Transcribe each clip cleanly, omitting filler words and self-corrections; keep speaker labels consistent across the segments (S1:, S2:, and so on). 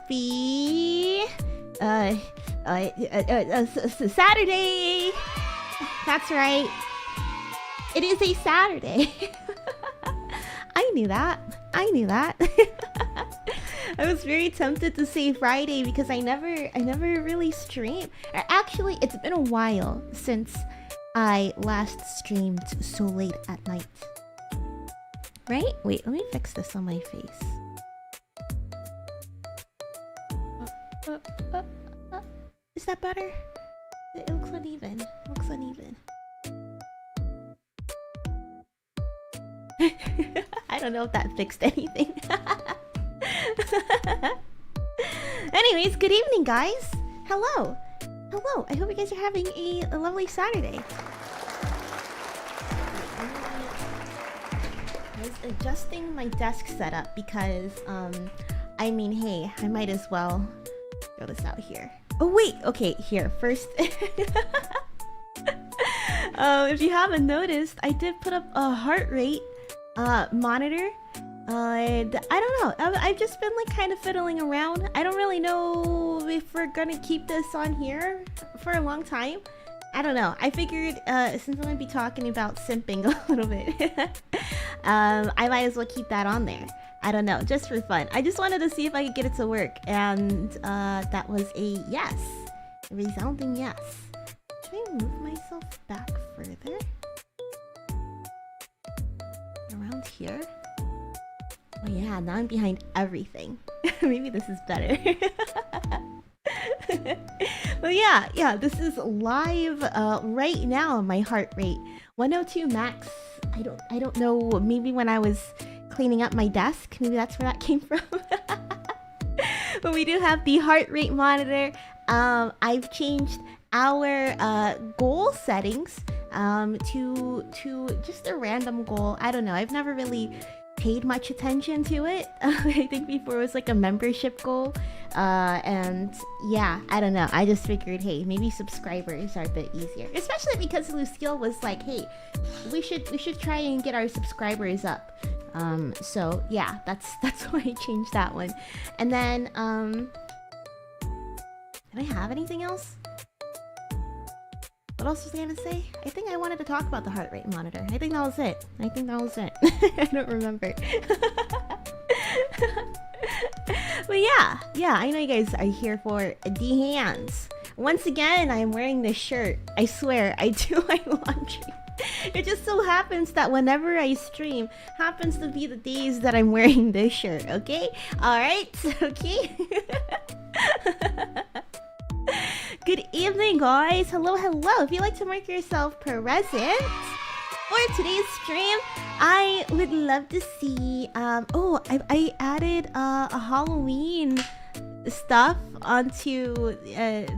S1: happy Saturday. That's right. It is a Saturday. I knew that. I was very tempted to say Friday because I never really stream. Actually, it's been a while since I last streamed so late at night. Right? Wait, let me fix this on my face. Is that better? It looks uneven. I don't know if that fixed anything. Anyways, good evening, guys. Hello. I hope you guys are having a lovely Saturday. I was adjusting my desk setup because, I mean, hey, I might as well throw this out here. Oh wait, okay, here first. If you haven't noticed, I did put up a heart rate monitor. I don't know. I've just been like kind of fiddling around. I don't really know if we're gonna keep this on here for a long time. I don't know. I figured since I'm gonna be talking about simping a little bit, I might as well keep that on there. I don't know, just for fun. I just wanted to see if I could get it to work, and that was a yes, a resounding yes. Should I move myself back further? Around here? Oh yeah, now I'm behind everything. Maybe this is better. But yeah, this is live right now. My heart rate 102 max. I don't know. Maybe when I was cleaning up my desk, maybe that's where that came from. But we do have the heart rate monitor. I've changed our goal settings to just a random goal. I don't know. I've never really paid much attention to it. I think before it was like a membership goal, and yeah, I don't know. I just figured, hey, maybe subscribers are a bit easier, especially because Lucille was like, hey, we should try and get our subscribers up. So yeah, that's why I changed that one. And then did I have anything else? What else was I gonna say? I think I wanted to talk about the heart rate monitor. I think that was it. I don't remember. But yeah, I know you guys are here for the hands. Once again, I'm wearing this shirt. I swear, I do my laundry. It just so happens that whenever I stream, happens to be the days that I'm wearing this shirt, okay? Alright, okay? Good evening, guys. Hello. If you'd like to mark yourself present for today's stream, I would love to see. I added a Halloween stuff onto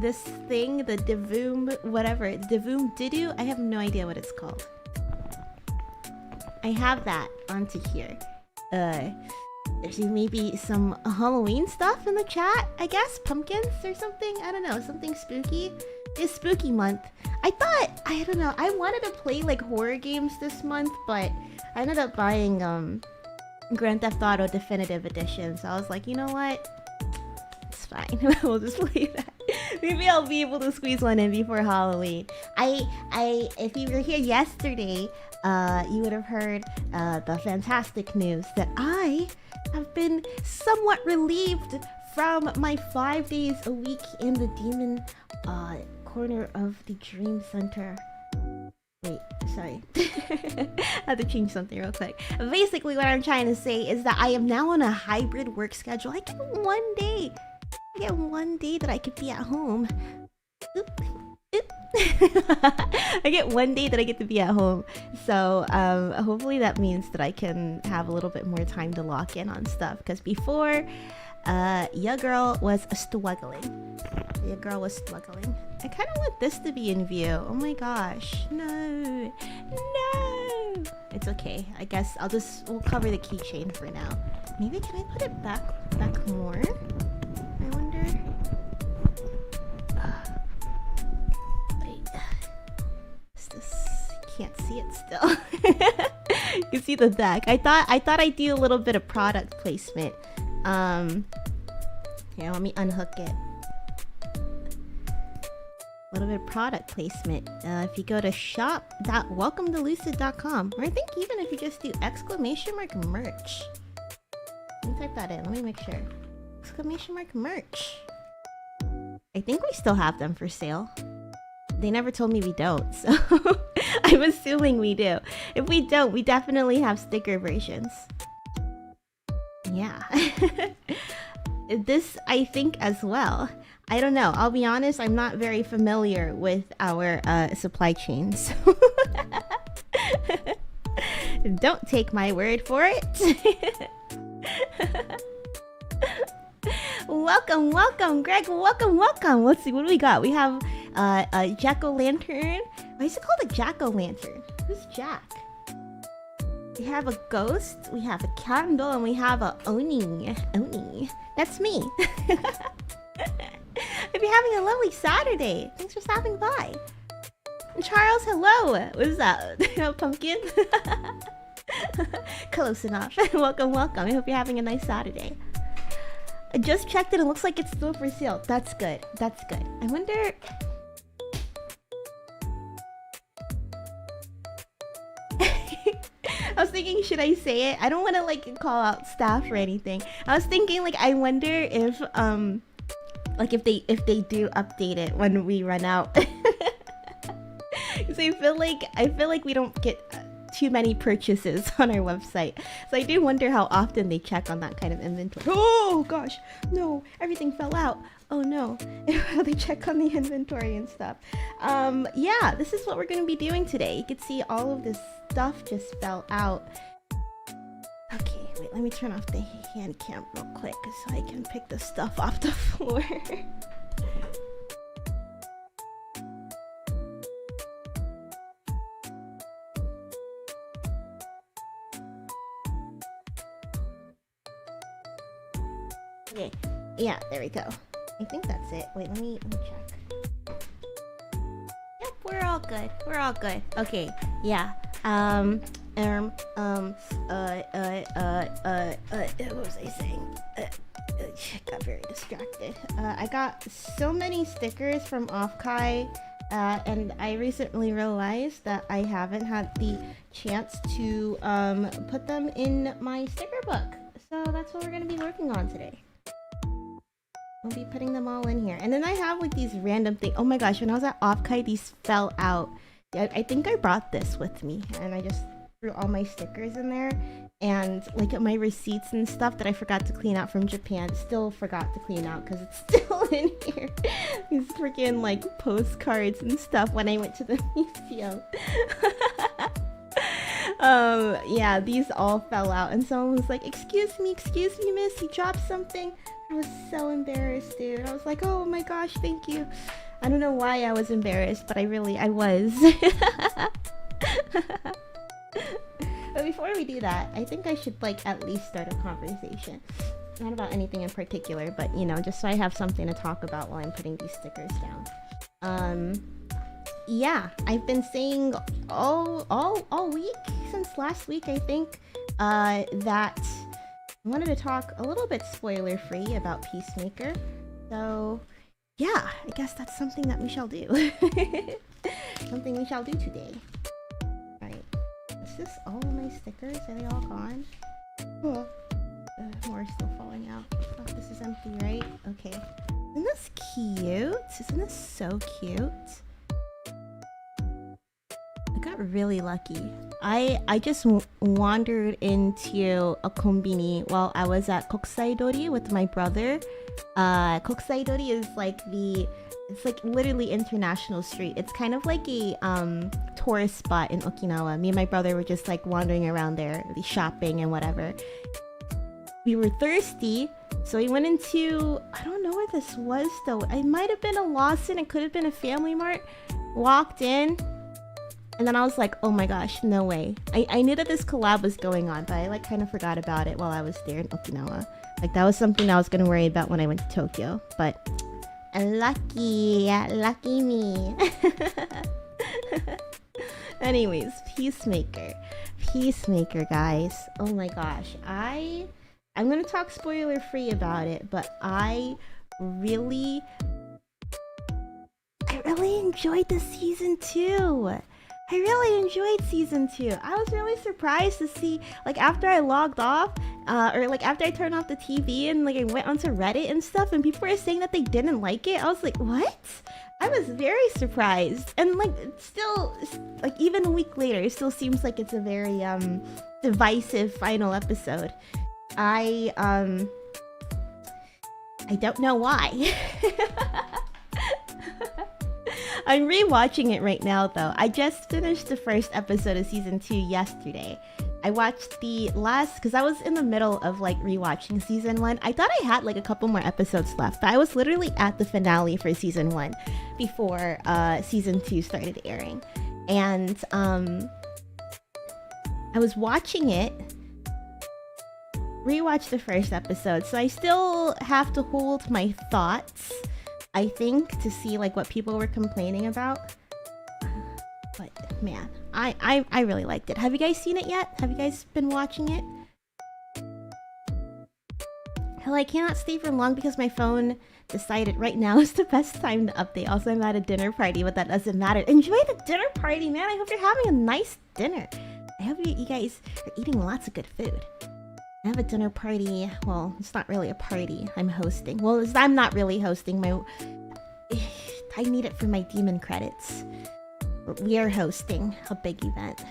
S1: this thing, the Devoom, whatever, Devoom Didu. I have no idea what it's called. I have that onto here. There's maybe some Halloween stuff in the chat, I guess? Pumpkins or something? I don't know, something spooky. It's spooky month. I don't know, I wanted to play like horror games this month, but I ended up buying Grand Theft Auto Definitive Edition, so I was like, you know what? It's fine, we'll just play that. Maybe I'll be able to squeeze one in before Halloween. If you were here yesterday, you would have heard the fantastic news that I have been somewhat relieved from my 5 days a week in the demon corner of the dream center. Wait, sorry. I had to change something real quick. Basically, what I'm trying to say is that I am now on a hybrid work schedule. I get one day that I could be at home. I get one day that I get to be at home, so hopefully that means that I can have a little bit more time to lock in on stuff, because before your girl was struggling. I kind of want this to be in view. Oh my gosh, no, it's okay. I guess we'll cover the keychain for now. Maybe can I put it back more? I wonder. Can't see it still. You can see the back. I thought I'd do a little bit of product placement. Here, let me unhook it. A little bit of product placement. If you go to shop.welcometolucid.com, or I think even if you just do !merch. Let me type that in. Let me make sure. !merch. I think we still have them for sale. They never told me we don't, so I'm assuming we do. If we don't, we definitely have sticker versions. Yeah. This, I think, as well. I don't know. I'll be honest, I'm not very familiar with our supply chains. Don't take my word for it. Welcome, welcome, Greg. Welcome, welcome. Let's see, what do we got? We have a jack-o'-lantern. Why is it called a jack-o'-lantern? Who's Jack? We have a ghost, we have a candle, and we have a Oni. Oni. That's me. Hope you're having a lovely Saturday. Thanks for stopping by. And Charles, hello. What is that? Pumpkin? Close enough. Welcome, welcome. I hope you're having a nice Saturday. I just checked it. It looks like it's still for sale. That's good. That's good. I wonder... I was thinking, should I say it? I don't want to like call out staff or anything. I was thinking like, I wonder if like if they do update it when we run out. Because I feel like we don't get too many purchases on our website. So I do wonder how often they check on that kind of inventory. Oh gosh, no, everything fell out. Oh no, how they check on the inventory and stuff. Yeah, this is what we're going to be doing today. You can see all of this stuff just fell out. Okay, wait, let me turn off the hand cam real quick so I can pick the stuff off the floor. Okay, yeah, there we go. I think that's it. Wait, let me check. Yep, we're all good. We're all good. Okay, yeah. What was I saying? Got very distracted. I got so many stickers from Offkai, and I recently realized that I haven't had the chance to put them in my sticker book. So that's what we're gonna be working on today. We'll be putting them all in here. And then I have like these random things. Oh my gosh, when I was at Offkai, these fell out. I think I brought this with me and I just threw all my stickers in there. And like my receipts and stuff that I forgot to clean out from Japan, still forgot to clean out because it's still in here. These freaking like postcards and stuff when I went to the museum. Yeah, these all fell out and someone was like, excuse me miss, you dropped something. I was so embarrassed, dude. I was like, oh my gosh, thank you. I don't know why I was embarrassed, but I was. But before we do that, I think I should like at least start a conversation. Not about anything in particular, but you know, just so I have something to talk about while I'm putting these stickers down. Yeah, I've been saying all week, since last week I think, that I wanted to talk a little bit spoiler-free about Peacemaker. So yeah, I guess that's something that we shall do. Something we shall do today. Alright, is this all of my stickers? Are they all gone? Oh, more are still falling out. Oh, this is empty, right? Okay. Isn't this cute? Isn't this so cute? I got really lucky. I just wandered into a konbini while I was at Kokusaidori with my brother. Kokusaidori is like it's like literally international street. It's kind of like a tourist spot in Okinawa. Me and my brother were just like wandering around there, shopping and whatever. We were thirsty, so we went into, I don't know where this was though. It might have been a Lawson, it could have been a Family Mart. Walked in, and then I was like, oh my gosh, no way. I knew that this collab was going on, but I like kind of forgot about it while I was there in Okinawa. Like that was something I was gonna worry about when I went to Tokyo, but lucky me. Anyways, Peacemaker, guys. Oh my gosh, I I'm gonna talk spoiler free about it, but I really enjoyed the season 2. I really enjoyed season 2. I was really surprised to see, like, after I logged off, or like after I turned off the TV and like I went onto Reddit and stuff, and people were saying that they didn't like it. I was like, what? I was very surprised, and like still, like even a week later, it still seems like it's a very divisive final episode. I don't know why. I'm rewatching it right now though. I just finished the first episode of season 2 yesterday. I watched the last, because I was in the middle of like rewatching season 1. I thought I had like a couple more episodes left, but I was literally at the finale for season 1 before season 2 started airing. And I was watching it, rewatched the first episode, so I still have to hold my thoughts, I think, to see like what people were complaining about. But man, I really liked it. Have you guys seen it yet? Have you guys been watching it? Hell, I cannot stay for long because my phone decided right now is the best time to update. Also, I'm at a dinner party, but that doesn't matter. Enjoy the dinner party, man. I hope you're having a nice dinner. I hope you guys are eating lots of good food. I have a dinner party. Well, it's not really a party. I'm hosting. Well, I'm not really hosting. I need it for my demon credits. We are hosting a big event.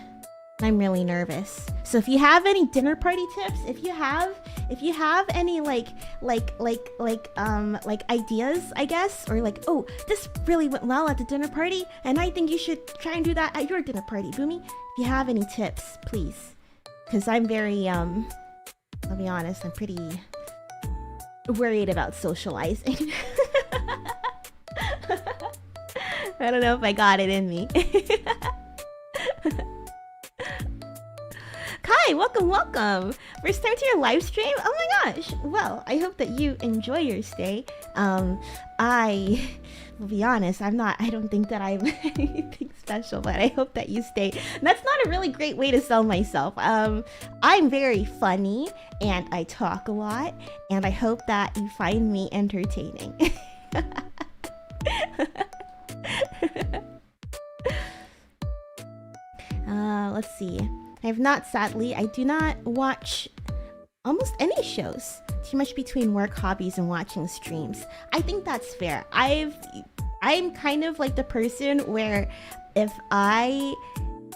S1: I'm really nervous. So if you have any dinner party tips, if you have any like ideas, I guess, or like, oh, this really went well at the dinner party, and I think you should try and do that at your dinner party, Boomi. If you have any tips, please, because I'm very I'll be honest, I'm pretty worried about socializing. I don't know if I got it in me. Kai, welcome! First time to your live stream? Oh my gosh! Well, I hope that you enjoy your stay. I will be honest, I don't think that I'm anything special, but I hope that you stay. And that's not a really great way to sell myself. I'm very funny, and I talk a lot, and I hope that you find me entertaining. Let's see. I do not watch almost any shows. Too much between work, hobbies, and watching streams. I think that's fair. I'm kind of like the person where if I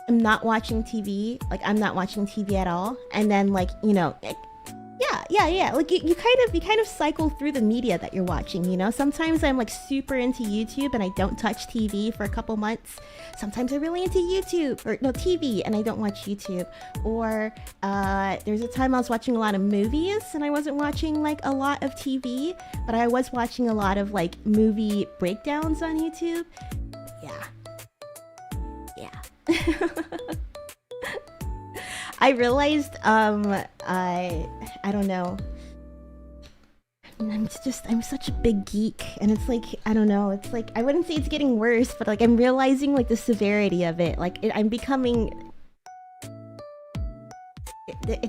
S1: am not watching TV, like I'm not watching TV at all, and then like, you know, yeah. Like you kind of cycle through the media that you're watching, you know? Sometimes I'm like super into YouTube and I don't touch TV for a couple months. Sometimes I'm really into TV and I don't watch YouTube. Or there's a time I was watching a lot of movies and I wasn't watching like a lot of TV, but I was watching a lot of like movie breakdowns on YouTube. Yeah. I realized, I don't know. I'm such a big geek, and it's like, I don't know, it's like, I wouldn't say it's getting worse, but like, I'm realizing like the severity of it. Like, it's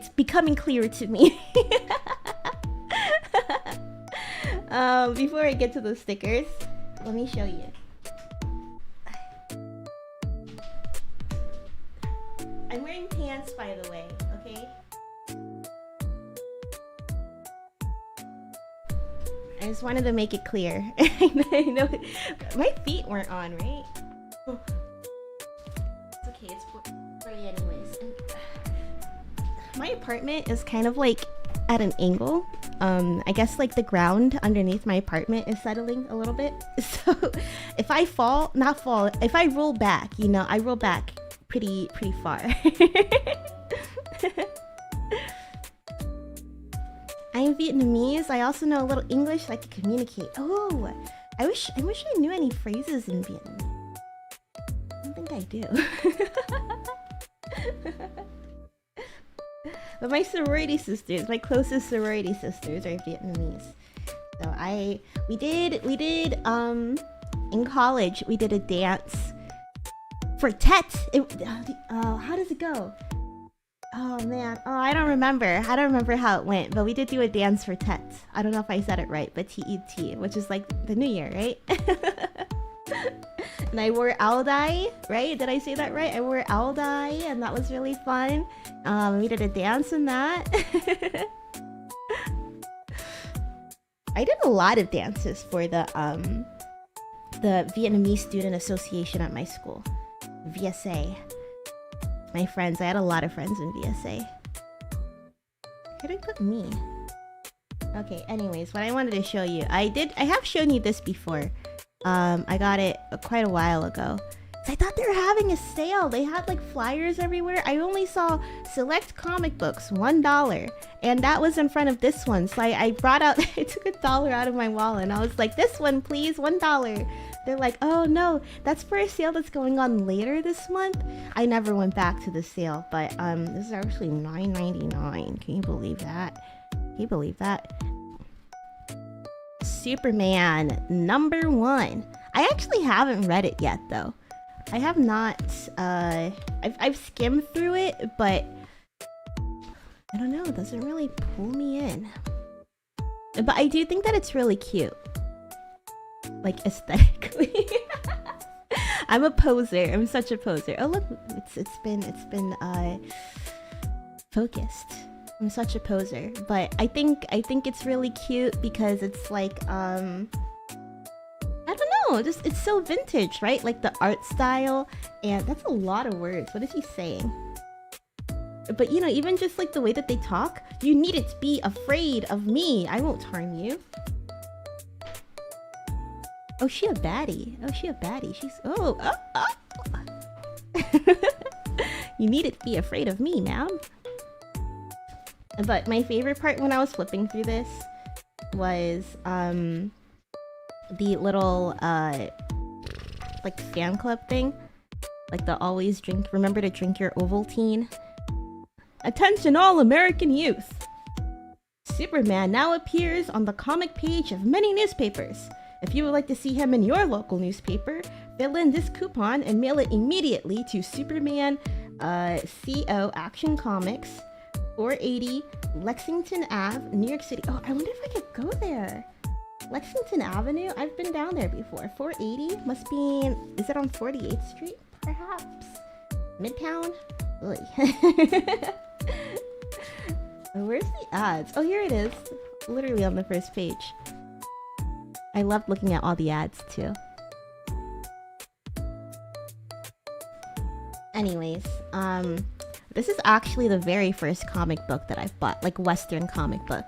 S1: becoming clear to me. Before I get to the stickers, let me show you. I'm wearing pants, by the way, okay? I just wanted to make it clear. I know my feet weren't on, right? It's okay, it's pretty anyways. My apartment is kind of like at an angle. I guess like the ground underneath my apartment is settling a little bit. So if I if I roll back, you know, I roll back pretty far. I'm Vietnamese. I also know a little English so I can communicate. Oh, I wish I knew any phrases in Vietnamese. I don't think I do. But my sorority sisters, my closest sorority sisters, are Vietnamese. So we did in college we did a dance for Tet. How does it go? Oh man, oh I don't remember. I don't remember how it went, but we did do a dance for Tet. I don't know if I said it right, but TET, which is like the new year, right? And I wore owl dye, right? Did I say that right? I wore owl dye, and that was really fun. We did a dance in that. I did a lot of dances for the Vietnamese Student Association at my school, VSA. My friends, I had a lot of friends in VSA. Where did I put me? Okay, anyways, what I wanted to show you. I have shown you this before. I got it quite a while ago. So I thought they were having a sale. They had like flyers everywhere. I only saw select comic books, $1. And that was in front of this one. So I brought out, I took $1 out of my wallet and I was like, this one please, $1. They're like, oh no, that's for a sale that's going on later this month. I never went back to the sale, but this is actually $9.99. Can you believe that? Can you believe that? Superman #1. I actually haven't read it yet though. I have not, I've skimmed through it, but I don't know, it doesn't really pull me in. But I do think that it's really cute. Like aesthetically. I'm a poser. I'm such a poser. Oh look, it's been focused. I'm such a poser. But I think it's really cute because it's like I don't know, just it's so vintage, right? Like the art style, and that's a lot of words. What is he saying? But you know, even just like the way that they talk, you needn't be afraid of me. I won't harm you. Oh, she a baddie. Oh, she a baddie. She's You needn't be afraid of me, ma'am. But my favorite part when I was flipping through this was the little like fan club thing, like the always drink, remember to drink your Ovaltine. Attention all American youth, Superman now appears on the comic page of many newspapers. If you would like to see him in your local newspaper, fill in this coupon and mail it immediately to Superman CO Action Comics, 480 Lexington Ave, New York City. Oh, I wonder if I could go there. Lexington Avenue? I've been down there before. 480? Must be in... Is it on 48th Street, perhaps? Midtown? Where's the ads? Oh, here it is. Literally on the first page. I loved looking at all the ads, too. Anyways, this is actually the very first comic book that I've bought, like Western comic book.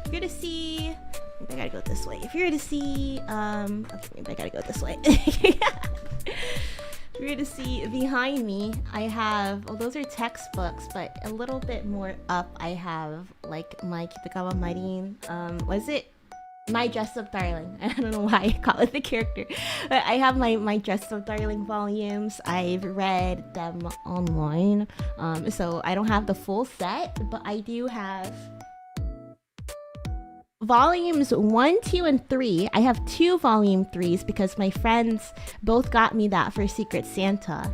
S1: If you're to see... I gotta go this way. If you're to see... okay, maybe I gotta go this way. If you're to see behind me, I have... Oh, those are textbooks, but a little bit more up, I have, like, my Kitagawa Marin... was it? My Dress Up Darling. I don't know why I call it the character. But I have my Dress Up Darling volumes. I've read them online. So I don't have the full set, but I do have volumes 1, 2, and 3. I have 2 volume 3s because my friends both got me that for Secret Santa.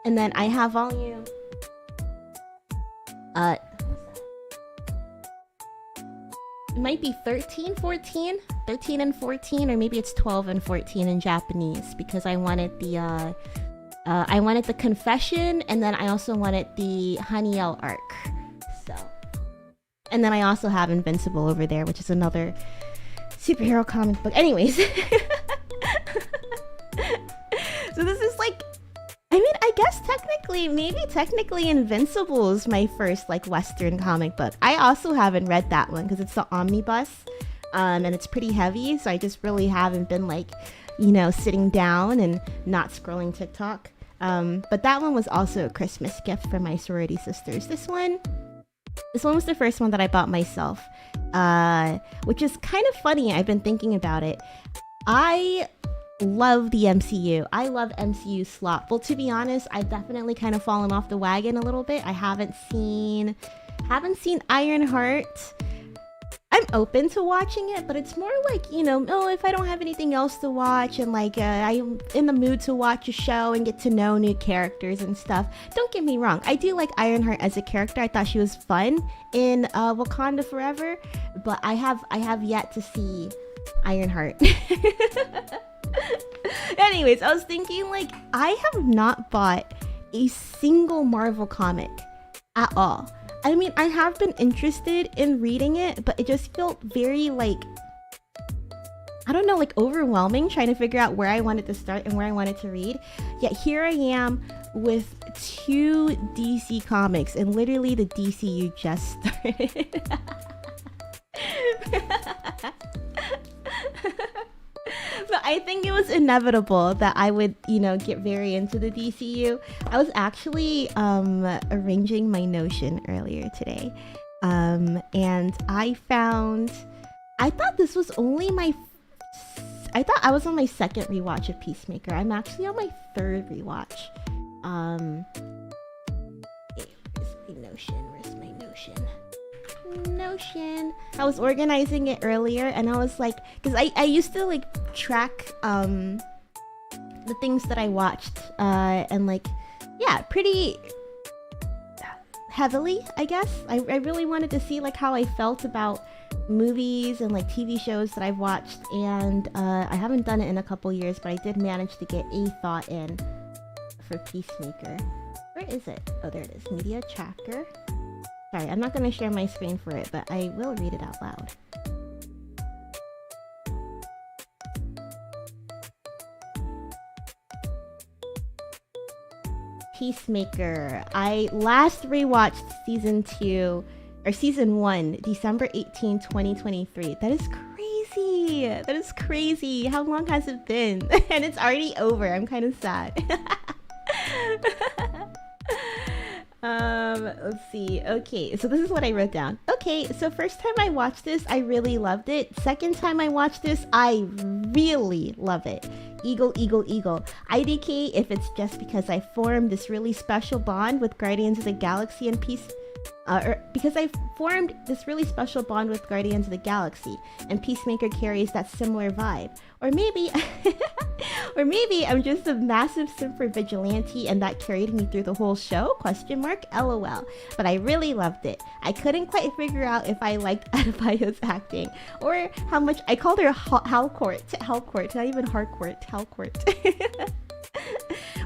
S1: And then I have volume... it might be 13, 14, 13 and 14, or maybe it's 12 and 14 in Japanese because I wanted the confession, and then I also wanted the Haniel arc. So, and then I also have Invincible over there, which is another superhero comic book. Anyways, so this is like, I mean, I guess technically Invincible is my first like Western comic book. I also haven't read that one because it's the omnibus, and it's pretty heavy, so I just really haven't been like, you know, sitting down and not scrolling TikTok. But that one was also a Christmas gift for my sorority sisters. This one was the first one that I bought myself, which is kind of funny. I've been thinking about it. I love the MCU. I love MCU slop. Well, to be honest, I've definitely kind of fallen off the wagon a little bit. I haven't seen Ironheart. I'm open to watching it, but it's more like, you know, oh, if I don't have anything else to watch and like I'm in the mood to watch a show and get to know new characters and stuff. Don't get me wrong, I do like Ironheart as a character. I thought she was fun in Wakanda Forever, but I have yet to see Ironheart. Anyways, I was thinking, like, I have not bought a single Marvel comic at all. I mean, I have been interested in reading it, but it just felt very, like, I don't know, like overwhelming trying to figure out where I wanted to start and where I wanted to read. Yet here I am with 2 DC comics, and literally the DCU just started. But I think it was inevitable that I would, you know, get very into the DCU. I was actually arranging my Notion earlier today, and I thought this was only I thought I was on my 2nd rewatch of Peacemaker. I'm actually on my 3rd rewatch. Where's my Notion? I was organizing it earlier, and I was like, because I used to like track the things that I watched and like, yeah, pretty heavily, I guess. I really wanted to see like how I felt about movies and like TV shows that I've watched, and I haven't done it in a couple years, but I did manage to get a thought in for Peacemaker. Where is it? Oh, there it is. Media tracker. Sorry, I'm not going to share my screen for it, but I will read it out loud. Peacemaker. I last rewatched season 1, December 18, 2023. That is crazy. That is crazy. How long has it been? And it's already over. I'm kind of sad. Let's see. Okay, so this is what I wrote down. Okay, so first time I watched this, I really loved it. Second time I watched this, I really love it. Eagle. IDK if it's just because I formed this really special bond with Guardians of the Galaxy and because I formed this really special bond with Guardians of the Galaxy, and Peacemaker carries that similar vibe. Or maybe, or maybe I'm just a massive simp for vigilante, and that carried me through the whole show? LOL. But I really loved it. I couldn't quite figure out if I liked Adebayo's acting, or how much I called her Hellcourt, not even Harcourt, Hellcourt.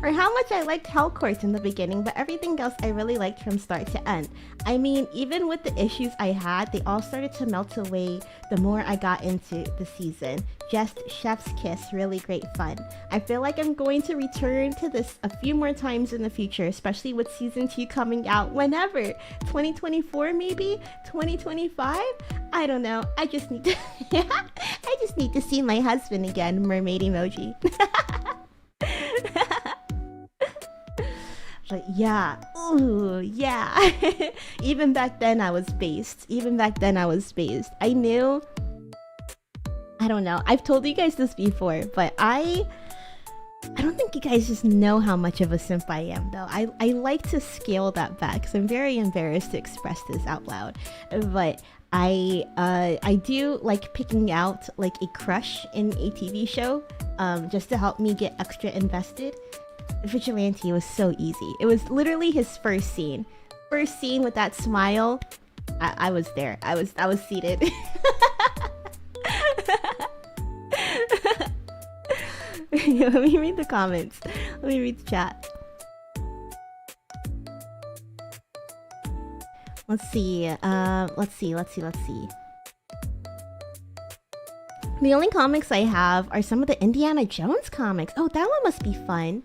S1: Or how much I liked Hellcourt in the beginning, but everything else I really liked from start to end. I mean, even with the issues I had, they all started to melt away the more I got into the season. Just chef's kiss, really great fun. I feel like I'm going to return to this a few more times in the future, especially with season 2 coming out whenever. 2024 maybe? 2025? I don't know. I just need to I just need to see my husband again. Mermaid emoji. Like, yeah, ooh, yeah. Even back then I was based. I knew, I don't know, I've told you guys this before, but I don't think you guys just know how much of a simp I am, though. I like to scale that back because I'm very embarrassed to express this out loud, but I do like picking out like a crush in a TV show just to help me get extra invested. Vigilante was so easy. It was literally his first scene with that smile. I was there. I was seated. Let me read the comments. Let me read the chat. Let's see. The only comics I have are some of the Indiana Jones comics. Oh, that one must be fun.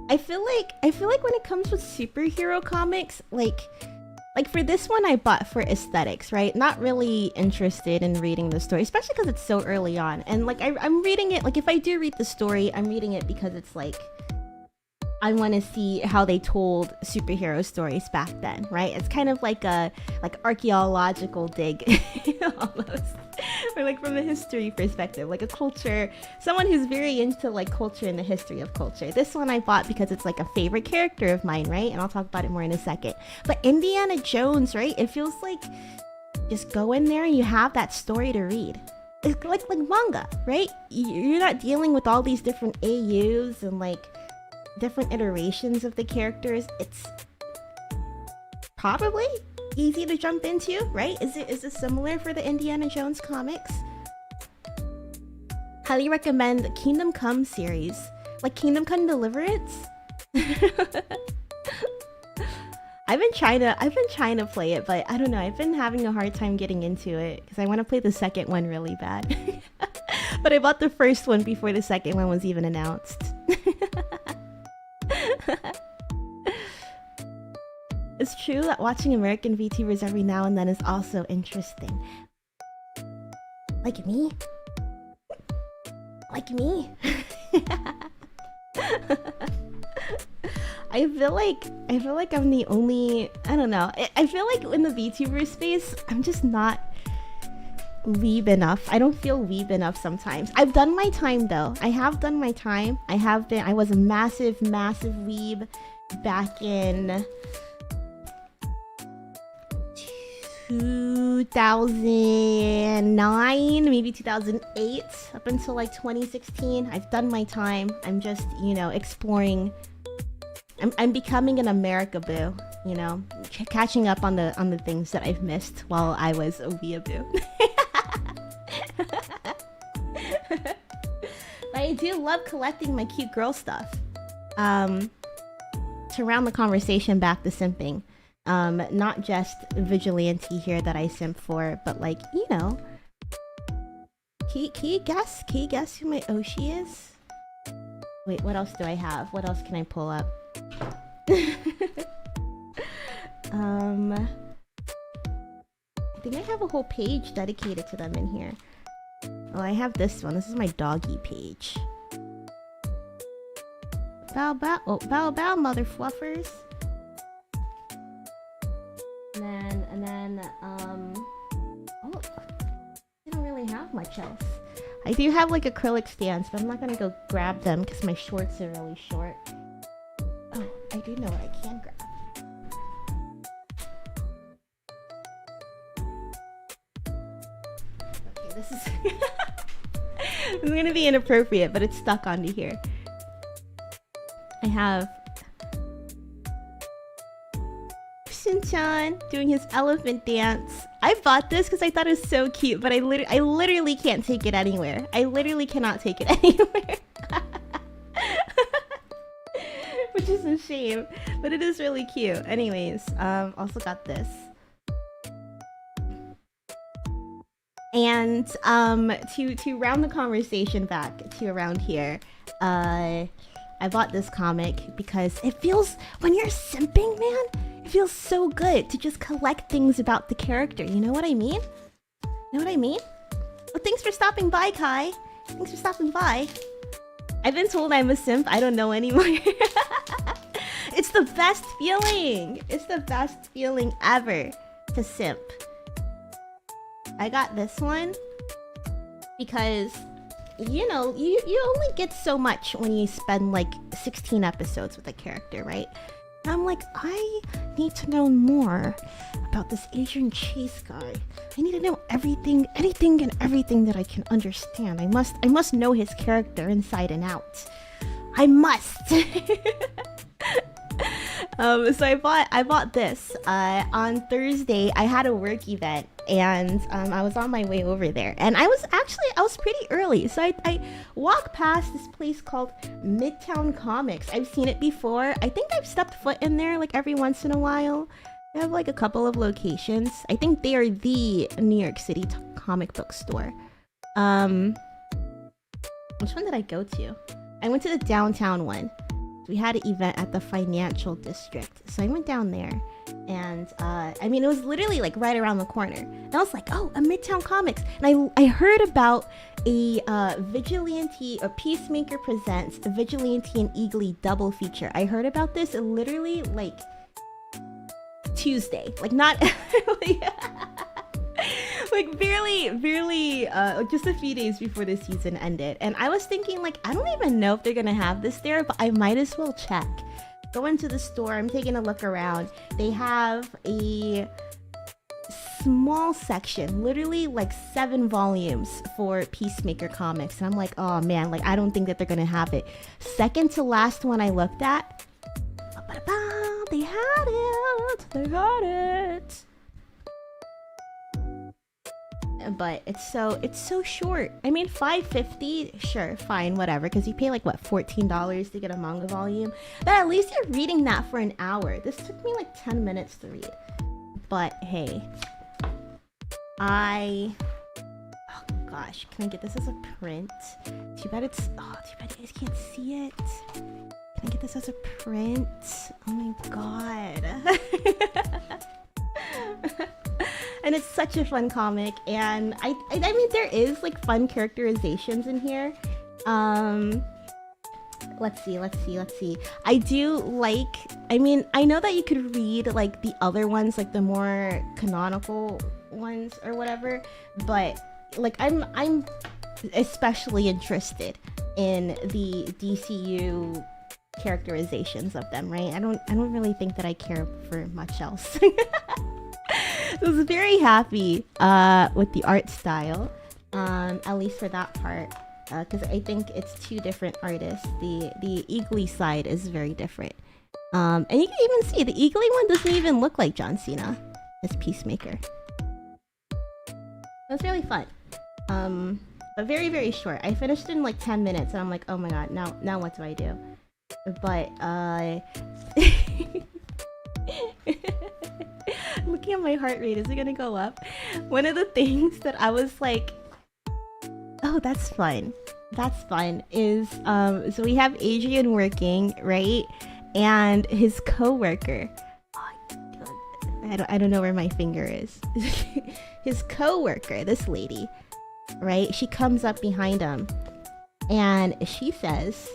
S1: I feel like when it comes with superhero comics, like for this one I bought for aesthetics, right? Not really interested in reading the story, especially because it's so early on. And like I'm reading it, like if I do read the story, I'm reading it because it's like I want to see how they told superhero stories back then, right? It's kind of like a archaeological dig almost. Or like from a history perspective, like a culture, someone who's very into like culture and the history of culture. This one I bought because it's like a favorite character of mine, right? And I'll talk about it more in a second. But Indiana Jones, right? It feels like just go in there and you have that story to read. It's like manga, right? You're not dealing with all these different AUs and like different iterations of the characters. It's probably easy to jump into, right? Is it similar for the Indiana Jones comics? Highly recommend the Kingdom Come series, like Kingdom Come Deliverance. I've been trying to play it, but I don't know. I've been having a hard time getting into it because I want to play the second one really bad. But I bought the first one before the second one was even announced. It's true that watching American VTubers every now and then is also interesting. Like me? Like me? I feel like I'm the only, I don't know. I feel like in the VTuber space, I'm just not weeb enough. I don't feel weeb enough sometimes. I've done my time though. I have done my time. I was a massive weeb back in 2009, maybe 2008, up until like 2016. I've done my time. I'm just, you know, exploring. I'm becoming an America boo, you know, catching up on the things that I've missed while I was a weeaboo. But I do love collecting my cute girl stuff. To round the conversation back to simping, not just vigilante here that I simp for, but like, you know, can you guess who my Oshi is? Wait, what else do I have? What else can I pull up? I think I have a whole page dedicated to them in here. Oh, I have this one. This is my doggy page. Bow bow. Oh, bow bow, mother fluffers. And then oh, I don't really have much else. I do have like acrylic stands, but I'm not gonna go grab them because my shorts are really short. Oh, I do know what I can grab. Okay, this is this is gonna be inappropriate, but it's stuck onto here. I have Shin-chan doing his elephant dance. I bought this because I thought it was so cute, but I literally can't take it anywhere. I literally cannot take it anywhere. Which is a shame, but it is really cute. Anyways, also got this. And to round the conversation back to around here, I bought this comic because it feels, when you're simping, man, it feels so good to just collect things about the character. You know what I mean? Know what I mean? Well, thanks for stopping by, Kai. Thanks for stopping by. I've been told I'm a simp. I don't know anymore. It's the best feeling. It's the best feeling ever to simp. I got this one because, you know, you only get so much when you spend like 16 episodes with a character, right? And I'm like, I need to know more about this Asian chase guy. I need to know anything and everything that I can understand. I must know his character inside and out. I must. So I bought this on Thursday. I had a work event and I was on my way over there, and I was pretty early, so I walked past this place called Midtown Comics. I've seen it before. I think I've stepped foot in there like every once in a while. They have like a couple of locations. I think they are the New York City comic book store. Which one did I go to? I went to the downtown one. We had an event at the financial district, so I went down there, and I mean, it was literally like right around the corner, and I was like, oh, a Midtown Comics. And I heard about a Vigilante, a Peacemaker Presents a Vigilante and Eagly double feature. I heard about this literally like Tuesday, like not like barely just a few days before the season ended, and I was thinking, like, I don't even know if they're gonna have this there, but I might as well check. Go into the store. I'm taking a look around. They have a small section, literally like 7 volumes for Peacemaker comics, and I'm like, oh man, like I don't think that they're gonna have it. Second to last one I looked at, they had it. They had it. But it's so short. I mean, $5.50, sure, fine, whatever, because you pay like what, $14 to get a manga volume, but at least you're reading that for an hour. This took me like 10 minutes to read. But hey, oh gosh, can I get this as a print? Too bad it's, oh, too bad you guys can't see it. Can I get this as a print? Oh my god. And it's such a fun comic, and I mean, there is like fun characterizations in here. Let's see. I do like, I mean, I know that you could read like the other ones, like the more canonical ones or whatever, but like I'm especially interested in the DCU characterizations of them, right? I don't really think that I care for much else. I was very happy with the art style, at least for that part, because I think it's 2 different artists. The Eagly side is very different, and you can even see the Eagly one doesn't even look like John Cena as Peacemaker. It was really fun, but very, very short. I finished in like 10 minutes, and I'm like, oh my god, now what do I do? But looking at my heart rate, is it gonna go up? One of the things that I was like, oh, that's fun, is so we have Adrian working, right? And his co-worker, I don't know where my finger is. His co-worker, this lady, right? She comes up behind him and she says,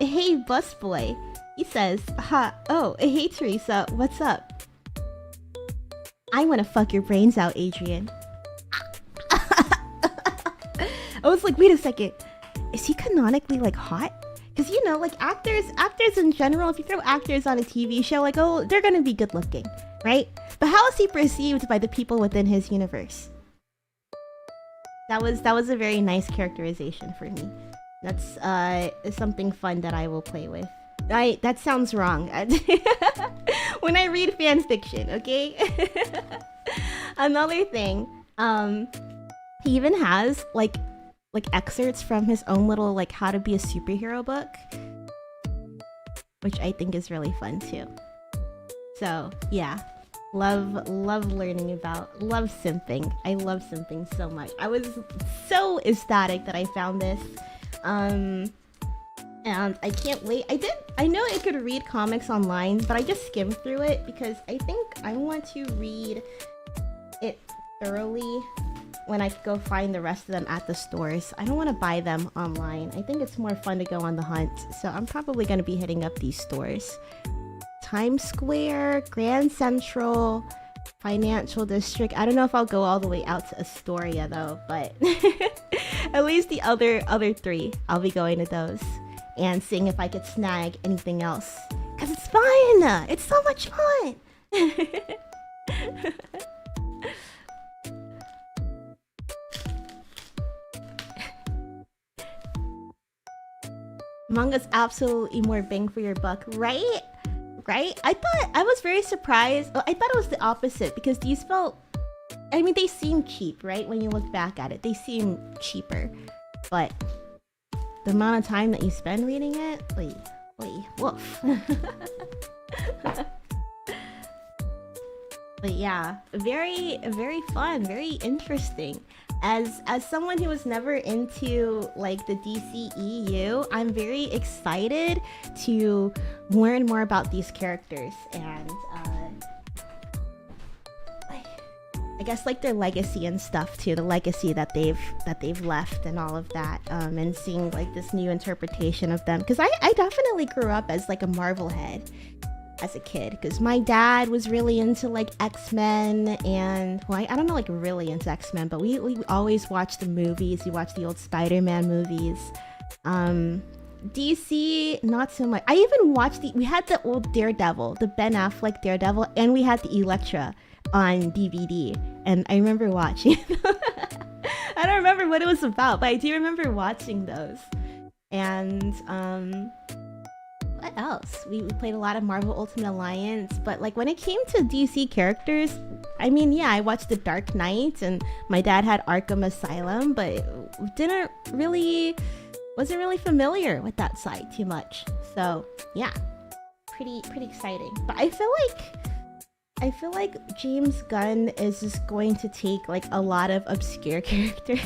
S1: hey busboy. He says, oh, hey Teresa, what's up? I wanna fuck your brains out, Adrian. I was like, wait a second, is he canonically like hot? Because you know, like actors in general, if you throw actors on a TV show, like, oh, they're gonna be good looking, right? But how is he perceived by the people within his universe? That was a very nice characterization for me. That's something fun that I will play with. That sounds wrong. When I read fan fiction, okay? Another thing, he even has like excerpts from his own little like how to be a superhero book, which I think is really fun too. So yeah, love learning about, love simping. I love simping so much. I was so ecstatic that I found this. And I can't wait. I know I could read comics online, but I just skimmed through it because I think I want to read it thoroughly when I go find the rest of them at the stores. I don't want to buy them online. I think it's more fun to go on the hunt. So I'm probably going to be hitting up these stores. Times Square, Grand Central, Financial District. I don't know if I'll go all the way out to Astoria though, but at least the other 3, I'll be going to those and seeing if I could snag anything else. Cause it's fun! It's so much fun! Manga's absolutely more bang for your buck, right? Right? I was very surprised. I thought it was the opposite because these felt, I mean, they seem cheap, right? When you look back at it, they seem cheaper. But the amount of time that you spend reading it, woof. But yeah, very, very fun, very interesting. As someone who was never into like the DCEU, I'm very excited to learn more about these characters and I guess like their legacy and stuff too, the legacy that they've left and all of that, and seeing like this new interpretation of them, because I definitely grew up as like a Marvel head as a kid, because my dad was really into like X-Men, and well, I don't know, like really into X-Men, but we always watched the movies. We watched the old Spider-Man movies. DC, not so much. I even watched we had the old Daredevil, the Ben Affleck Daredevil, and we had the Elektra on DVD, and I remember watching. I don't remember what it was about, but I do remember watching those. And what else? We played a lot of Marvel Ultimate Alliance, but like when it came to DC characters, I mean, yeah, I watched The Dark Knight, and my dad had Arkham Asylum, but wasn't really familiar with that side too much. So yeah, pretty exciting. But I feel like James Gunn is just going to take like a lot of obscure characters.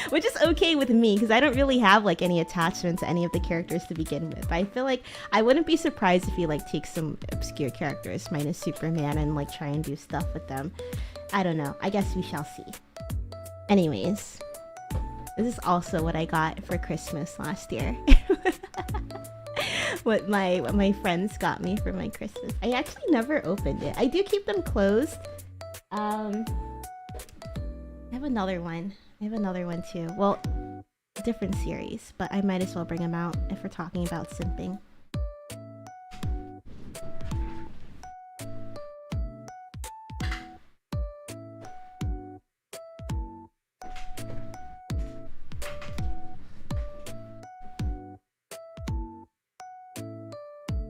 S1: Which is okay with me, because I don't really have like any attachment to any of the characters to begin with. But I feel like I wouldn't be surprised if he like takes some obscure characters minus Superman and like try and do stuff with them. I don't know. I guess we shall see. Anyways, this is also what I got for Christmas last year. what my friends got me for my Christmas. I actually never opened it. I do keep them closed. I have another one. Too. Well, different series, but I might as well bring them out if we're talking about simping.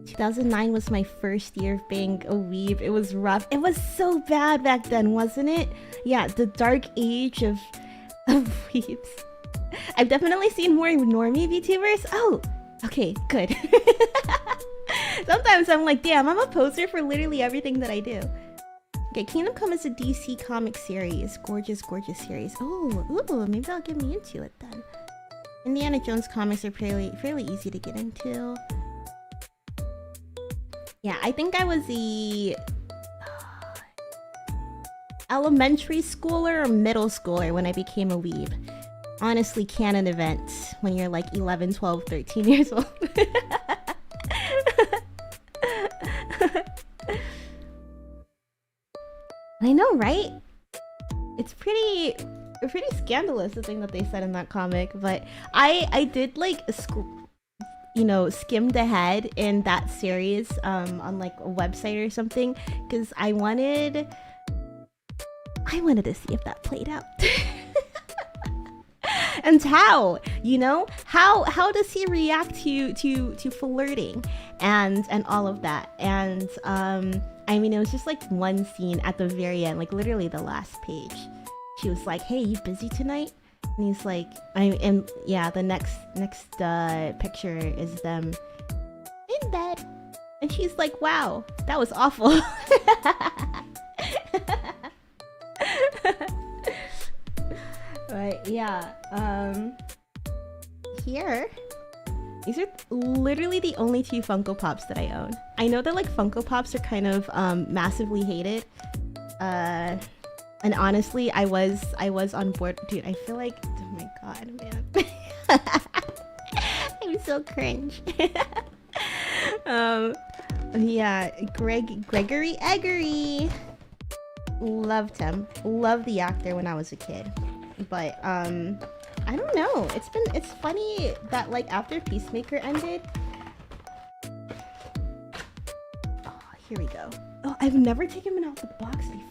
S1: ...2009 was my first year of being a weeb. It was rough. It was so bad back then, wasn't it? Yeah, the dark age of weebs. I've definitely seen more normie VTubers. Oh, okay, good. Sometimes I'm like, damn, I'm a poser for literally everything that I do. Okay, Kingdom Come is a DC comic series. Gorgeous series. Ooh, maybe I'll get me into it then. Indiana Jones comics are fairly easy to get into. Yeah, I think I was the elementary schooler or middle schooler when I became a weeb. Honestly, canon events when you're like 11, 12, 13 years old. I know, right? It's pretty scandalous, the thing that they said in that comic, but I did like skimmed ahead in that series on like a website or something, because I wanted to see if that played out. And how does he react to flirting and all of that. And I mean, it was just like one scene at the very end, like literally the last page. She was like, "Hey, you busy tonight?" And he's like, the next picture is them in bed. And she's like, "Wow, that was awful." But yeah, here, these are literally the only two Funko Pops that I own. I know that like Funko Pops are kind of massively hated. And honestly, I was on board. Dude, I feel like, oh my god, man. I'm so cringe. Yeah, Gregory Eggery. Loved him. Loved the actor when I was a kid. But I don't know. It's funny that like after Peacemaker ended. Oh, here we go. Oh, I've never taken him out the box before.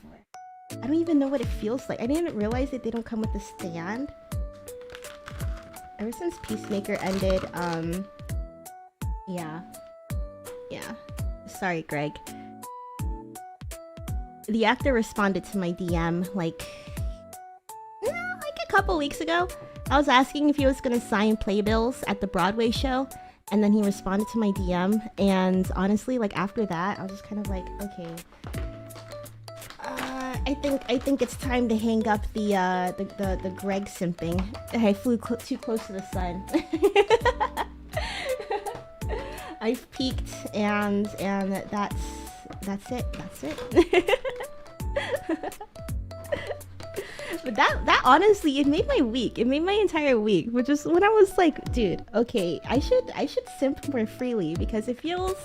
S1: I don't even know what it feels like. I didn't realize that they don't come with a stand. Ever since Peacemaker ended, yeah. Sorry, Greg. The actor responded to my DM like a couple weeks ago. I was asking if he was gonna sign playbills at the Broadway show, and then he responded to my DM. And honestly, like after that, I was just kind of like, okay. I think it's time to hang up the Greg simping. I flew too close to the sun. I've peaked, and that's it. But that honestly, it made my week. It made my entire week, which is when I was like, dude, okay, I should simp more freely, because it feels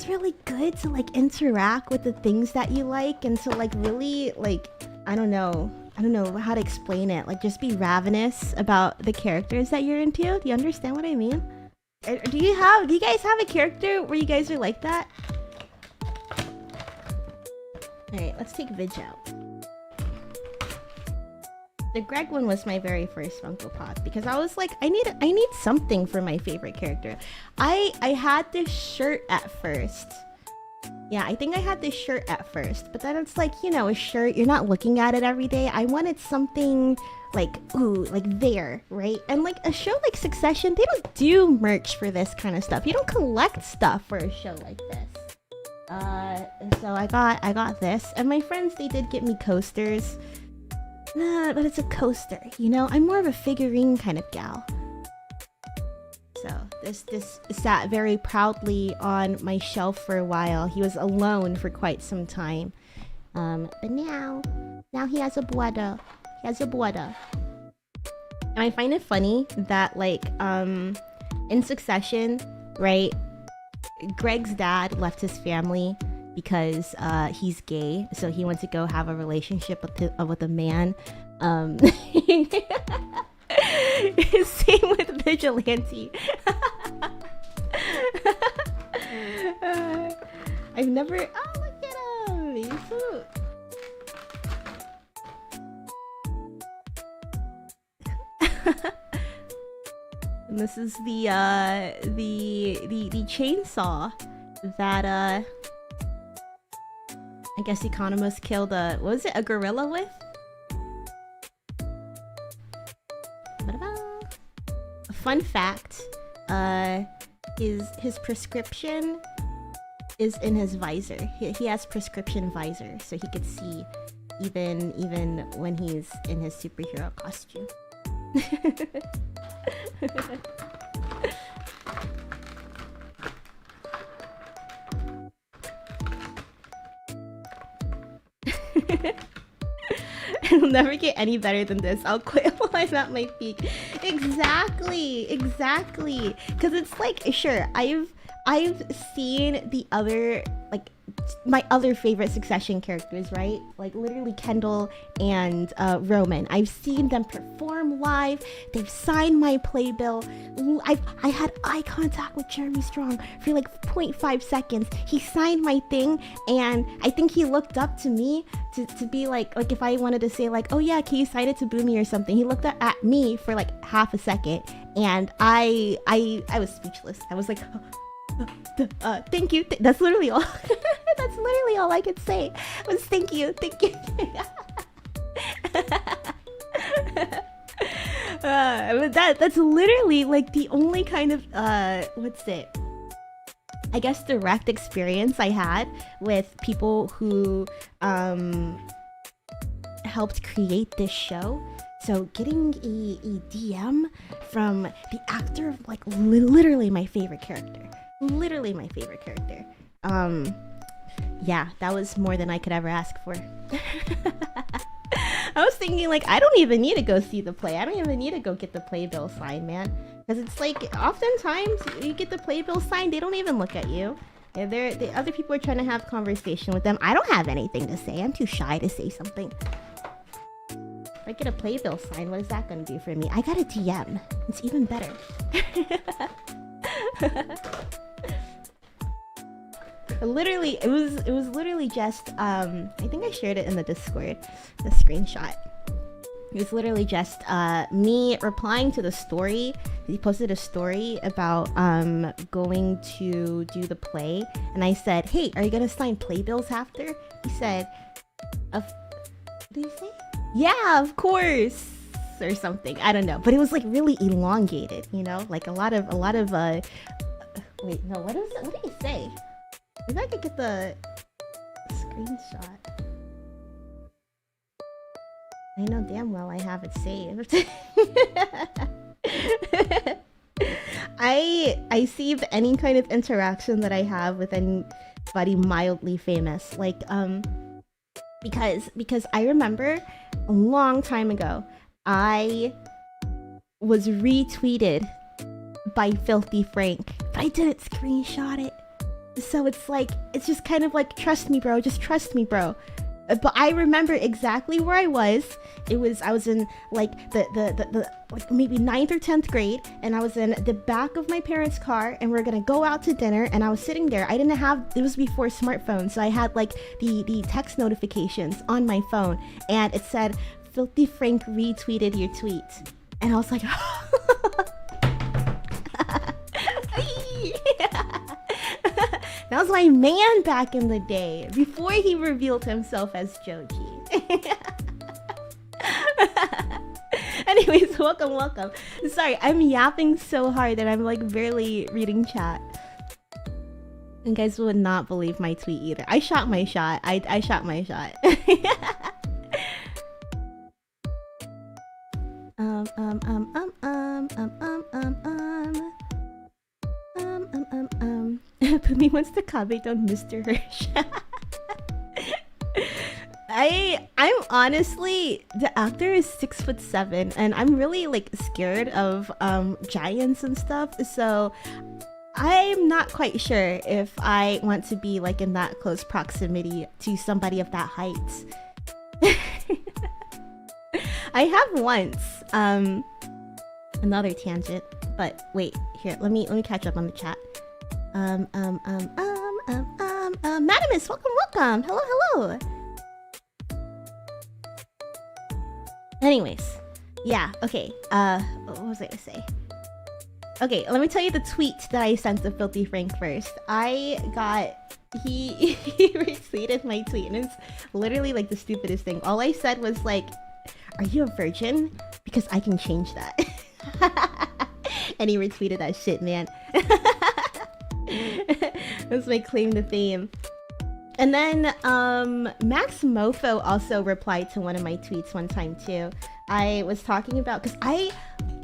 S1: really good to like interact with the things that you like, and to like really like, I don't know, I don't know how to explain it. Like, just be ravenous about the characters that you're into. Do you understand what I mean? Do you guys have a character where you guys are like that? Alright, let's take Vidge out. The Greg one was my very first Funko Pop because I was like, I need something for my favorite character. I had this shirt at first. Yeah, I think I had this shirt at first, but then it's like, you know, a shirt, you're not looking at it every day. I wanted something like, ooh, like there, right? And like a show like Succession, they don't do merch for this kind of stuff. You don't collect stuff for a show like this. So I got this, and my friends, they did get me coasters. Nah, but it's a coaster, you know? I'm more of a figurine kind of gal. So this sat very proudly on my shelf for a while. He was alone for quite some time. But now he has a brother. He has a brother. And I find it funny that like in Succession, right? Greg's dad left his family because he's gay, so he went to go have a relationship with a man. Same with Vigilante. I've never. Oh, look at him! He's so. And this is the chainsaw that I guess Economist killed a, what was it, a gorilla with? A fun fact, his prescription is in his visor. He has prescription visor, so he could see even when he's in his superhero costume. It'll never get any better than this. I'll quit while I'm at my peak. Exactly. Because it's like, sure, I've seen the other, like, my other favorite Succession characters, right? Like literally Kendall and Roman. I've seen them perform live. They've signed my playbill. I had eye contact with Jeremy Strong for like 0.5 seconds. He signed my thing, and I think he looked up to me to be like if I wanted to say like, oh yeah, can you sign it to Boomi or something? He looked up at me for like half a second, and I was speechless. I was like, thank you. That's literally all. That's literally all I could say was thank you. But that's literally like the only kind of what's it? I guess direct experience I had with people who helped create this show. So getting a DM from the actor of like literally my favorite character. Yeah, that was more than I could ever ask for. I was thinking like, I don't even need to go see the play. I don't even need to go get the playbill signed, man. Because it's like, oftentimes you get the playbill signed, they don't even look at you. The other people are trying to have conversation with them. I don't have anything to say. I'm too shy to say something. If I get a playbill signed, what is that going to do for me? I got a DM. It's even better. Literally, it was literally just I think I shared it in the Discord, the screenshot. It was literally just me replying to the story. He posted a story about going to do the play, and I said, hey, are you gonna sign playbills after? He said, what did he say? Yeah, of course, or something. I don't know, but it was like really elongated, you know, like a lot of wait, no, what did he say? Maybe I could get the screenshot. I know damn well I have it saved. I save any kind of interaction that I have with anybody mildly famous, like because I remember a long time ago I was retweeted by Filthy Frank, but I didn't screenshot it. So it's like, it's just kind of like, trust me, bro. Just trust me, bro. But I remember exactly where I was. I was in like the like maybe 9th or 10th grade, and I was in the back of my parents' car, and we are gonna go out to dinner, and I was sitting there. I didn't have, it was before smartphones, so I had like the text notifications on my phone, and it said Filthy Frank retweeted your tweet, and I was like that was my man back in the day, before he revealed himself as Joji. Anyways, welcome. Sorry, I'm yapping so hard that I'm like barely reading chat. You guys would not believe my tweet either. I shot my shot. I shot my shot. Boomi wants to comment on Mr. Hirsch. I'm honestly, the actor is 6'7", and I'm really like scared of giants and stuff, so I'm not quite sure if I want to be like in that close proximity to somebody of that height. I have once, another tangent, but wait, here, let me catch up on the chat. Madamus, welcome. Hello. Anyways, yeah, okay. What was I gonna say? Okay, let me tell you the tweet that I sent to Filthy Frank first. He retweeted my tweet, and it's literally like the stupidest thing. All I said was like, "Are you a virgin? Because I can change that." And he retweeted that shit, man. That's my claim to fame. And then Max Mofo also replied to one of my tweets one time too. I was talking about, because I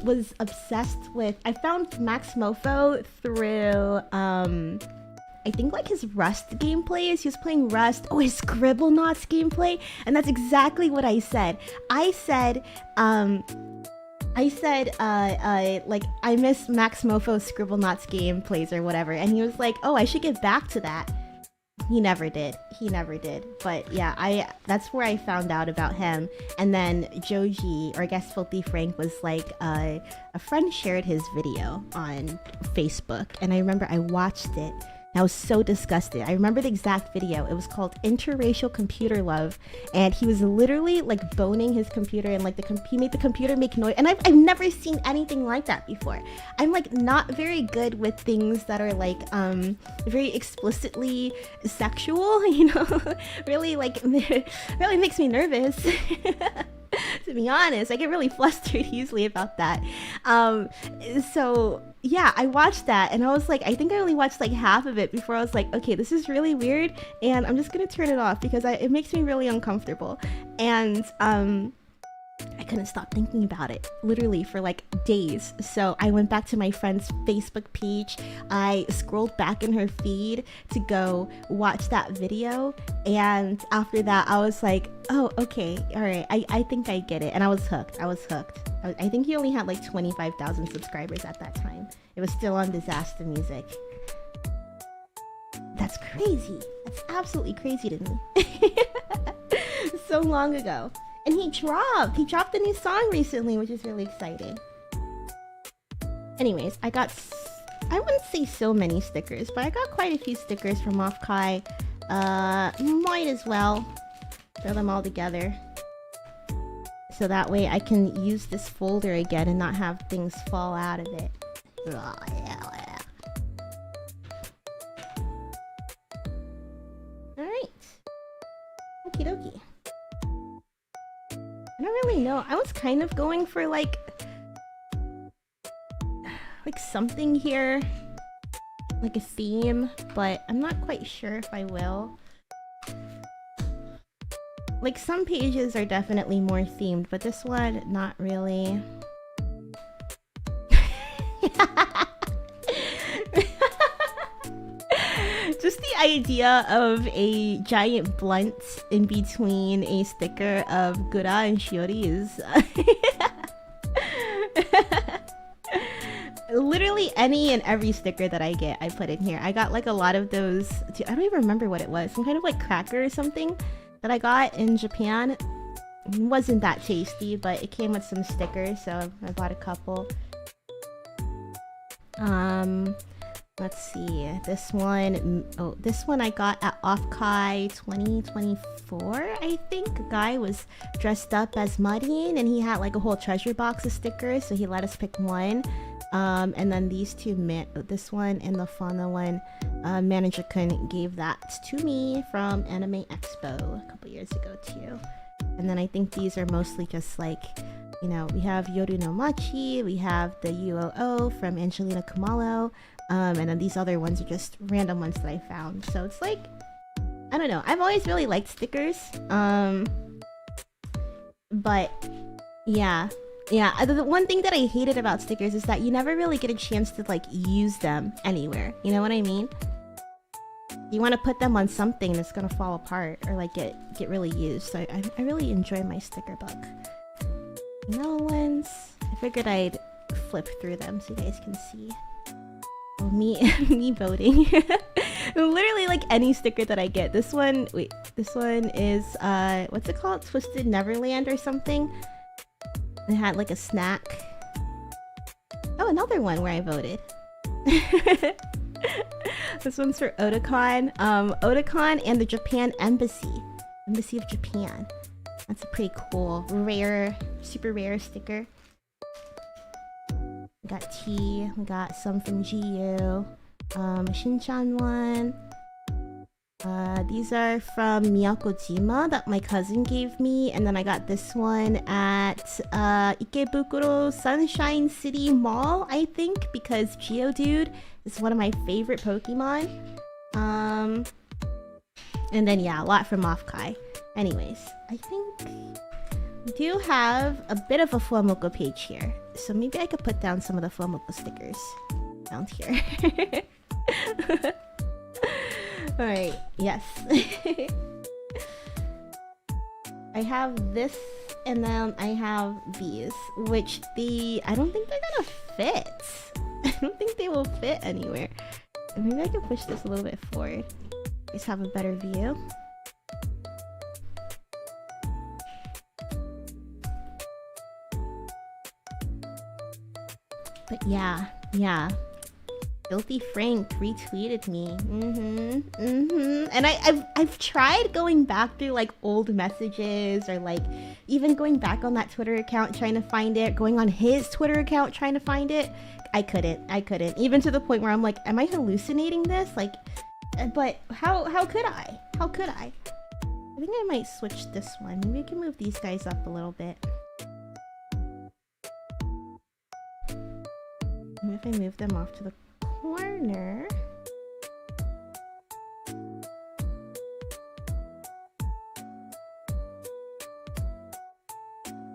S1: was obsessed with, I found Max Mofo through I think like his Rust gameplays. He was playing Rust. Oh, his Scribblenauts gameplay, and that's exactly what I said. I said like, I miss Max Mofo's Scribblenauts gameplays or whatever, and he was like, oh, I should get back to that. He never did. But yeah, that's where I found out about him. And then Joji, or I guess Filthy Frank, was like, a friend shared his video on Facebook, and I remember I watched it. I was so disgusted. I remember the exact video. It was called Interracial Computer Love, and he was literally like boning his computer, and like he made the computer make noise, and I've never seen anything like that before. I'm like not very good with things that are like very explicitly sexual, you know. Really like really makes me nervous. To be honest, I get really flustered easily about that. So yeah, I watched that, and I was like, I think I only watched like half of it before I was like, okay, this is really weird, and I'm just gonna turn it off because it makes me really uncomfortable. And I couldn't stop thinking about it literally for like days. So I went back to my friend's Facebook page. I scrolled back in her feed to go watch that video, and after that I was like, oh, okay, all right, I think I get it. And I was hooked. I think he only had like 25,000 subscribers at that time. It was still on Disaster Music. That's crazy. That's absolutely crazy to me. So long ago. And he dropped a new song recently, which is really exciting. Anyways, I wouldn't say so many stickers, but I got quite a few stickers from Offkai. Might as well throw them all together, so that way I can use this folder again and not have things fall out of it. Alright. Okie dokie. I don't really know. I was kind of going for like something here, like a theme, but I'm not quite sure if I will. Like some pages are definitely more themed, but this one, not really. Just the idea of a giant blunt in between a sticker of Gura and Shiori is literally any and every sticker that I get, I put in here. I got like a lot of those. I don't even remember what it was. Some kind of like cracker or something. that I got in Japan wasn't that tasty, but it came with some stickers, so I bought a couple. Let's see, this one, oh, this one I got at Offkai 2024, I think. A guy was dressed up as Mudding, and he had like a whole treasure box of stickers, so he let us pick one. And then these two, this one and the Fauna one, Manager-kun gave that to me from Anime Expo a couple years ago too. And then I think these are mostly just like, you know, we have Yoru no Machi, we have the UOO from Angelina Kumalo, and then these other ones are just random ones that I found. So it's like, I don't know, I've always really liked stickers, but yeah, the one thing that I hated about stickers is that you never really get a chance to like use them anywhere, you know what I mean? You want to put them on something that's gonna fall apart or like get really used. So I really enjoy my sticker book. Vanilla ones, I figured I'd flip through them so you guys can see. Oh, me voting. Literally like any sticker that I get. This one, wait, this one is what's it called? Twisted Neverland or something. It had like a snack. Oh, another one where I voted. This one's for Otakon. Otakon and the Japan Embassy. Embassy of Japan. That's a pretty cool, rare, super rare sticker. We got tea. We got some from GU. Shinchan one. These are from Miyakojima that my cousin gave me, and then I got this one at Ikebukuro Sunshine City Mall, I think, because Geodude is one of my favorite Pokemon. And then yeah, a lot from Offkai. Anyways, I think we do have a bit of a Fuamoko page here, so maybe I could put down some of the Fuamoko stickers down here. Alright, yes. I have this, and then I have these, which I don't think they're gonna fit. I don't think they will fit anywhere. Maybe I can push this a little bit forward. Just have a better view. But yeah. Filthy Frank retweeted me. And I've tried going back through like old messages, or like even going back on that Twitter account trying to find it, going on his Twitter account trying to find it. I couldn't. Even to the point where I'm like, am I hallucinating this? Like, but how could I? How could I? I think I might switch this one. Maybe I can move these guys up a little bit. Maybe if I move them off to the corner.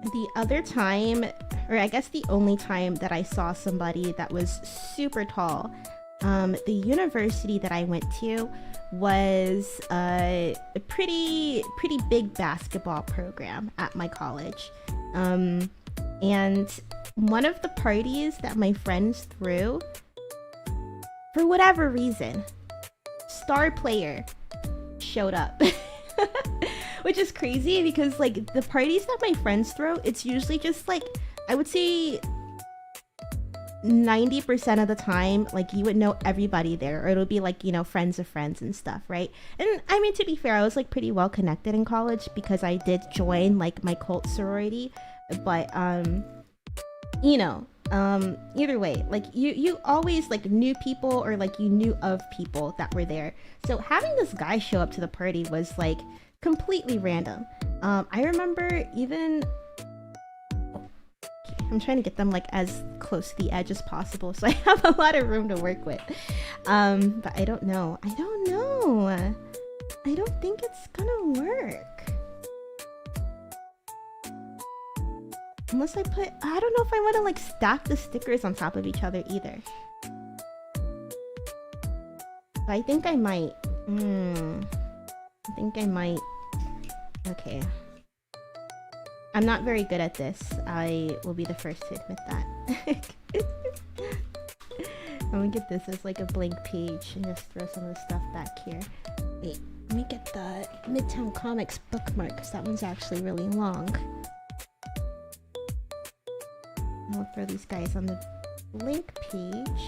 S1: The other time, or I guess the only time that I saw somebody that was super tall, the university that I went to was a pretty big basketball program at my college. And one of the parties that my friends threw, for whatever reason, star player showed up. Which is crazy because like the parties that my friends throw, it's usually just like, I would say 90% of the time, like you would know everybody there, or it'll be like, you know, friends of friends and stuff, right? And I mean, to be fair, I was like pretty well connected in college because I did join like my cult sorority, but you know, either way, like you always like knew people, or like you knew of people that were there. So having this guy show up to the party was like completely random. I remember even, I'm trying to get them like as close to the edge as possible so I have a lot of room to work with. But I don't know. I don't think it's gonna work. Unless I put, I don't know if I want to like stack the stickers on top of each other either. But I think I might. Okay. I'm not very good at this. I will be the first to admit that. I'm gonna get this as like a blank page and just throw some of the stuff back here. Wait, Let me get the Midtown Comics bookmark because that one's actually really long. I'll throw these guys on the link page.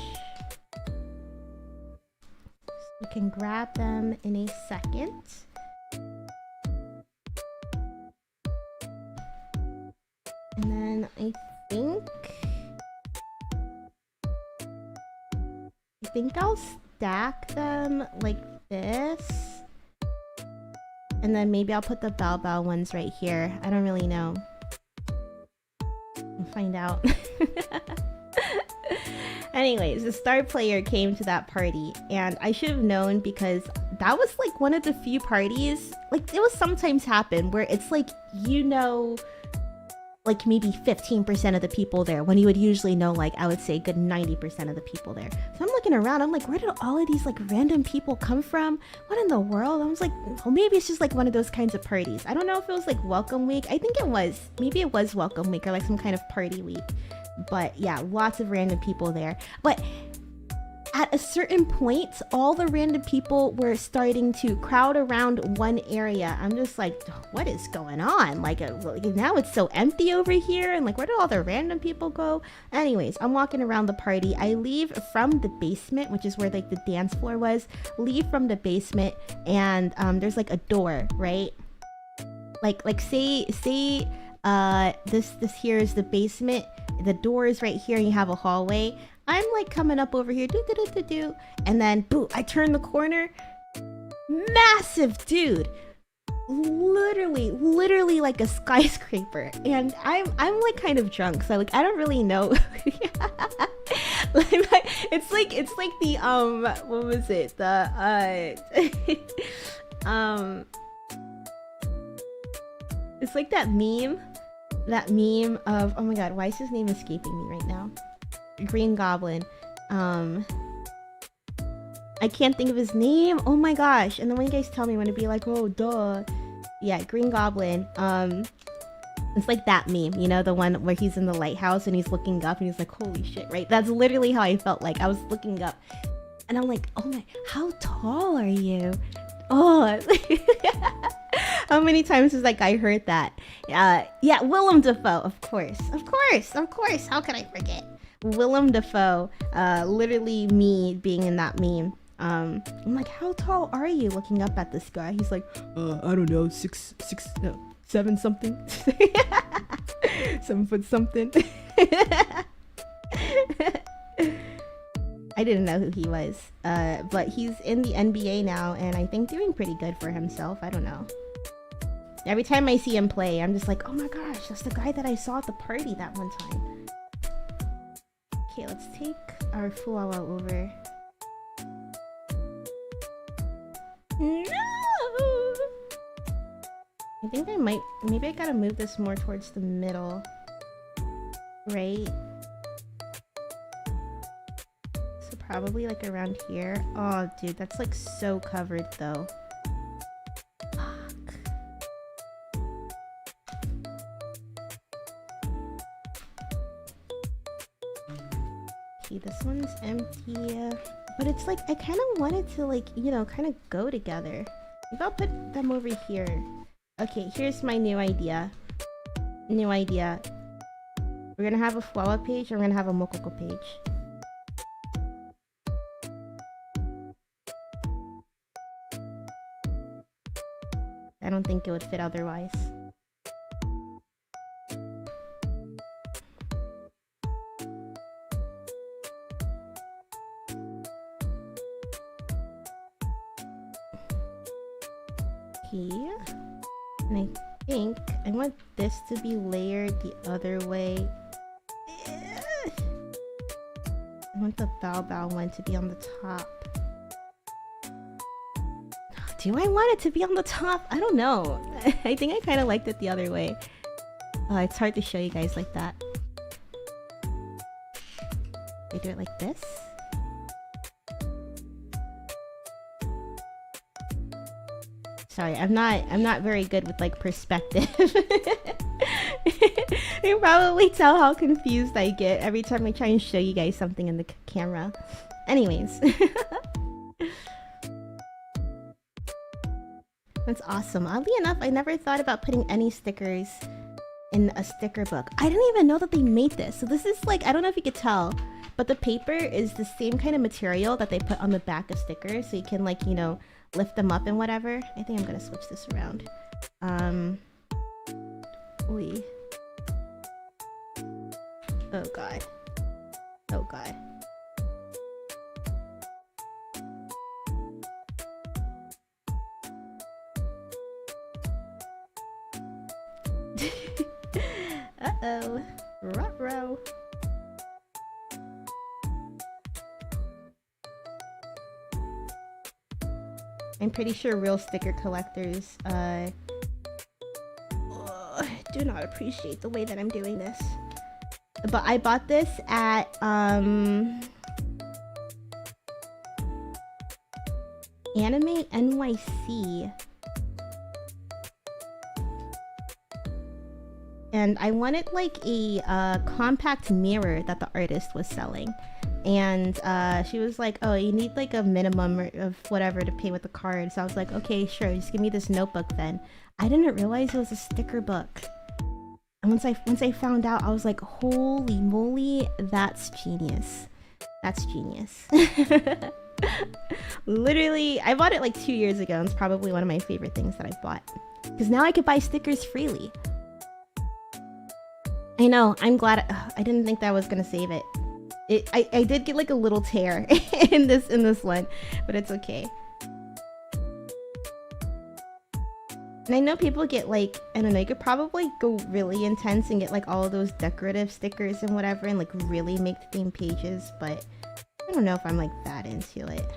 S1: You can grab them in a second. And then I think I'll stack them like this. And then maybe I'll put the Bao ones right here. I don't really know. We'll find out. Anyways, the star player came to that party, and I should have known because that was like one of the few parties, like it will sometimes happen where it's like, you know, like maybe 15% of the people there when you would usually know, like I would say a good 90% of the people there. So I'm looking around, I'm like, where did all of these like random people come from? What in the world? I was like, well, maybe it's just like one of those kinds of parties. I don't know if it was like welcome week. I think it was. Maybe it was welcome week or like some kind of party week. But yeah, lots of random people there. But at a certain point, all the random people were starting to crowd around one area. I'm just like, what is going on? Like now it's so empty over here, and like where did all the random people go? Anyways, I'm walking around the party. I leave from the basement, which is where like the dance floor was. Leave from the basement, and there's like a door, right? Like say this here is the basement. The door is right here, and you have a hallway. I'm like coming up over here, and then boo, I turn the corner. Massive dude, literally like a skyscraper, and I'm like kind of drunk, so like I don't really know. It's like the what was it, the it's like that meme of, oh my god, why is his name escaping me right now? Green Goblin. I can't think of his name. Oh my gosh. And then when you guys tell me, I'm gonna be like, oh duh. Yeah, Green Goblin. It's like that meme, you know, the one where he's in the lighthouse and he's looking up and he's like, holy shit, right? That's literally how I felt. Like I was looking up and I'm like, oh my, how tall are you? Oh. How many times has that guy heard that? Yeah, Willem Dafoe, of course. How could I forget? Willem Dafoe, literally me being in that meme. I'm like, how tall are you? Looking up at this guy. He's like, I don't know, 7 something. 7 foot something. I didn't know who he was. But he's in the NBA now, and I think doing pretty good for himself. I don't know. Every time I see him play, I'm just like, oh my gosh, that's the guy that I saw at the party that one time. Okay, let's take our Fuawa over. No! I think I might, maybe I gotta move this more towards the middle. Right? So probably like around here. Oh, dude, that's like so covered though. This one's empty, but it's like I kind of wanted to, like, you know, kind of go together. Maybe I'll put them over here. Okay, here's my new idea. We're gonna have a Fuawa page, and we're gonna have a Mokoko page. I don't think it would fit otherwise. And I think I want this to be layered the other way. I want the Bao one to be on the top. Do I want it to be on the top? I don't know. I think I kind of liked it the other way. It's hard to show you guys like that. I do it like this. Sorry, I'm not very good with like perspective. You probably tell how confused I get every time I try and show you guys something in the camera. Anyways. That's awesome. Oddly enough, I never thought about putting any stickers in a sticker book. I didn't even know that they made this. So this is like, I don't know if you could tell, but the paper is the same kind of material that they put on the back of stickers, so you can, like, you know, lift them up and whatever. I think I'm gonna switch this around. Ooh. Oh god. Oh god. Uh-oh. Ruh-roh. I'm pretty sure real sticker collectors do not appreciate the way that I'm doing this. But I bought this at Anime NYC. And I wanted like a compact mirror that the artist was selling. And she was like, oh, you need like a minimum of whatever to pay with the card. So I was like, okay, sure, just give me this notebook then. I didn't realize it was a sticker book. And once I found out, I was like, holy moly, that's genius. That's genius. Literally, I bought it like 2 years ago, and it's probably one of my favorite things that I bought. Because now I could buy stickers freely. I know, I'm glad. I didn't think that was gonna save it. I did get like a little tear in this one, but it's okay. And I know people get like, I don't know, you could probably go really intense and get like all of those decorative stickers and whatever and like really make the theme pages, but I don't know if I'm like that into it.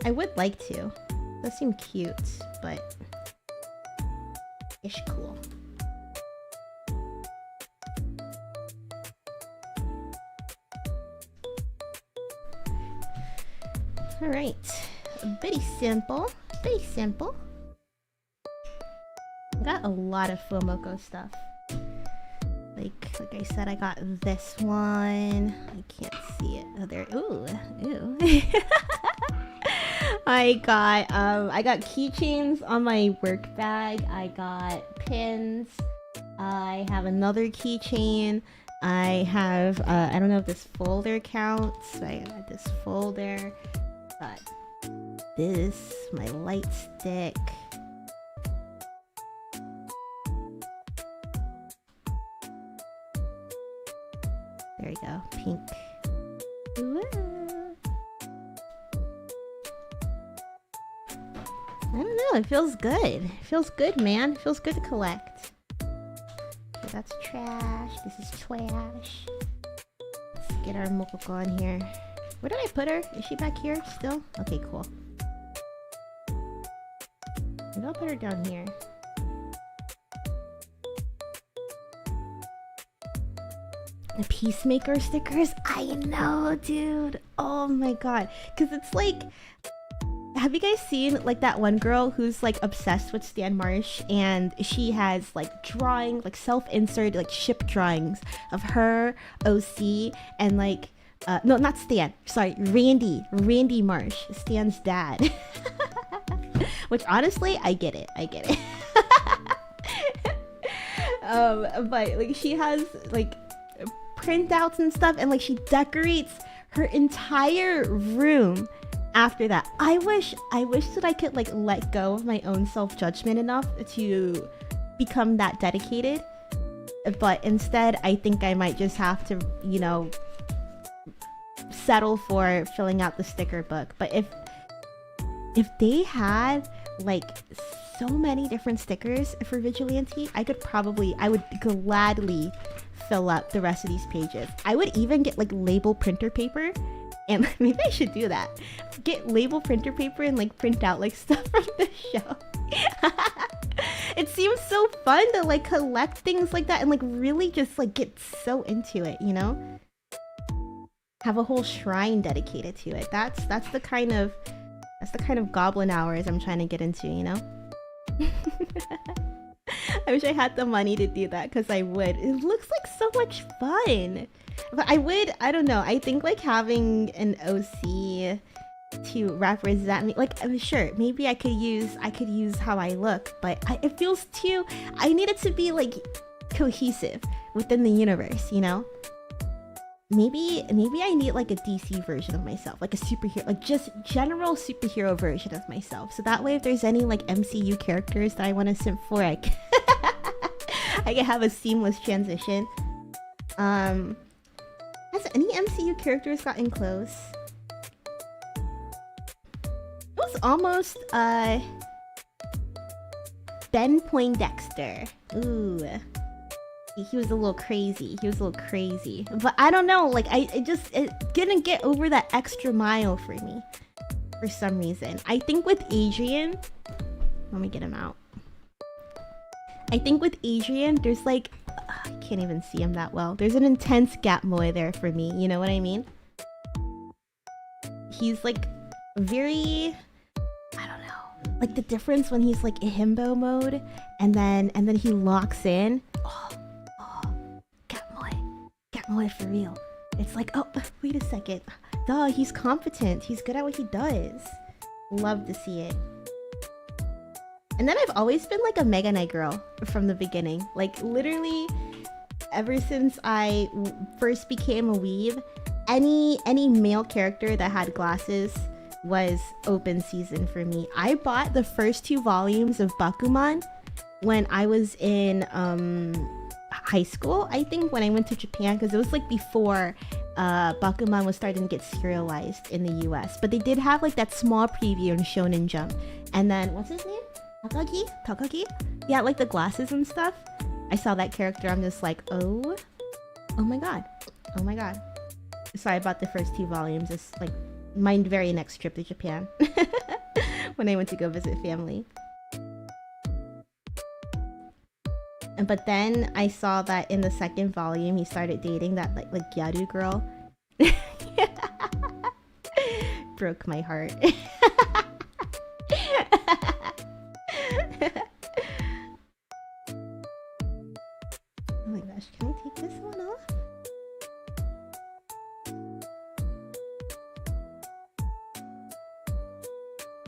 S1: I would like to. It does seem cute, but ish cool. Alright, pretty simple, pretty simple. I got a lot of Fumoko stuff. Like I said, I got this one. I can't see it. Oh, there. Ooh, ooh. I got keychains on my work bag. I got pins. I have another keychain. I have I don't know if this folder counts. I got this folder. Got this, my light stick. There you go, pink. Woo. I don't know, it feels good. It feels good, man. It feels good to collect. Okay, that's trash. This is trash. Let's get our Mokoko on here. Where did I put her? Is she back here still? Okay, cool. Maybe I'll put her down here. The Peacemaker stickers? I know, dude. Oh my god. Because it's like... Have you guys seen like that one girl who's like obsessed with Stan Marsh, and she has like drawing, like self-insert, like ship drawings of her, OC, and like no, not Stan, sorry, Randy Marsh, Stan's dad. Which honestly, I get it. But like she has like printouts and stuff, and like she decorates her entire room after that. I wish that I could like let go of my own self-judgment enough to become that dedicated, but instead I think I might just have to, you know, settle for filling out the sticker book. But if they had like so many different stickers for Vigilante, I would gladly fill up the rest of these pages. I would even get like label printer paper, and maybe I should do that. Get label printer paper and like print out like stuff from the show. It seems so fun to like collect things like that and like really just like get so into it, you know? Have a whole shrine dedicated to it. That's the kind of goblin hours I'm trying to get into, you know? I wish I had the money to do that, because I would. It looks like so much fun. But I don't know, I think like having an OC to represent me. Like, I'm sure maybe I could use how I look, but it feels too. I need it to be like cohesive within the universe, you know. Maybe I need like a DC version of myself, like a superhero, like just general superhero version of myself. So that way, if there's any like MCU characters that I want to simp for, I can have a seamless transition. Has any MCU characters gotten close? It was almost Ben Poindexter. Ooh. He was a little crazy. But I don't know, like it didn't get over that extra mile for me for some reason. I think with Adrian, let me get him out. I think with Adrian, there's like, I can't even see him that well. There's an intense gap moe there for me. You know what I mean? He's like very, I don't know, like the difference when he's like himbo mode and then he locks in. Gap moe for real. It's like, oh, wait a second. Duh, he's competent. He's good at what he does. Love to see it. And then I've always been like a Mega Knight girl from the beginning. Like literally, ever since I first became a weeb, any male character that had glasses was open season for me. I bought the first 2 volumes of Bakuman when I was in high school, I think, when I went to Japan, because it was like before Bakuman was starting to get serialized in the US. But they did have like that small preview in Shonen Jump. And then, what's his name? Takagi? Yeah, like the glasses and stuff. I saw that character, I'm just like, oh my god. So I bought the first 2 volumes as like my very next trip to Japan. When I went to go visit family. But then I saw that in the 2nd volume, he started dating that like Gyaru girl. Broke my heart. Oh my gosh, can we take this one off?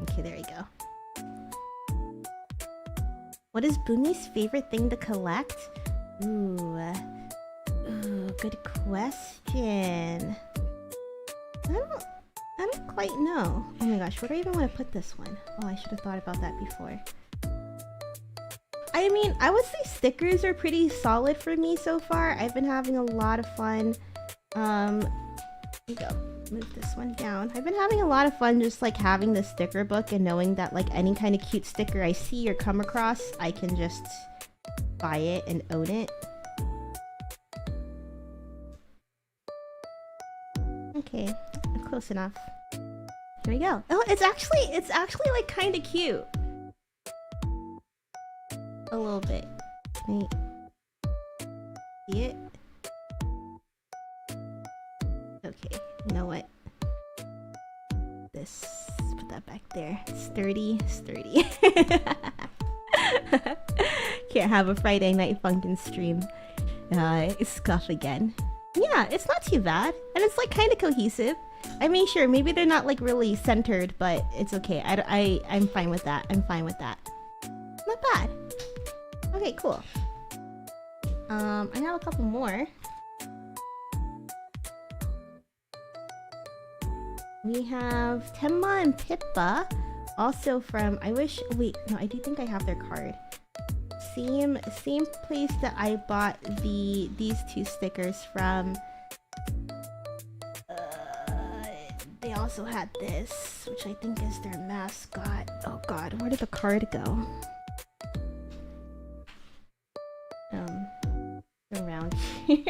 S1: Okay, there we go. What is Boomi's favorite thing to collect? Ooh, good question. I don't quite know. Oh my gosh, where do I even want to put this one? Oh, I should have thought about that before. I mean, I would say stickers are pretty solid for me so far. I've been having a lot of fun. Here we go. Move this one down. I've been having a lot of fun just like having the sticker book and knowing that like any kind of cute sticker I see or come across, I can just buy it and own it. Okay, close enough. Here we go. Oh, it's actually like kind of cute. A little bit. Can I see it? Okay, you know what? Put that back there. Sturdy. Can't have a Friday night funkin' stream. Scuff again. Yeah, it's not too bad. And it's like kind of cohesive. I mean, sure, maybe they're not like really centered, but it's okay. I'm fine with that. Not bad. Okay, cool. I have a couple more. We have Tenma and Pippa, also from, wait, no, I do think I have their card. Same place that I bought these 2 stickers from. They also had this, which I think is their mascot. Oh god, where did the card go? Around here.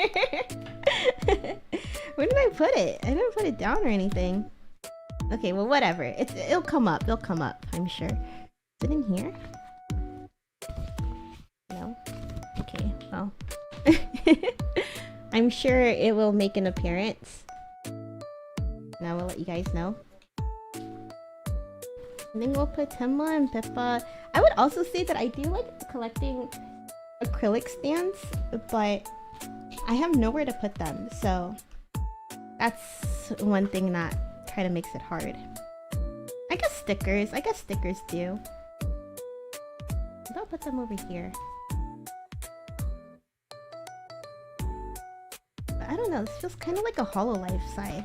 S1: Where did I put it? I didn't put it down or anything. Okay, well, whatever. It'll come up. I'm sure. Is it in here? No? Okay, well. I'm sure it will make an appearance. Now we'll let you guys know. And then we'll put Tenma and Pippa. I would also say that I do like collecting acrylic stands, but I have nowhere to put them, so that's one thing that kind of makes it hard. guess stickers. I guess stickers do. Maybe I'll put them over here. But I don't know. This feels kind of like a Hololive side.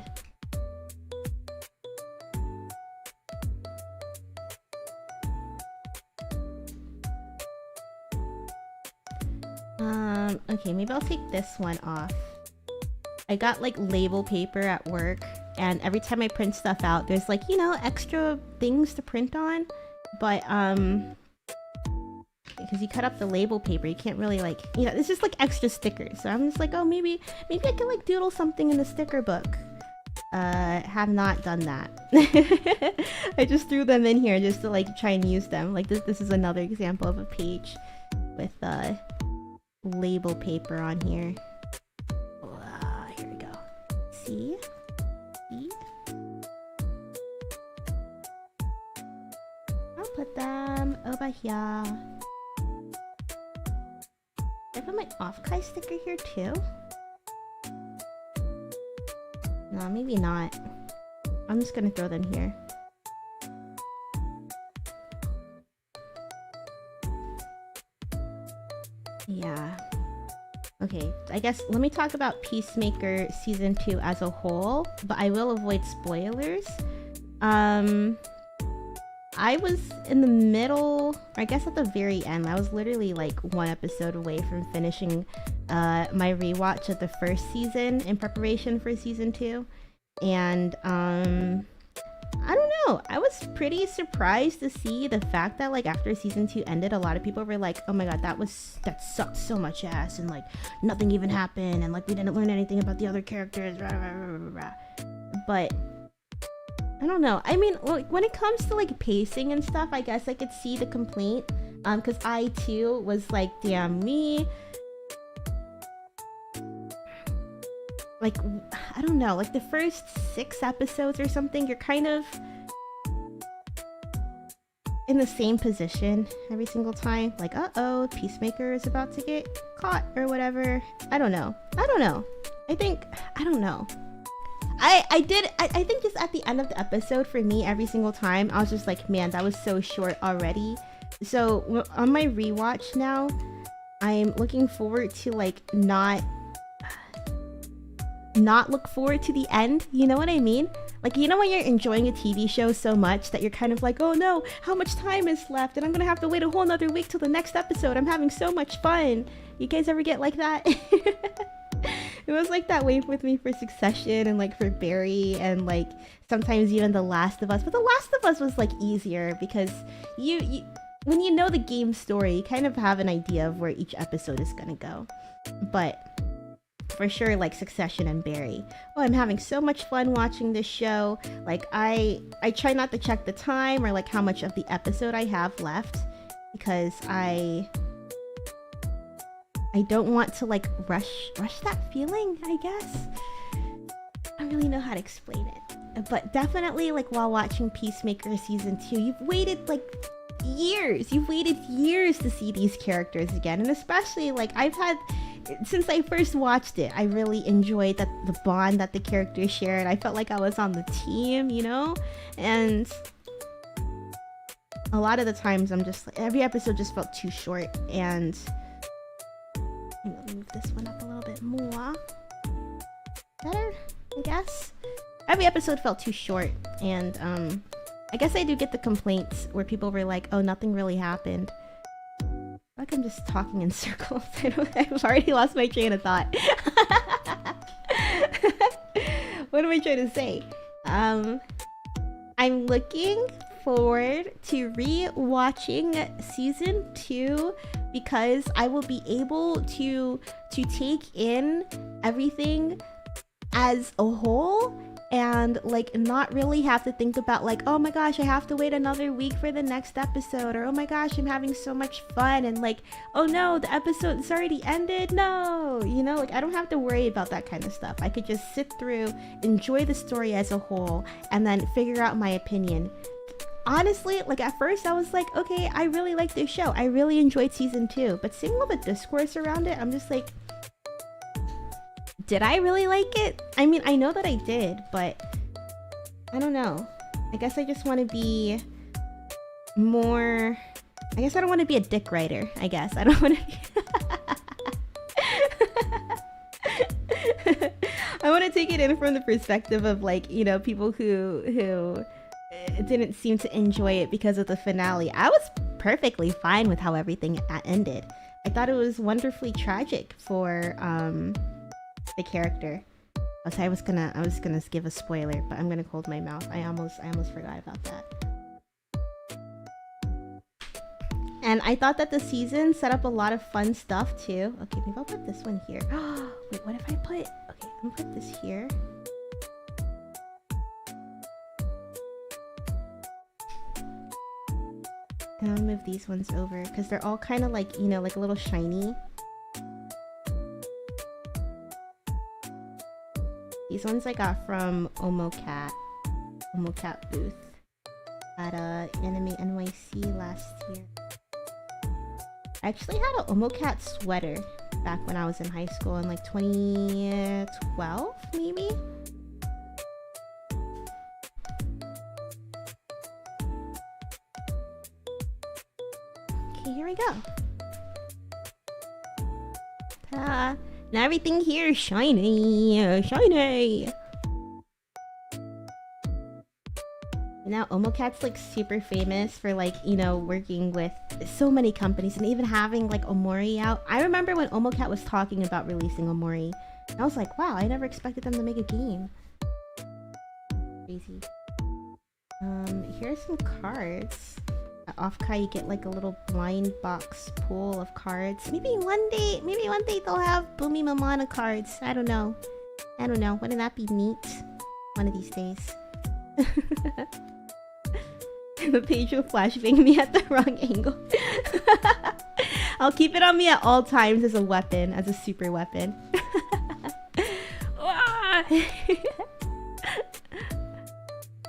S1: Okay, maybe I'll take this one off. I got like label paper at work, and every time I print stuff out, there's like, you know, extra things to print on. But because you cut up the label paper, you can't really like, you know, it's just like extra stickers. So I'm just like, oh, maybe I can like doodle something in the sticker book. Have not done that. I just threw them in here just to like try and use them. Like this is another example of a page with label paper on here. Here we go. See? I'll put them over here. Did I put my off-kai sticker here too? No, maybe not. I'm just gonna throw them here. Yeah. Okay, I guess let me talk about Peacemaker Season 2 as a whole, but I will avoid spoilers. I was in the middle, I guess at the very end. I was literally like one episode away from finishing my rewatch of the first season in preparation for Season 2. And I don't know, I was pretty surprised to see the fact that like after Season 2 ended, a lot of people were like, oh my god, that sucked so much ass, and like nothing even happened, and like we didn't learn anything about the other characters, rah, rah, rah, rah, rah. But I don't know, I mean, like, when it comes to like pacing and stuff, I guess I could see the complaint, because I too was like, damn me, like, I don't know, like the first 6 episodes or something, you're kind of in the same position every single time. Like, uh-oh, Peacemaker is about to get caught or whatever. I don't know. I don't know. I don't know. I think just at the end of the episode, for me, every single time, I was just like, man, that was so short already. So on my rewatch now, I'm looking forward to like not look forward to the end, you know what I mean? Like, you know when you're enjoying a TV show so much that you're kind of like, oh no, how much time is left, and I'm gonna have to wait a whole nother week till the next episode, I'm having so much fun. You guys ever get like that? It was like that way with me for Succession and like for Barry and like sometimes even The Last of Us. But The Last of Us was like easier because you when you know the game story, you kind of have an idea of where each episode is gonna go. But for sure, like Succession and Barry. Oh, I'm having so much fun watching this show. Like I try not to check the time or like how much of the episode I have left because I don't want to like rush that feeling, I guess. I don't really know how to explain it. But definitely like while watching Peacemaker Season 2, you've waited like years. You've waited years to see these characters again. And especially like since I first watched it, I really enjoyed the bond that the characters shared. I felt like I was on the team, you know? And a lot of the times I'm just like, every episode just felt too short. And let me move this one up a little bit more. Better, I guess. Every episode felt too short. And I guess I do get the complaints where people were like, oh, nothing really happened. Like I'm just talking in circles. I've already lost my train of thought. What am I trying to say? I'm looking forward to re-watching Season 2 because I will be able to take in everything as a whole and like not really have to think about like, oh my gosh, I have to wait another week for the next episode, or oh my gosh, I'm having so much fun, and like, oh no, the episode's already ended. No, you know, like I don't have to worry about that kind of stuff. I could just sit through, enjoy the story as a whole, and then figure out my opinion. Honestly, like at first I was like, okay, I really like this show, I really enjoyed Season 2, but seeing all the discourse around it, I'm just like, did I really like it? I mean, I know that I did, but I don't know. I guess I just want to be more... I guess I don't want to be a dick writer, I guess. I don't want to be... I want to take it in from the perspective of, like, you know, people who didn't seem to enjoy it because of the finale. I was perfectly fine with how everything ended. I thought it was wonderfully tragic for the character. Oh, so I was gonna give a spoiler, but I'm gonna hold my mouth. I almost forgot about that. And I thought that the season set up a lot of fun stuff too. Okay, maybe I'll put this one here. Wait, what if I put... Okay, I'm gonna put this here. And I'll move these ones over because they're all kind of like, you know, like a little shiny. These ones I got from Omocat booth at Anime NYC last year. I actually had an Omocat sweater back when I was in high school in like 2012, maybe? Okay, here we go. Ta-da! Now everything here is shiny! Shiny! Now Omocat's like super famous for, like, you know, working with so many companies and even having like Omori out. I remember when Omocat was talking about releasing Omori. I was like, wow, I never expected them to make a game. Crazy. Here's some cards. At Offkai you get like a little blind box pool of cards. Maybe one day they'll have Boomi Mamana cards. I don't know. Wouldn't that be neat? One of these days. The page will flashbang me at the wrong angle. I'll keep it on me at all times as a weapon, as a super weapon.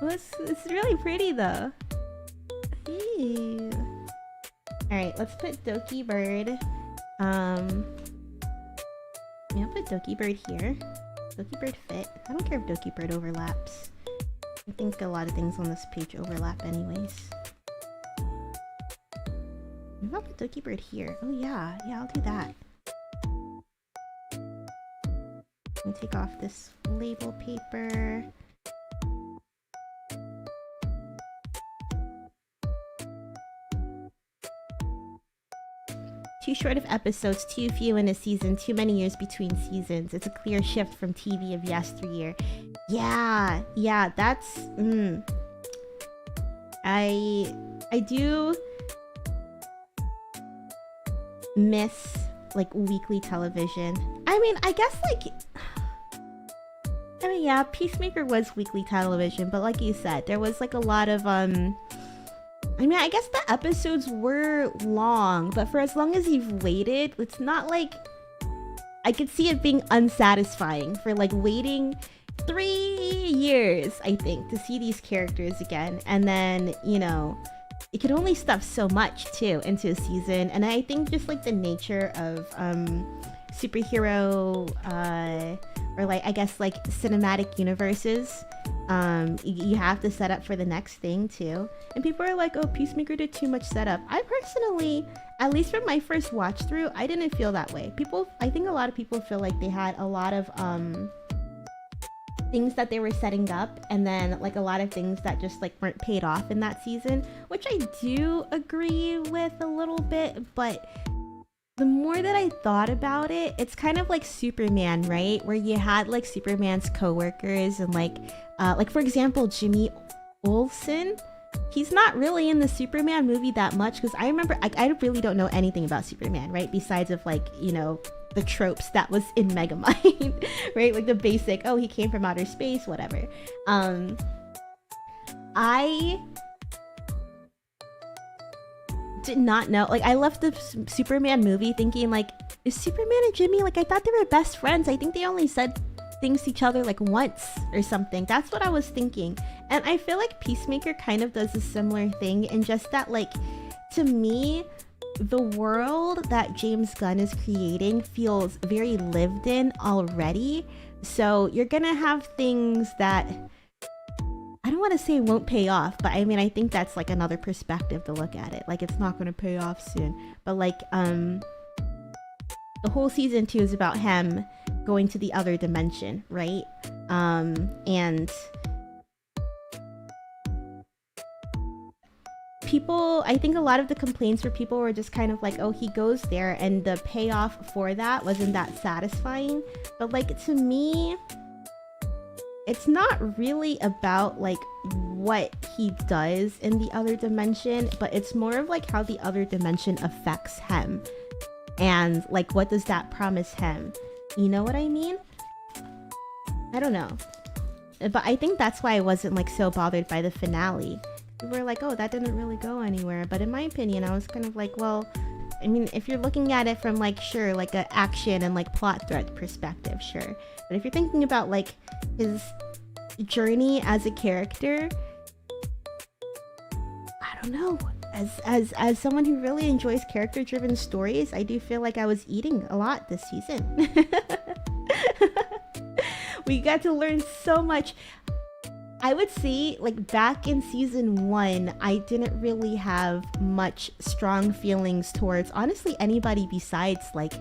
S1: It's really pretty though. Ew. Alright, let's put Doki Bird. Yeah, I'll put Doki Bird here. Doki Bird fit. I don't care if Doki Bird overlaps. I think a lot of things on this page overlap anyways. Maybe I'll put Doki Bird here. Oh yeah, I'll do that. Let me take off this label paper. Too short of episodes, too few in a season, too many years between seasons. It's a clear shift from TV of yesteryear. Yeah, that's... I do miss, like, weekly television. I mean, I guess, like... I mean, yeah, Peacemaker was weekly television, but like you said, there was, like, a lot of, I mean, I guess the episodes were long, but for as long as you've waited, it's not like... I could see it being unsatisfying for, like, waiting 3 years, I think, to see these characters again. And then, you know, it could only stuff so much, too, into a season. And I think just, like, the nature of superhero, or, like, I guess, like, cinematic universes, you have to set up for the next thing too. And people are like, oh, Peacemaker did too much setup. I personally, at least from my first watch through, I didn't feel that way. I think a lot of people feel like they had a lot of things that they were setting up, and then like a lot of things that just like weren't paid off in that season, which I do agree with a little bit. But the more that I thought about it, it's kind of like Superman, right? Where you had like Superman's co-workers and like for example, Jimmy Olsen. He's not really in the Superman movie that much, because I remember, I really don't know anything about Superman, right? Besides of like, you know, the tropes that was in Megamind, right? Like the basic, oh, he came from outer space, whatever. I did not know, like I left the Superman movie thinking like, is Superman and Jimmy, like I thought they were best friends. I think they only said things to each other like once or something. That's what I was thinking. And I feel like Peacemaker kind of does a similar thing, and just that, like, to me, the world that James Gunn is creating feels very lived in already. So you're gonna have things that, I don't want to say won't pay off, but I mean, I think that's like another perspective to look at it. Like, it's not going to pay off soon. But like, the whole season 2 is about him going to the other dimension, right? And people, I think a lot of the complaints for people were just kind of like, oh, he goes there and the payoff for that wasn't that satisfying. But like, to me, it's not really about like what he does in the other dimension, but it's more of like how the other dimension affects him and like what does that promise him. You know what I mean? I don't know, but I think that's why I wasn't like so bothered by the finale. People were like, oh, that didn't really go anywhere, but in my opinion, I was kind of like, well, I mean, if you're looking at it from like, sure, like a action and like plot thread perspective, sure, but if you're thinking about like his journey as a character, I don't know, as someone who really enjoys character driven stories, I do feel like I was eating a lot this season. We got to learn so much. I would say, like, back in season 1, I didn't really have much strong feelings towards, honestly, anybody besides, like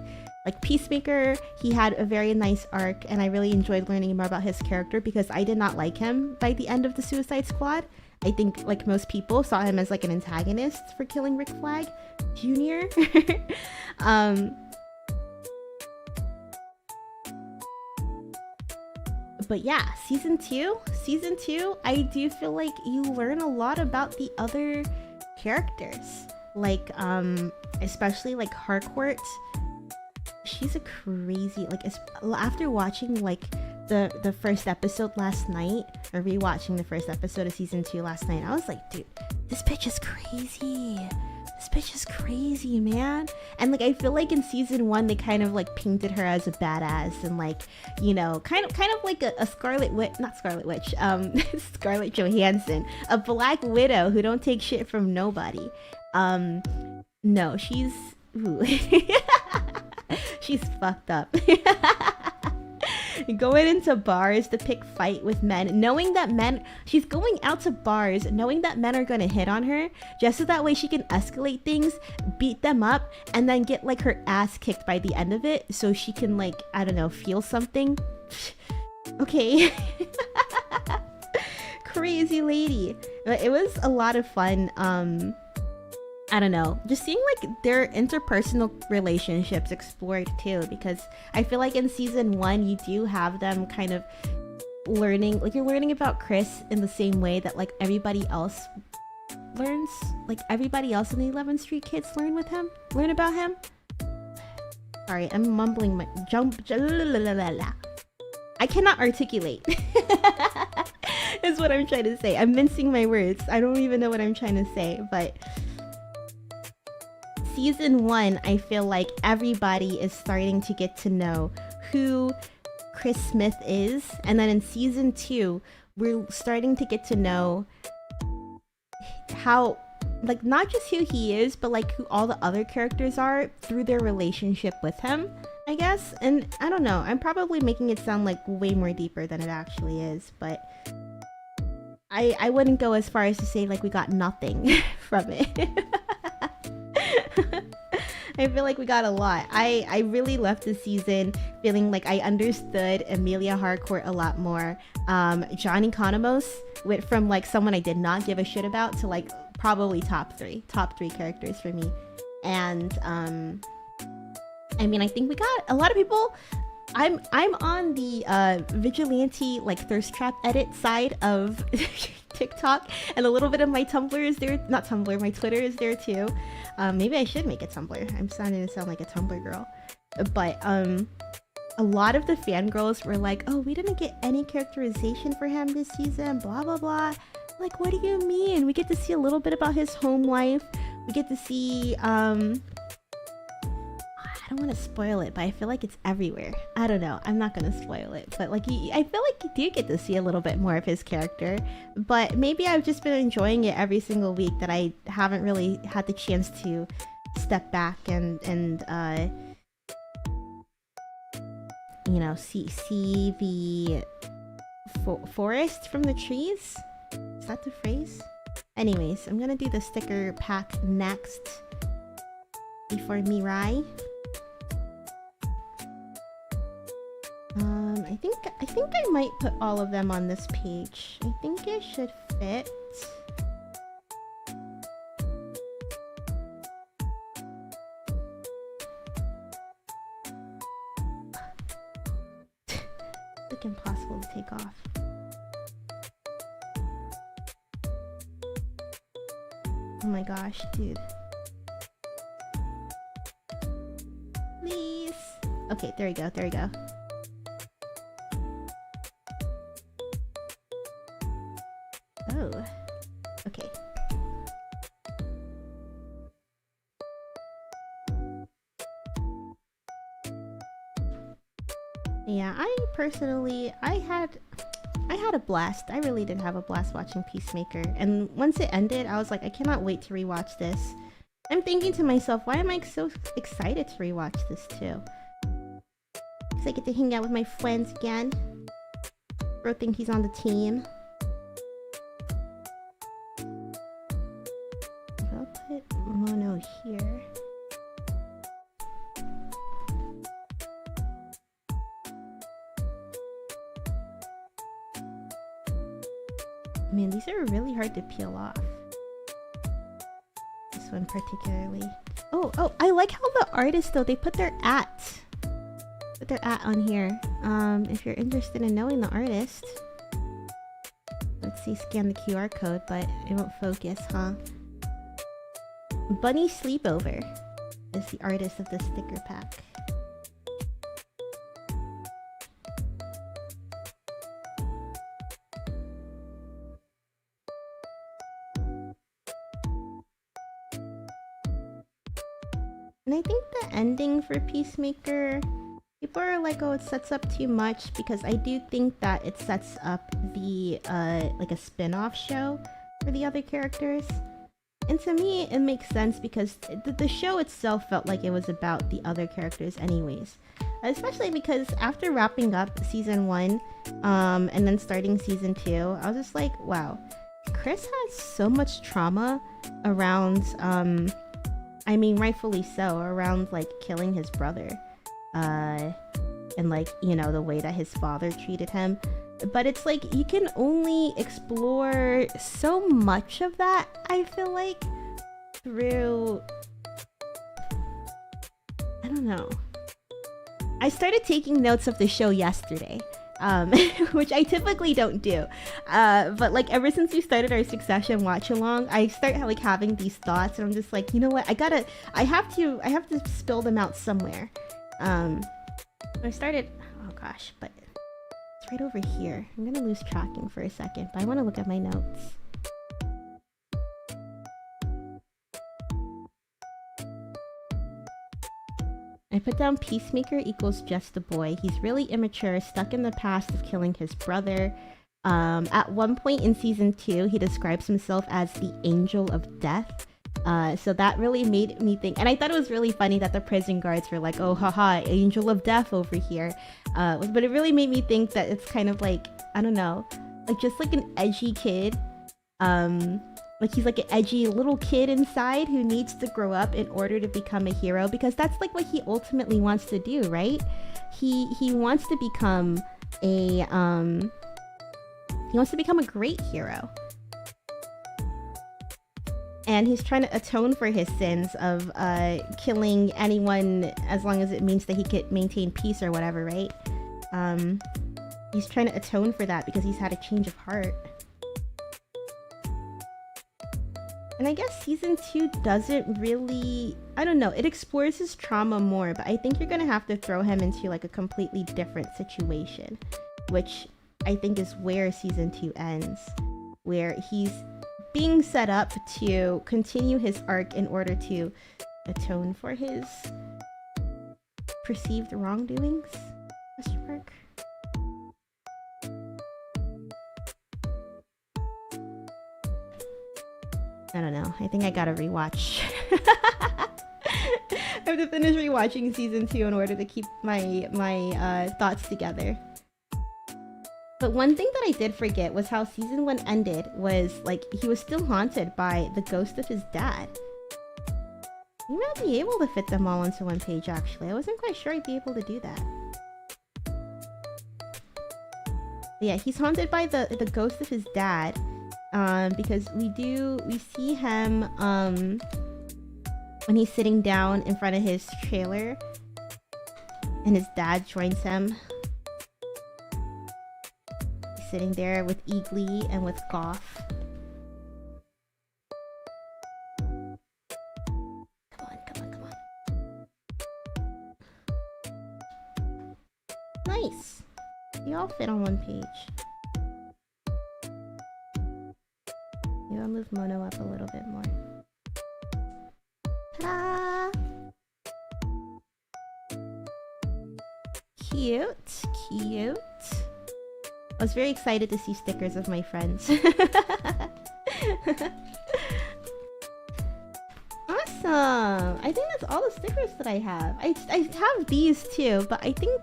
S1: Peacemaker. He had a very nice arc, and I really enjoyed learning more about his character because I did not like him by the end of the Suicide Squad. I think, like, most people saw him as, like, an antagonist for killing Rick Flag Jr. But yeah, season 2, I do feel like you learn a lot about the other characters. Like, especially like Harcourt. She's a crazy, like, after watching like the first episode last night, or rewatching the first episode of season 2 last night, I was like, dude, this bitch is crazy. This bitch is crazy, man. And like, I feel like in season 1 they kind of like painted her as a badass and like, you know, kind of like a Scarlet Witch, not Scarlet Witch, Scarlett Johansson, a Black Widow who don't take shit from nobody. No, she's ooh. She's fucked up. Going into bars to pick fight with men, knowing that she's going out to bars knowing that men are gonna hit on her, just so that way she can escalate things, beat them up, and then get like her ass kicked by the end of it, so she can, like, I don't know, feel something. Okay. Crazy lady. But it was a lot of fun. I don't know, just seeing like their interpersonal relationships explored too, because I feel like in season 1 you do have them kind of learning, like, you're learning about Chris in the same way that like everybody else learns, like everybody else in the 11th Street kids learn about him. Sorry, I'm mumbling my I cannot articulate. Is what I'm trying to say. I'm mincing my words. I don't even know what I'm trying to say, but season 1, I feel like everybody is starting to get to know who Chris Smith is, and then in season 2, we're starting to get to know how, like, not just who he is, but like who all the other characters are through their relationship with him, I guess. And I don't know, I'm probably making it sound like way more deeper than it actually is, but I wouldn't go as far as to say like we got nothing from it. I feel like we got a lot. I really left this season feeling like I understood Emilia Harcourt a lot more. Johnny Economos went from like someone I did not give a shit about to like probably top three characters for me. And I mean, I think we got a lot of people. I'm on the vigilante like thirst trap edit side of TikTok, and a little bit of my Tumblr is there. Not Tumblr, my Twitter is there too. Maybe I should make a Tumblr. I'm starting to sound like a Tumblr girl. But a lot of the fangirls were like, oh, we didn't get any characterization for him this season, blah blah blah. Like, what do you mean? We get to see a little bit about his home life. We get to see I don't want to spoil it, but I feel like it's everywhere. I don't know. I'm not going to spoil it. But like, I feel like you do get to see a little bit more of his character. But maybe I've just been enjoying it every single week that I haven't really had the chance to step back and you know, see the forest from the trees. Is that the phrase? Anyways, I'm gonna do the sticker pack next before Mirai. I think I might put all of them on this page. I think it should fit. It's like impossible to take off. Oh my gosh, dude. Please. Okay, there we go, there we go. Oh. Okay. Yeah, I personally, I had a blast. I really did have a blast watching Peacemaker. And once it ended, I was like, I cannot wait to rewatch this. I'm thinking to myself, why am I so excited to rewatch this too? Because I get to hang out with my friends again. Bro think he's on the team. I'll put Mono here. Man, these are really hard to peel off. This one particularly. Oh, I like how the artists though, they put their at. Put their at on here. If you're interested in knowing the artist. Let's see, scan the QR code, but it won't focus, huh? Bunny Sleepover is the artist of this sticker pack. And I think the ending for Peacemaker, people are like, oh, it sets up too much, because I do think that it sets up the, like a spin-off show for the other characters. And to me, it makes sense because the show itself felt like it was about the other characters anyways. Especially because after wrapping up season 1, and then starting season 2, I was just like, wow, Chris has so much trauma around, I mean, rightfully so, around like killing his brother, and like, you know, the way that his father treated him. But it's like you can only explore so much of that, I feel like, through, I don't know. I started taking notes of the show yesterday, which I typically don't do, but like ever since we started our Succession watch along, I start like having these thoughts, and I'm just like, you know what, I have to spill them out somewhere. I started, oh gosh, but it's right over here. I'm gonna lose tracking for a second, but I want to look at my notes. I put down Peacemaker equals just a boy. He's really immature, stuck in the past of killing his brother. At one point in season 2, he describes himself as the angel of death. So that really made me think, and I thought it was really funny that the prison guards were like, oh haha, angel of death over here. But it really made me think that it's kind of like, I don't know, like just like an edgy kid. Like he's like an edgy little kid inside who needs to grow up in order to become a hero, because that's like what he ultimately wants to do, right? He wants to become a he wants to become a great hero. And he's trying to atone for his sins of killing anyone as long as it means that he could maintain peace or whatever, right? He's trying to atone for that because he's had a change of heart. And I guess season 2 doesn't really, I don't know, it explores his trauma more, but I think you're gonna have to throw him into like a completely different situation, which I think is where season 2 ends, where he's being set up to continue his arc in order to atone for his perceived wrongdoings? Question mark. I don't know. I think I gotta rewatch. I have to finish rewatching season 2 in order to keep my thoughts together. But one thing that I did forget was how season 1 ended was like he was still haunted by the ghost of his dad. You might be able to fit them all onto one page actually. I wasn't quite sure I'd be able to do that. But yeah, he's haunted by the ghost of his dad. Because we see him when he's sitting down in front of his trailer and his dad joins him. He's sitting there with Eagly and with Goth. Come on. Nice. They all fit on one page. Maybe I'll move Mono up a little bit more. Ta-da! Cute, cute. I was very excited to see stickers of my friends. Awesome! I think that's all the stickers that I have. I have these too, but I think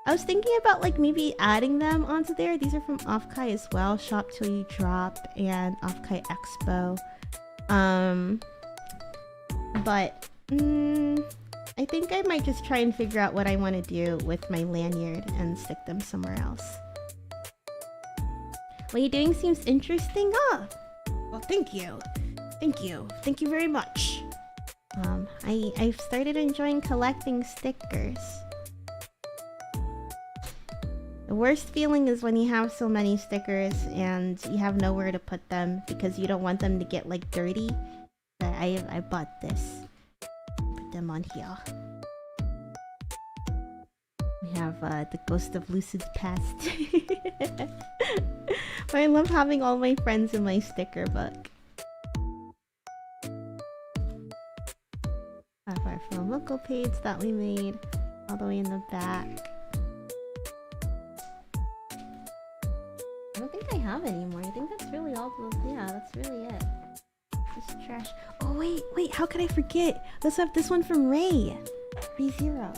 S1: I was thinking about like maybe adding them onto there. These are from Offkai as well. Shop Till You Drop and Offkai Expo. But I think I might just try and figure out what I want to do with my lanyard and stick them somewhere else. What you're doing seems interesting. Oh, well, thank you. Thank you. Thank you very much. I've started enjoying collecting stickers. The worst feeling is when you have so many stickers and you have nowhere to put them because you don't want them to get like dirty. But I bought this. Put them on here. We have the Ghost of Lucid's Past. But I love having all my friends in my sticker book. Have our film local page that we made all the way in the back. I don't think I have any more. I think that's really all. Yeah, that's really it. Just trash. Oh wait, how could I forget? Let's have this one from Ray 0.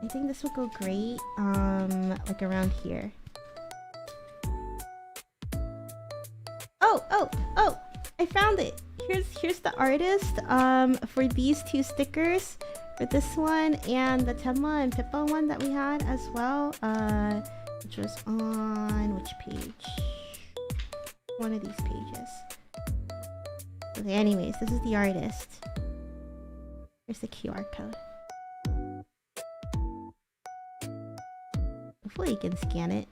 S1: I think this will go great, like around here. Oh! I found it. Here's the artist for these two stickers, for this one and the Tenma and Pippa one that we had as well. Which was on which page? One of these pages. Okay, anyways, this is the artist. Here's the QR code. Hopefully you can scan it.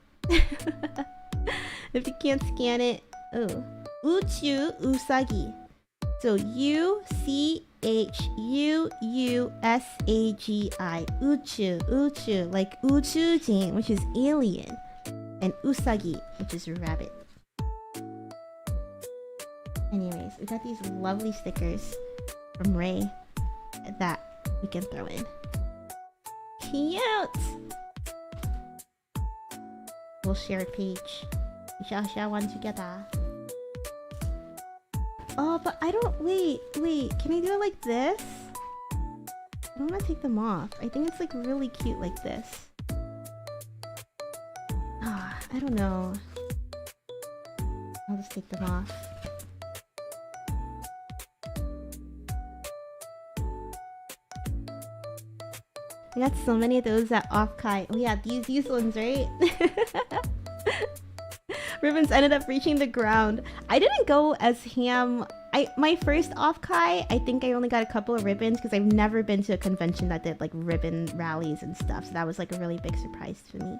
S1: If you can't scan it, oh. Uchu Usagi. So U-C-H-U-U-S-A-G-I. Uchu, like Uchujin, which is alien. And Usagi, which is rabbit. Anyways, we got these lovely stickers from Ray that we can throw in. Cute! We'll share a page. We shall share one together. Oh, but I don't... Wait. Can I do it like this? I don't want to take them off. I think it's like really cute like this. Ah, I don't know. I'll just take them off. I got so many of those at Offkai. Oh yeah, these ones, right? Ribbons ended up reaching the ground. I didn't go as ham. My first Offkai, I think I only got a couple of ribbons because I've never been to a convention that did like ribbon rallies and stuff. So that was like a really big surprise to me.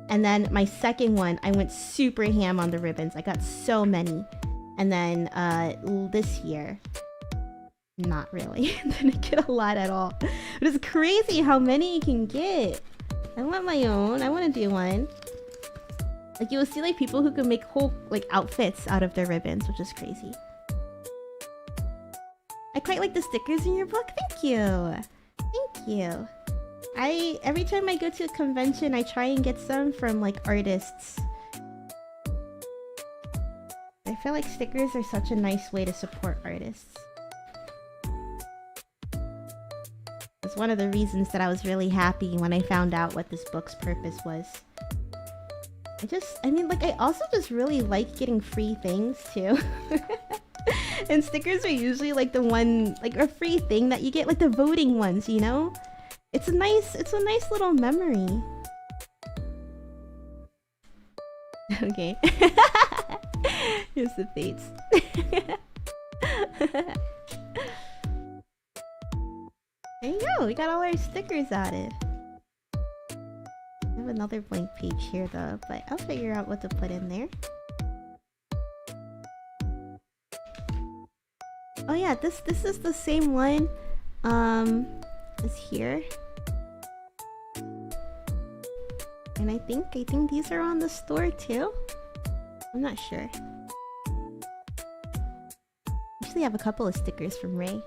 S1: And then my second one, I went super ham on the ribbons. I got so many. And then this year, not really. Didn't get a lot at all. But it's crazy how many you can get. I want my own. I want to do one. Like you'll see like people who can make whole like outfits out of their ribbons, which is crazy. I quite like the stickers in your book. Thank you. Thank you. Every time I go to a convention, I try and get some from like artists. I feel like stickers are such a nice way to support artists. Because one of the reasons that I was really happy when I found out what this book's purpose was. I mean, like, I also just really like getting free things too. And stickers are usually like the one, like a free thing that you get, like the voting ones, you know? It's a nice little memory. Okay. Here's the fates. There you go, we got all our stickers added. I have another blank page here though, but I'll figure out what to put in there. Oh yeah, this is the same one as here. And I think these are on the store too. I'm not sure. Usually have a couple of stickers from Ray.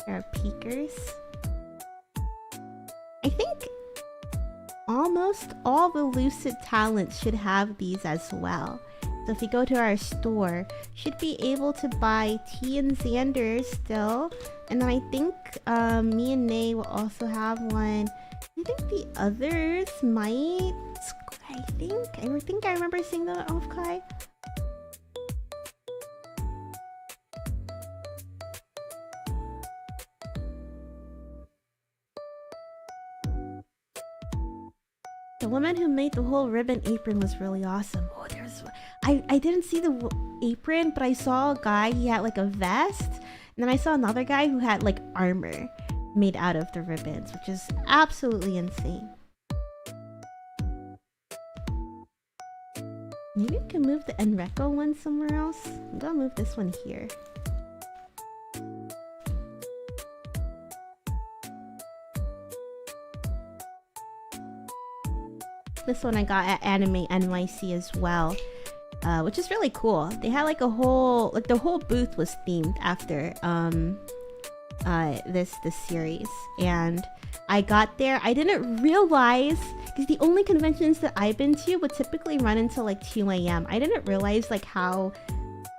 S1: There are peekers. I think almost all the lucid talents should have these as well. So if you go to our store, should be able to buy T and Xander still. And then I think me and Nay will also have one. I think the others might. I think I remember seeing them at Offkai. The woman who made the whole ribbon apron was really awesome. Oh, I didn't see the apron, but I saw a guy, he had like a vest. And then I saw another guy who had like armor made out of the ribbons, which is absolutely insane. Maybe we can move the Enreco one somewhere else. I'm gonna move this one here. This one I got at Anime NYC as well, which is really cool. They had like a whole, like the whole booth was themed after this series, and I got there. I didn't realize, because the only conventions that I've been to would typically run until like 2 AM. I didn't realize like how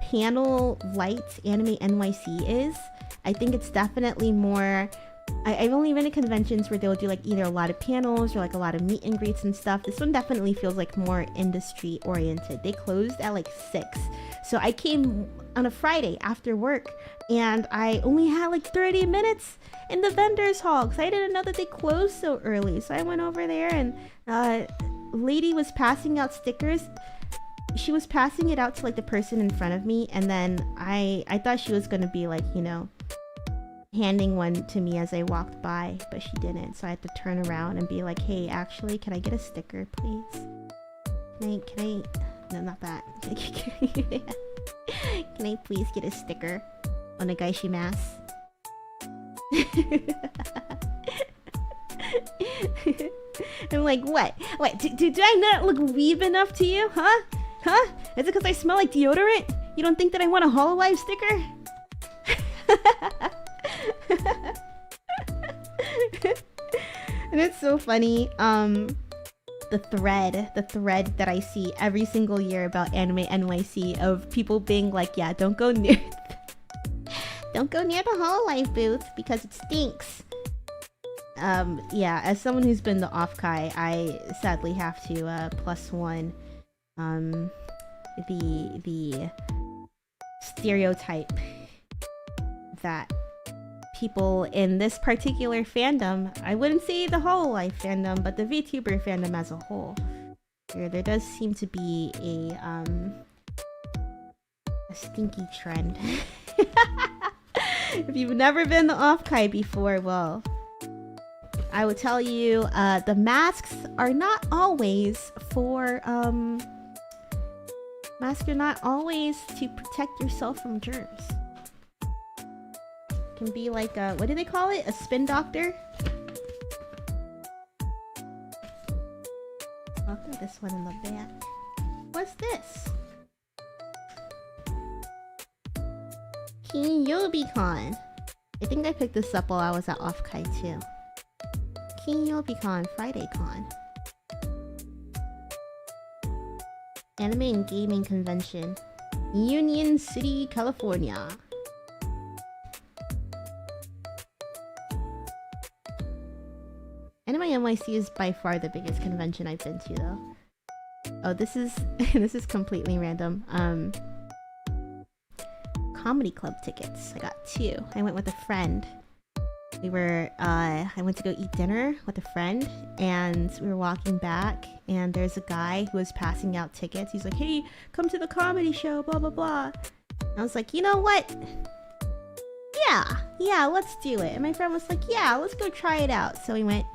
S1: panel light Anime NYC is. I think it's definitely more. I've only been to conventions where they'll do like either a lot of panels or like a lot of meet and greets and stuff. This one definitely feels like more industry oriented. They closed at like 6. So I came on a Friday after work and I only had like 30 minutes in the vendors hall because I didn't know that they closed so early. So I went over there and lady was passing out stickers. She was passing it out to like the person in front of me, and then I thought she was gonna be like, you know, handing one to me as I walked by, but she didn't. So I had to turn around and be like, hey, actually, can I get a sticker, please? Can I, no, not that. Can I please get a sticker on a gaishimasu? I'm like, what? Do I not look weeb enough to you? Huh? Is it because I smell like deodorant? You don't think that I want a Hololive sticker? And it's so funny, the thread that I see every single year about Anime NYC of people being like, yeah, don't go near the Hololive booth because it stinks. Yeah, as someone who's been to Offkai, I sadly have to +1 the stereotype that people in this particular fandom, I wouldn't say the Hololive fandom, but the VTuber fandom as a whole, there does seem to be a stinky trend. If you've never been to Offkai before, well, I would tell you the masks are not always for to protect yourself from germs. Can be like a, what do they call it? A spin doctor? I'll throw this one in the back. What's this? KinYobiCon. I think I picked this up while I was at Offkai too. KinYobiCon Friday Con. Anime and Gaming Convention. Union City, California. NYC is by far the biggest convention I've been to, though. Oh, this is this is completely random. Comedy club tickets. I got 2. I went with a friend. We were I went to go eat dinner with a friend, and we were walking back, and there's a guy who was passing out tickets. He's like, "Hey, come to the comedy show, blah blah blah." And I was like, "You know what? Yeah, let's do it." And my friend was like, "Yeah, let's go try it out." So we went.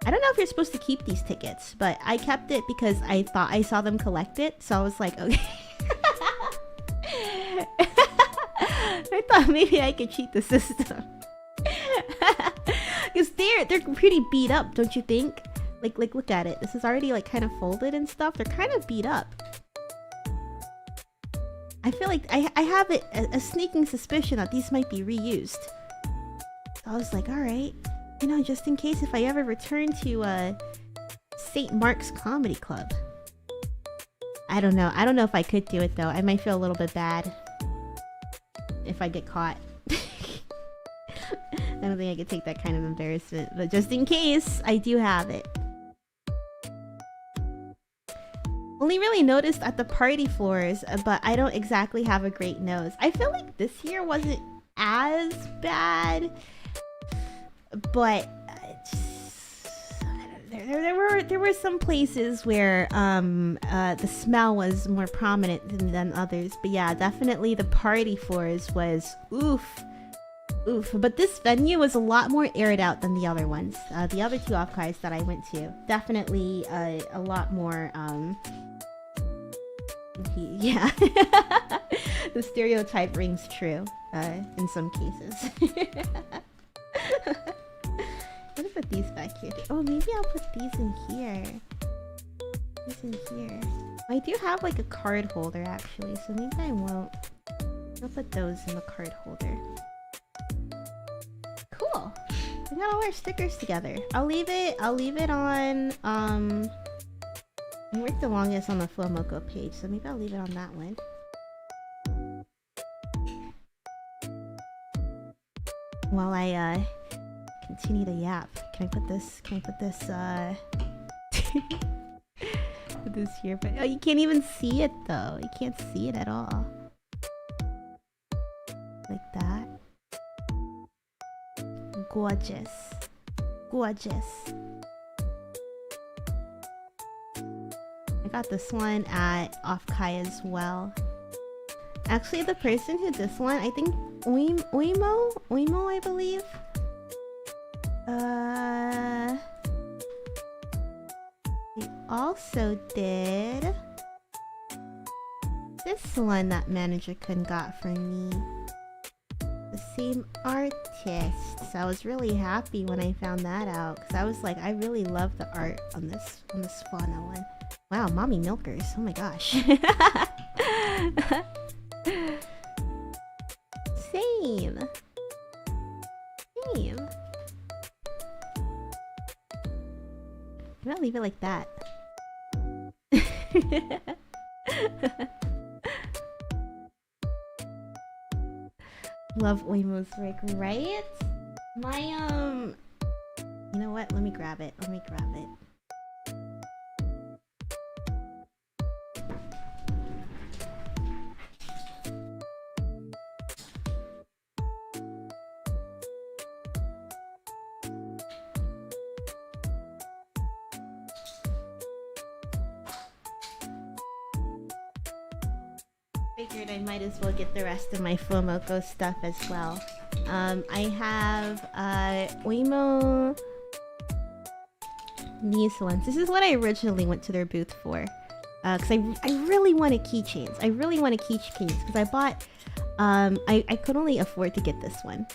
S1: I don't know if you're supposed to keep these tickets, but I kept it because I thought I saw them collect it. So I was like, okay. I thought maybe I could cheat the system. Because they're pretty beat up, don't you think? Like look at it. This is already like kind of folded and stuff. They're kind of beat up. I feel like I have a sneaking suspicion that these might be reused. So I was like, alright. You know, just in case if I ever return to St. Mark's Comedy Club. I don't know. I don't know if I could do it though. I might feel a little bit bad if I get caught. I don't think I could take that kind of embarrassment, but just in case, I do have it. Only really noticed at the party floors, but I don't exactly have a great nose. I feel like this year wasn't as bad, but there were some places where the smell was more prominent than others. But yeah, definitely the party floors was oof. But this venue was a lot more aired out than the other ones. The other 2 off-kais that I went to, definitely a lot more yeah. The stereotype rings true in some cases. I'm gonna put these back here. Oh, maybe I'll put these in here. These in here. I do have like a card holder actually, so maybe I won't. I'll put those in the card holder. Cool. We got all our stickers together. I'll leave it on I worked the longest on the Flowmoko page, so maybe I'll leave it on that one. While I continue to yap. Can I put this put this here, but oh, you can't even see it though. You can't see it at all. Like that. Gorgeous. Gorgeous. I got this one at Off-Kai as well. Actually, the person who this one, I think Oimo, I believe. He also did this one that Manager Kun got for me. The same artist. So I was really happy when I found that out, because I was like, I really love the art on this fauna one. Wow, mommy milkers. Oh my gosh. Same. I'm gonna leave it like that. Love Oimo's work, right? My you know what? Let me grab it. Figured I might as well get the rest of my Flowmoko stuff as well. I have Oimo these ones. This is what I originally went to their booth for. Because I really wanted keychains. Because I bought I could only afford to get this one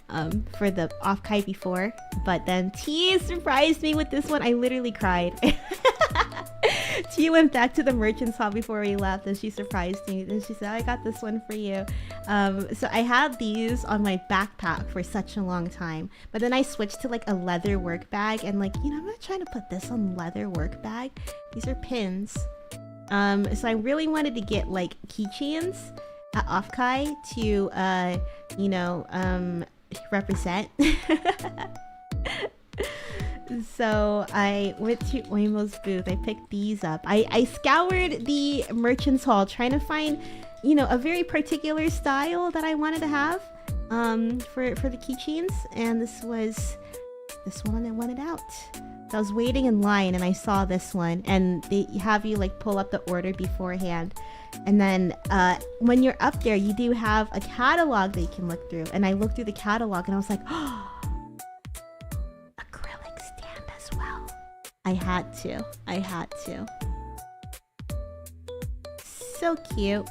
S1: for the Off-Kai before, but then T surprised me with this one. I literally cried. She went back to the merchant's hall before we left, and she surprised me. And she said, "I got this one for you." So I had these on my backpack for such a long time, but then I switched to like a leather work bag, and like, you know, I'm not trying to put this on leather work bag. These are pins. So I really wanted to get like keychains at Off-Kai to you know, represent. So I went to Oimo's booth. I picked these up. I scoured the merchant's hall trying to find, you know, a very particular style that I wanted to have for the keychains, and this was this one I wanted out. So I was waiting in line and I saw this one, and they have you like pull up the order beforehand, and then when you're up there you do have a catalog that you can look through, and I looked through the catalog and I was like, oh, acrylic stand as well. I had to. So cute.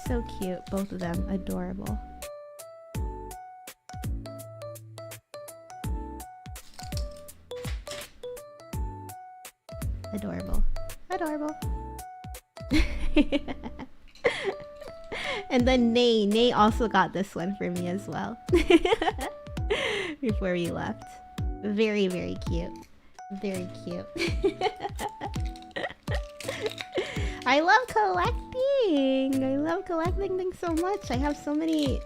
S1: So cute, both of them. Adorable. Adorable. And then Nay also got this one for me as well. Before we left. Very, very cute. Very cute. I love collecting. I love collecting things so much. I have so many.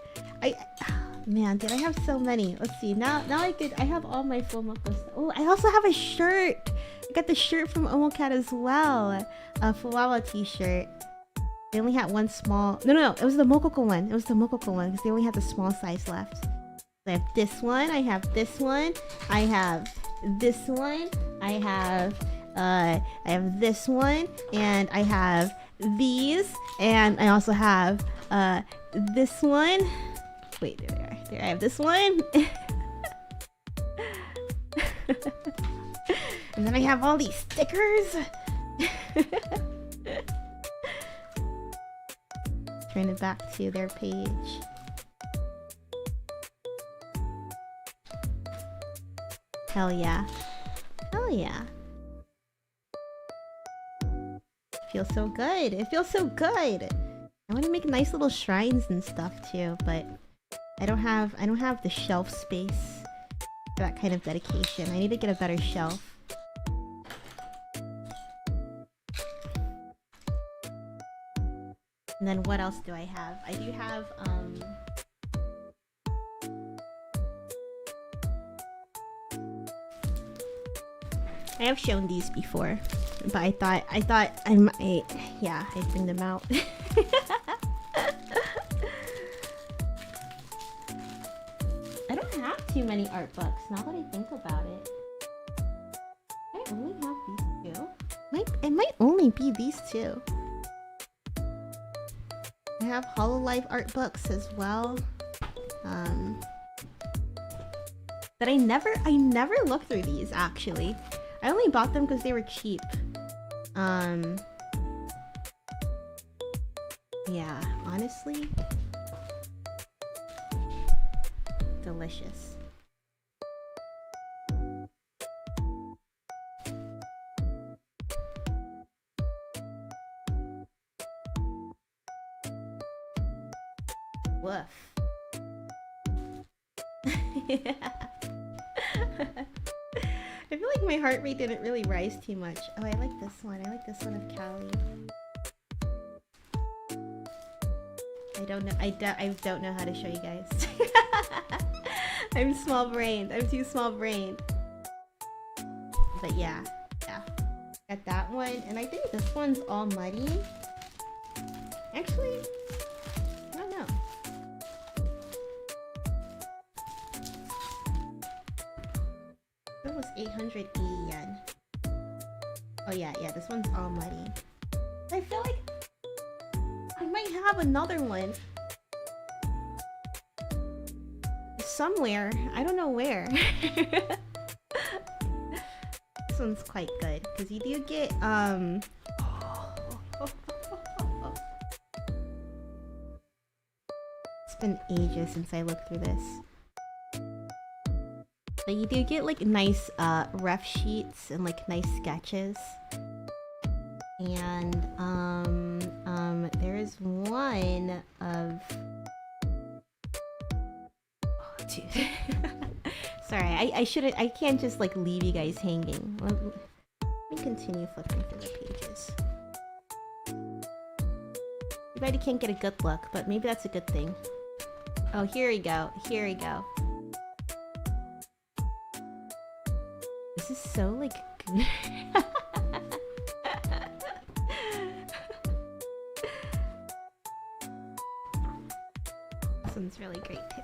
S1: Man, did I have so many? Let's see. Now I have all my Fumoko stuff. Oh, I also have a shirt. I got the shirt from Omocat as well. A Fuwawa t-shirt. They only had one small. No. It was the Mokoko one. It was the Mokoko one because they only had the small size left. So I have this one. I have this one. I have this one. I have this one, and I have these, and I also have this one. Wait, there they are. There, I have this one. And then I have all these stickers. Turn it back to their page. Hell yeah. Hell yeah. Feels so good. It feels so good. I want to make nice little shrines and stuff too, but I don't have the shelf space for that kind of dedication. I need to get a better shelf. And then what else do I have? I do have I have shown these before, but I thought I might, yeah, I'd bring them out. I don't have too many art books now that I think about it. I only have these two. It might only be these two. I have Hololive art books as well. But I never looked through these actually. I only bought them because they were cheap. Yeah, honestly, delicious. Woof. Yeah. I feel like my heart rate didn't really rise too much. Oh, I like this one. I like this one of Callie. I don't know. I don't know how to show you guys. I'm small-brained. I'm too small-brained. But yeah. Got that one. And I think this one's all muddy. Actually, I don't know. It was 880 yen. Oh yeah, this one's all muddy. I feel like I might have another one somewhere. I don't know where. This one's quite good because you do get It's been ages since I looked through this. But you do get like nice ref sheets and like nice sketches. And there is one of dude. Sorry, I can't just like leave you guys hanging. Let me continue flipping through the pages. Everybody can't get a good look, but maybe that's a good thing. Oh, here we go. Here we go. This is so like good. This one's really great too.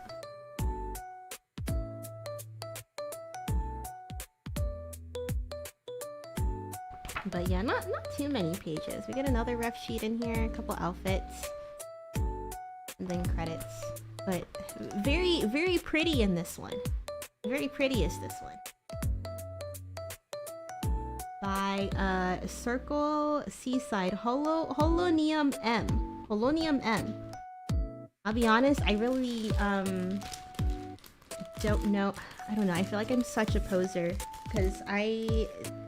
S1: But yeah, not too many pages. We get another ref sheet in here, a couple outfits, and then credits. But very, very pretty in this one. Very pretty is this one. By Circle Seaside Holonium M. Holonium M. I'll be honest, I really don't know. I don't know. I feel like I'm such a poser because I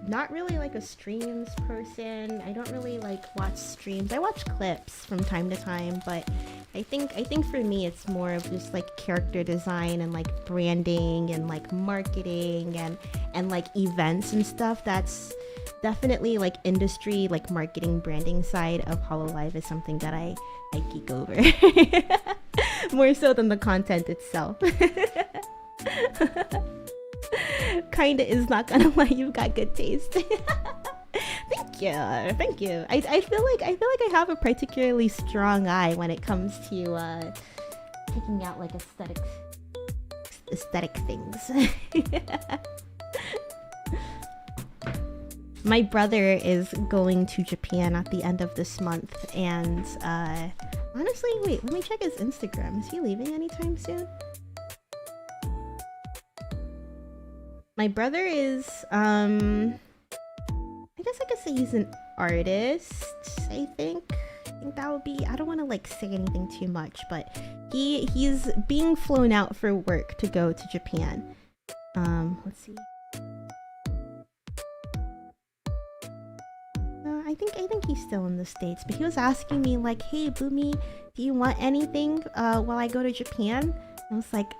S1: not really like a streams person. I don't really like watch streams. I watch clips from time to time, but I think for me it's more of just like character design and like branding and like marketing and like events and stuff. That's definitely like industry, like marketing, branding side of Hololive is something that I geek over. More so than the content itself. Kinda is not gonna lie, you've got good taste. Thank you. I feel like I have a particularly strong eye when it comes to picking out like aesthetic things. My brother is going to Japan at the end of this month, and honestly, wait, let me check his Instagram. Is he leaving anytime soon? My brother is, I guess I could say he's an artist, I think that would be, I don't want to like say anything too much, but he's being flown out for work to go to Japan. Let's see. I think he's still in the States, but he was asking me like, hey Boomi, do you want anything while I go to Japan? I was like,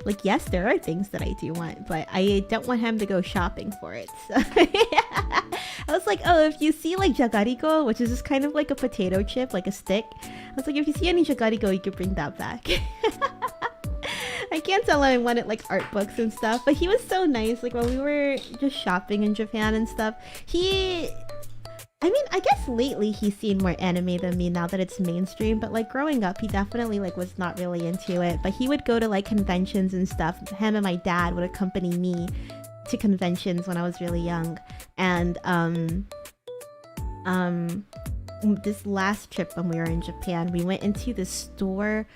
S1: like, yes, there are things that I do want, but I don't want him to go shopping for it. So I was like, oh, if you see like jagariko, which is just kind of like a potato chip, like a stick, I was like, if you see any jagariko, you could bring that back. I can't tell him I wanted like art books and stuff, but he was so nice. Like when we were just shopping in Japan and stuff, I mean, I guess lately he's seen more anime than me now that it's mainstream, but like growing up, he definitely like was not really into it. But he would go to like conventions and stuff. Him and my dad would accompany me to conventions when I was really young. And this last trip when we were in Japan, we went into this store.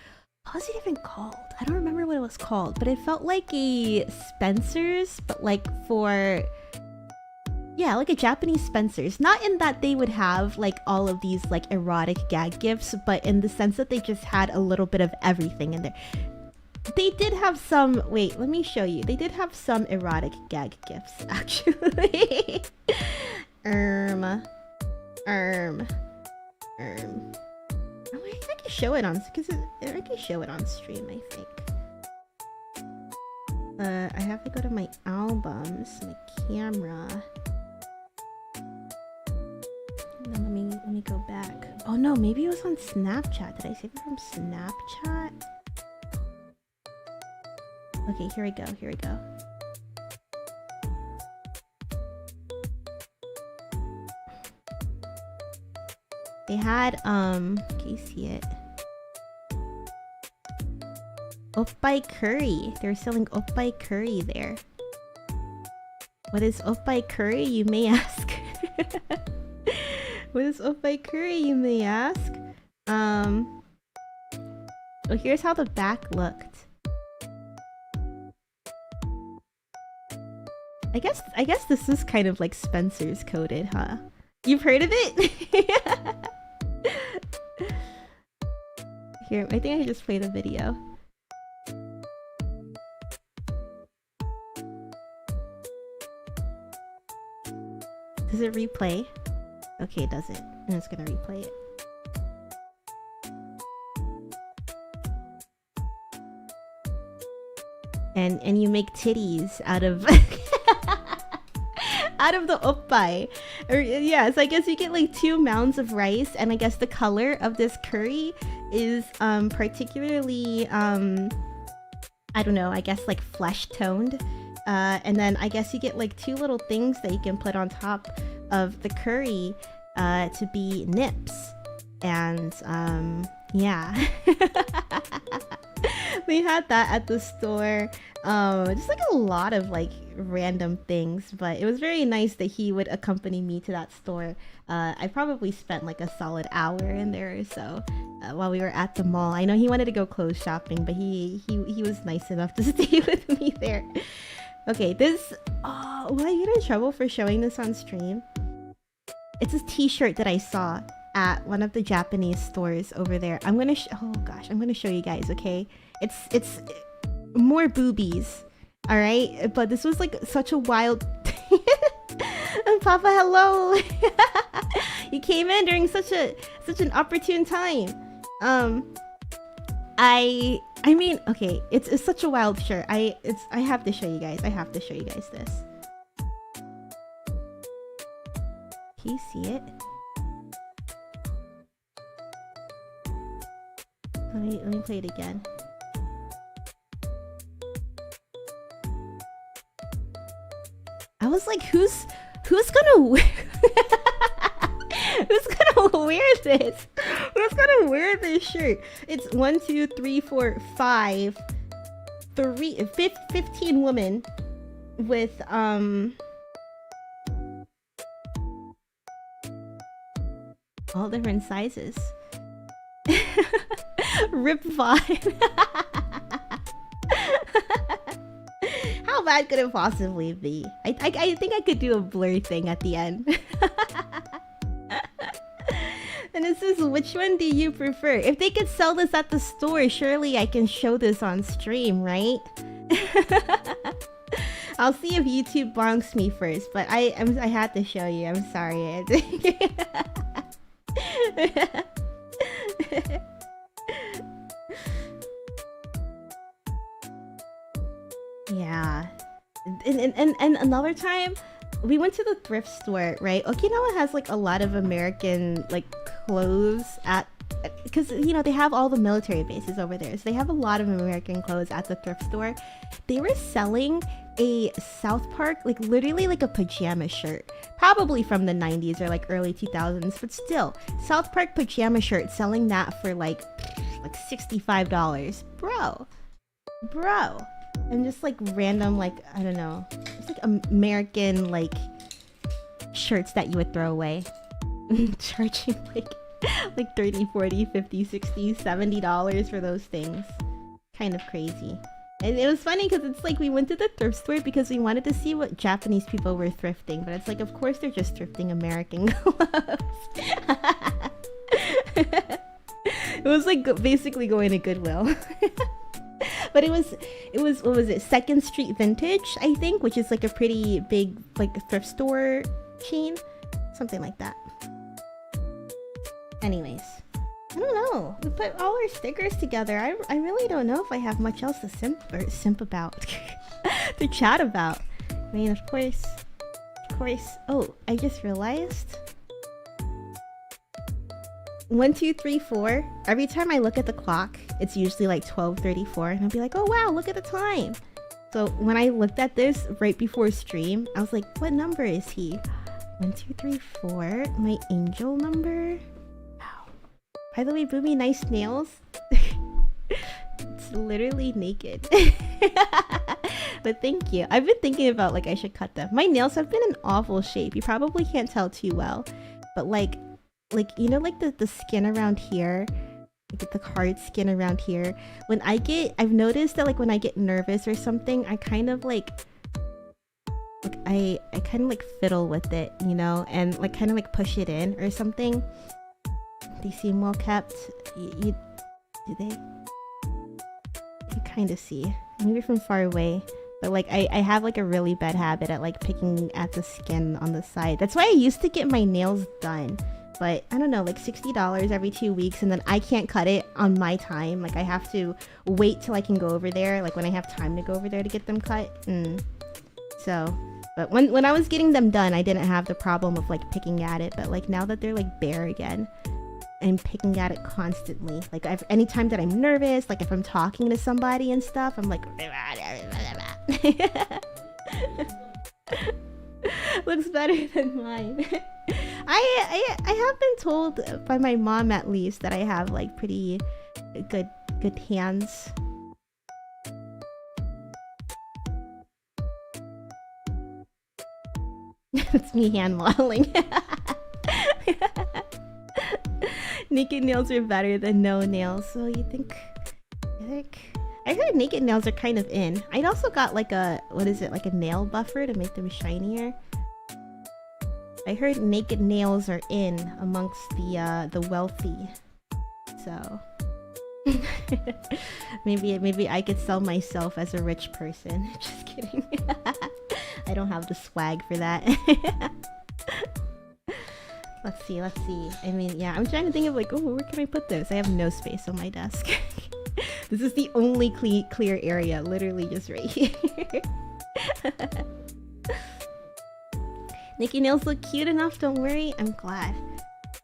S1: What was it even called? I don't remember what it was called, but it felt like a Spencer's, but like for... yeah, like a Japanese Spencer's. Not in that they would have like all of these like erotic gag gifts, but in the sense that they just had a little bit of everything in there. They did have some... wait, let me show you. They did have some erotic gag gifts, actually. I can show it on... because I can show it on stream, I think. I have to go to my albums, my camera. And then let me go back. Oh no, maybe it was on Snapchat. Did I save it from Snapchat? Okay, here we go. They had, can you see it? Oppai curry. They're selling oppai curry there. What is oppai curry, you may ask? What is oppai curry, you may ask? Well, here's how the back looked. I guess this is kind of like Spencer's coded, huh? You've heard of it? Here, I think I just played a video. Does it replay? Okay, it doesn't. And it's gonna replay it. And you make titties out of out of the oppai. Or yeah, so I guess you get like 2 mounds of rice, and I guess the color of this curry is particularly I don't know, I guess like flesh toned. and then I guess you get like 2 little things that you can put on top of the curry to be nips. And yeah. They had that at the store. Just like a lot of like random things, but it was very nice that he would accompany me to that store. I probably spent like a solid hour in there or so while we were at the mall. I know he wanted to go clothes shopping, but he was nice enough to stay with me there. Okay, this... Oh, will I get in trouble for showing this on stream? It's a t-shirt that I saw at one of the Japanese stores over there. I'm gonna oh gosh, I'm gonna show you guys, okay? It's more boobies, all right? But this was like such a wild... Papa, hello! You came in during such an opportune time. I mean, okay, it's such a wild shirt. I have to show you guys. I have to show you guys this. Can you see it? Let me play it again. I was like, who's gonna wear who's gonna wear this? Who's gonna wear this shirt? It's 1, 2, 3, 4, 5, 15 women with all different sizes. Rip vibe. How bad could it possibly be? I think I could do a blur thing at the end. And it says, which one do you prefer? If they could sell this at the store, surely I can show this on stream, right? I'll see if YouTube bonks me first, but I had to show you. I'm sorry. Yeah. And another time, we went to the thrift store, right? Okinawa has like a lot of American like clothes at, because you know they have all the military bases over there, so they have a lot of American clothes at the thrift store. They were selling a South Park, like literally like a pajama shirt, probably from the 90s or like early 2000s, but still, South Park pajama shirt, selling that for like $65, bro. And just like random, like, I don't know, it's like American like shirts that you would throw away. Charging like 30, 40, 50, 60, $70 for those things. Kind of crazy. And it was funny because it's like we went to the thrift store because we wanted to see what Japanese people were thrifting, but it's like, of course they're just thrifting American clothes. It was like basically going to Goodwill. But it was what was it, 2nd Street Vintage, I think, which is like a pretty big like thrift store chain, something like that. Anyways, I don't know, we put all our stickers together. I really don't know if I have much else to simp about to chat about. I mean, of course. Oh, I just realized 1, 2, 3, 4. Every time I look at the clock, it's usually like 12:34, and I'll be like, oh wow, look at the time. So when I looked at this right before stream, I was like, what number is he? 1, 2, 3, 4. My angel number. Wow. By the way, Boomi, nice nails. It's literally naked. But thank you. I've been thinking about like I should cut them. My nails have been in awful shape. You probably can't tell too well, but like you know, like the skin around here, like the hard skin around here, when I've noticed that like when I get nervous or something, I kind of like I kind of like fiddle with it, you know, and like kind of like push it in or something. They seem well kept. Do they? You kind of see, maybe from far away, but like I have like a really bad habit at like picking at the skin on the side. That's why I used to get my nails done. But I don't know, like $60 every 2 weeks, and then I can't cut it on my time. Like I have to wait till I can go over there, like when I have time to go over there to get them cut. So, but when I was getting them done, I didn't have the problem of like picking at it. But like now that they're like bare again, I'm picking at it constantly. Like anytime that I'm nervous, like if I'm talking to somebody and stuff, I'm like Looks better than mine. I have been told by my mom at least that I have like pretty good hands. It's me hand modeling. Naked nails are better than no nails. So you think? I heard naked nails are kind of in. I'd also got like a, what is it, like a nail buffer to make them shinier. I heard naked nails are in amongst the wealthy. So maybe I could sell myself as a rich person. Just kidding. I don't have the swag for that. Let's see. I mean, yeah, I'm trying to think of like, oh, where can I put this? I have no space on my desk. This is the only clear area, literally just right here. Naked nails look cute enough, don't worry. I'm glad.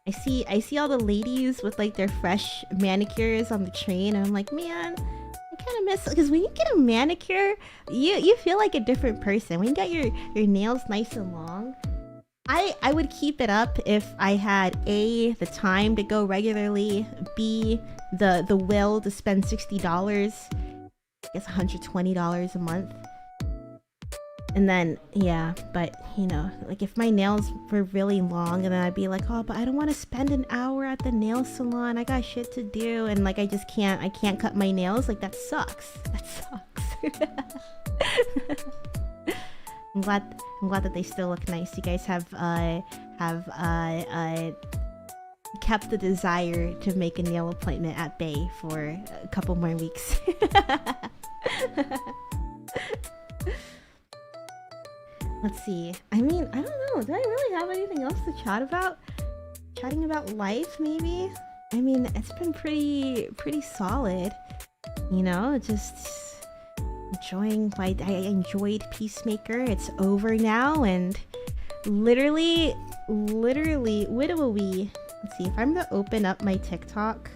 S1: I see all the ladies with like their fresh manicures on the train, and I'm like, man, I kind of miss, because when you get a manicure, you feel like a different person. When you got your nails nice and long, I would keep it up if I had A, the time to go regularly, B, the will to spend $60, I guess $120 a month. And then, yeah, but you know, like if my nails were really long, and then I'd be like, oh, but I don't want to spend an hour at the nail salon. I got shit to do, and like I can't cut my nails. Like that sucks. That sucks. I'm glad that they still look nice. You guys have kept the desire to make a nail appointment at bay for a couple more weeks. Let's see. I mean, I don't know. Do I really have anything else to chat about? Chatting about life, maybe? I mean, it's been pretty solid. You know, just enjoying. I enjoyed Peacemaker. It's over now, and literally, what will we? Let's see. If I'm gonna open up my TikTok.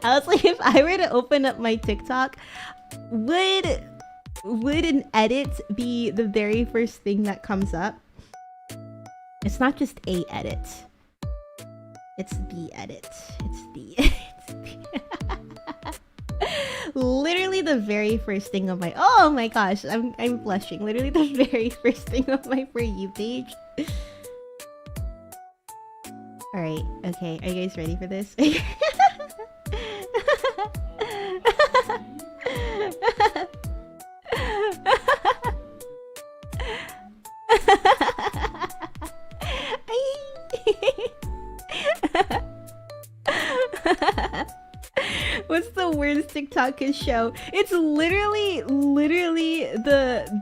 S1: I was like, if I were to open up my TikTok, would an edit be the very first thing that comes up? It's not just a edit. It's the edit. Literally the very first thing on my, oh my gosh, I'm blushing. Literally the very first thing on my For You page. Alright, okay, are you guys ready for this? What's the worst TikTok can show? It's literally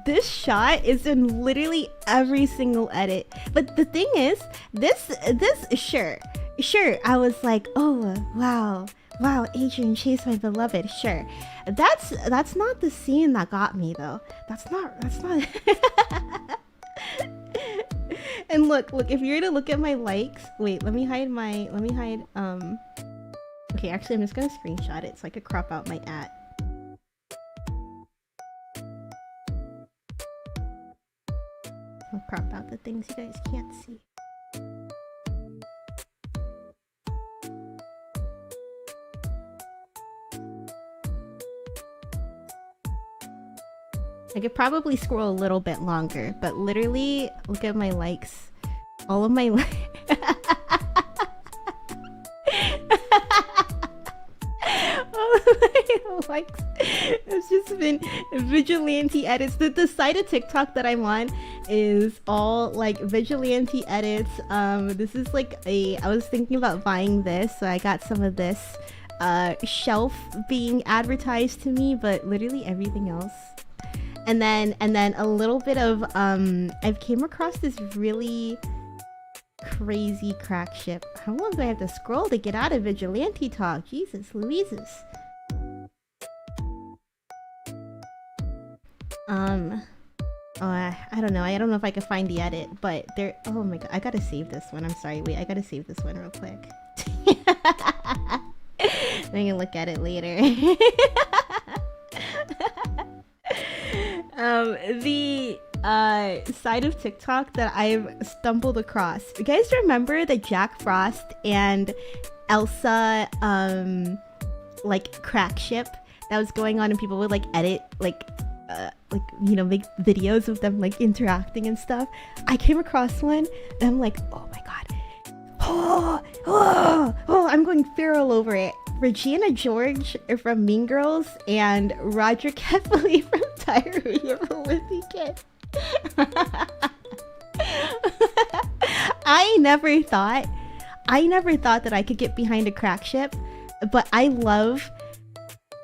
S1: this shot is in literally every single edit. But the thing is, this sure, I was like, oh wow, Adrian chased my beloved. Sure, that's not the scene that got me though. That's not. And look, if you're to look at my likes, wait, let me hide. Okay, actually, I'm just gonna screenshot it so I could crop out my @ I'll crop out the things you guys can't see. I could probably scroll a little bit longer, but literally, look at my likes. All of my likes. Likes. It's just been vigilante edits. The side of TikTok that I'm on is all like vigilante edits. This is like I was thinking about buying this, so I got some of this shelf being advertised to me, but literally everything else. And then a little bit of I've came across this really crazy crack ship. How long do I have to scroll to get out of vigilante talk? Jesus Louises. I don't know. I don't know if I can find the edit, but there. Oh my god, I gotta save this one. I'm sorry. Wait, I gotta save this one real quick. We can look at it later. The side of TikTok that I've stumbled across. You guys remember the Jack Frost and Elsa like crack ship that was going on, and people would like edit like you know, make videos of them like interacting and stuff? I came across one and I'm like, oh my god. Oh, I'm going feral over it. Regina George from Mean Girls and Roger Kefley from Diary of a Wimpy Kid. I never thought that I could get behind a crack ship, but I love